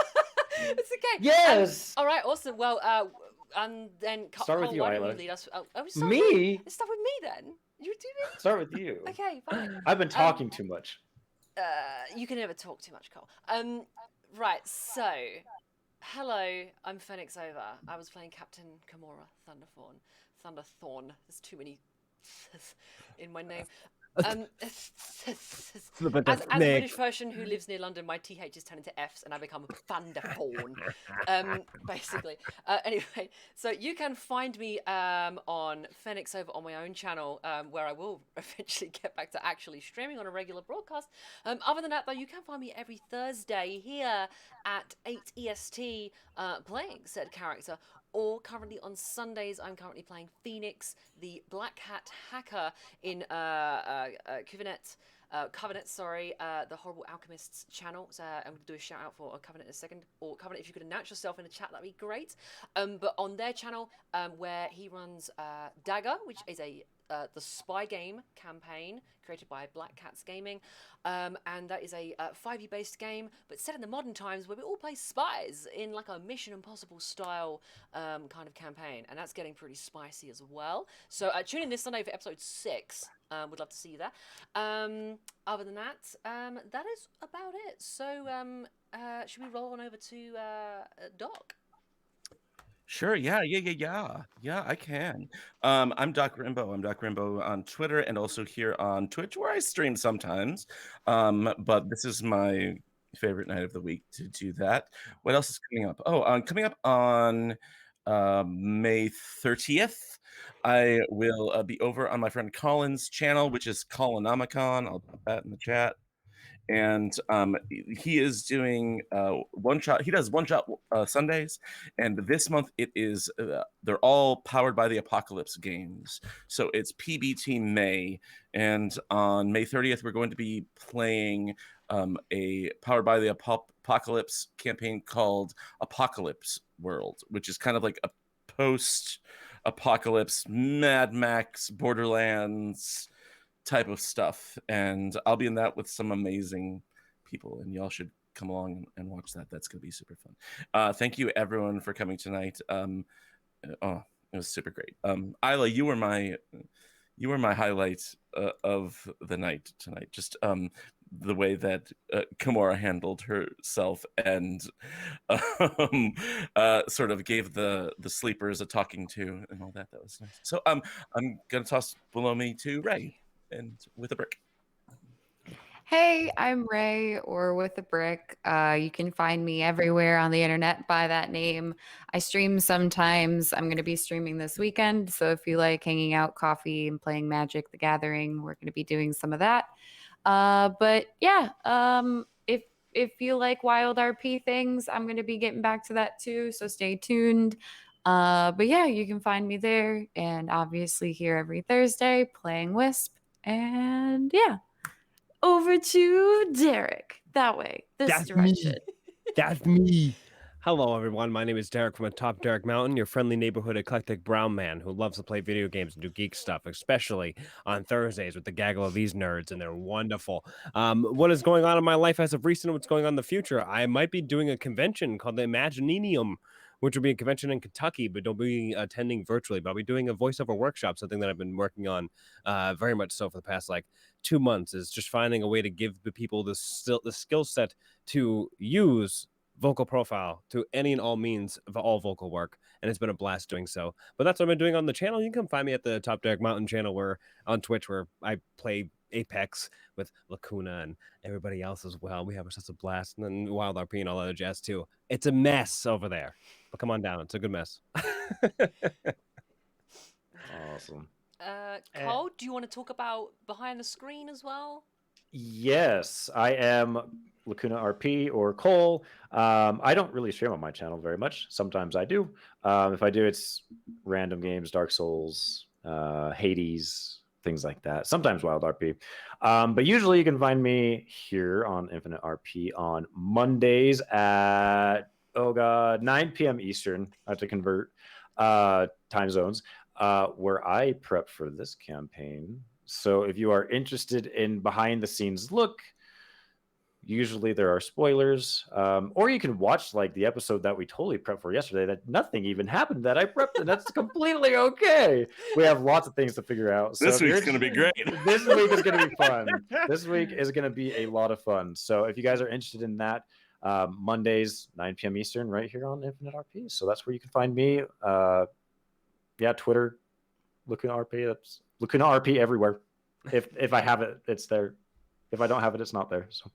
It's okay. Yes. All right. Awesome. Well, and then Start with you, why don't Isla. you lead us? Me? Let's start with me then. You do me. Start with you. Okay. Fine. I've been talking too much. You can never talk too much, Cole. Right. So, hello. I'm Phoenix Over. I was playing Captain Kimura Thunderthorn. There's too many in my name. As a British person who lives near London, my TH is turned into Fs and I become Thunderfawn, basically. Anyway, so you can find me on Phoenix over on my own channel, where I will eventually get back to actually streaming on a regular broadcast. Other than that, though, you can find me every Thursday here at 8 EST playing said character. Or currently on Sundays, I'm currently playing Phoenix, the Black Hat Hacker in Covenant, the Horrible Alchemists channel. So I'm going to do a shout out for Covenant in a second. Or Covenant, if you could announce yourself in the chat, that'd be great. But on their channel, where he runs Dagger, which is the spy game campaign created by Black Cats Gaming, and that is a 5e based game, but set in the modern times where we all play spies in like a Mission Impossible style kind of campaign, and that's getting pretty spicy as well. So tune in this Sunday for episode 6. Would love to see you there. Other than that, that is about it. So should we roll on over to Doc? Sure. Yeah, I can. I'm Doc Rimbo. I'm Doc Rimbo on Twitter and also here on Twitch, where I stream sometimes. But this is my favorite night of the week to do that. What else is coming up? Oh, coming up on May 30th, I will be over on my friend Colin's channel, which is Colonomicon. I'll put that in the chat. And he is doing one shot. He does one shot Sundays, and this month it is. They're all powered by the Apocalypse games, so it's PBT May. And on May 30th, we're going to be playing a powered by the Apocalypse campaign called Apocalypse World, which is kind of like a post-apocalypse Mad Max Borderlands type of stuff, and I'll be in that with some amazing people, and y'all should come along and watch that. That's gonna be super fun. Thank you everyone for coming tonight. It was super great. Isla, you were my highlight of the night tonight. Just the way that Kimura handled herself and sort of gave the sleepers a talking to and all that. That was nice. So I'm gonna toss below me to Ray. And with a brick. Hey, I'm Ray, or with a brick. You can find me everywhere on the internet by that name. I stream sometimes. I'm going to be streaming this weekend. So if you like hanging out, coffee, and playing Magic: The Gathering, we're going to be doing some of that. But yeah, if you like wild RP things, I'm going to be getting back to that too. So stay tuned. But yeah, you can find me there, and obviously here every Thursday playing Wisp. And yeah, over to Derek. That way, this direction. That's me. Hello, everyone. My name is Derek from atop Derek Mountain, your friendly neighborhood eclectic brown man who loves to play video games and do geek stuff, especially on Thursdays with the gaggle of these nerds, and they're wonderful. What is going on in my life as of recent, what's going on in the future? I might be doing a convention called the Imaginenium, which will be a convention in Kentucky, but don't be attending virtually. But I'll be doing a voiceover workshop, something that I've been working on very much so for the past 2 months, is just finding a way to give the people the skill set to use vocal profile to any and all means of all vocal work, and it's been a blast doing so. But that's what I've been doing on the channel. You can find me at the Top Derek Mountain channel, where on Twitch, where I play Apex with Lacuna and everybody else as well. We have such a blast, and then Wild RP and all other jazz too. It's a mess over there, but come on down. It's a good mess. Awesome. Cole, do you want to talk about behind the screen as well? Yes, I am Lacuna RP or Cole. I don't really stream on my channel very much. Sometimes I do. If I do, it's random games, Dark Souls, Hades, things like that. Sometimes Wild RP. But usually you can find me here on InfiniteRP on Mondays at 9 p.m. Eastern. I have to convert time zones, where I prep for this campaign. So if you are interested in behind the scenes look, usually there are spoilers, or you can watch the episode that we totally prepped for yesterday that nothing even happened that I prepped, and that's completely okay. We have lots of things to figure out. So this week's going to be great. This week is going to be fun. This week is going to be a lot of fun. So if you guys are interested in that, Mondays, 9 p.m. Eastern, right here on InfiniteRP. So that's where you can find me. Twitter, Lacuna RP. That's Lacuna RP everywhere. If I have it, it's there. If I don't have it, it's not there. So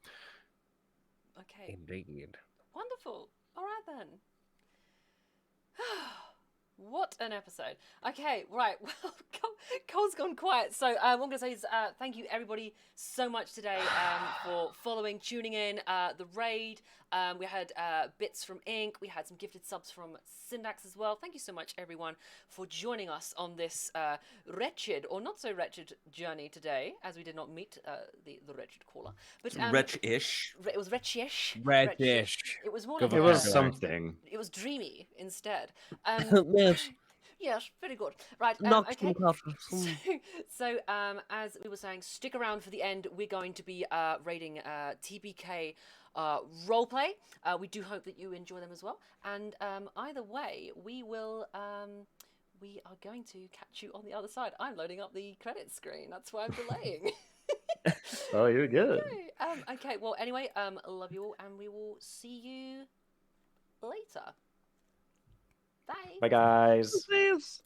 Okay. Indeed. Wonderful. All right then. What an episode. Okay, right. Well, Cole's gone quiet. So what I'm going to say is thank you everybody so much today for following, tuning in. The raid. We had bits from Ink. We had some gifted subs from Syndax as well. Thank you so much everyone for joining us on this wretched or not so wretched journey today, as we did not meet the wretched caller. But Wretch-ish. it was wretchish. Reddish. It was more Good like it was vocabulary. something. it was dreamy instead. Yes. Yes, very good. Right, Knock okay. some coffee. So, as we were saying, stick around for the end. We're going to be rating TBK roleplay. We do hope that you enjoy them as well. And either way, we will. We are going to catch you on the other side. I'm loading up the credits screen. That's why I'm delaying. Oh, you're good. Okay. Okay. Well, anyway, love you all, and we will see you later. Bye. Bye, guys. Please.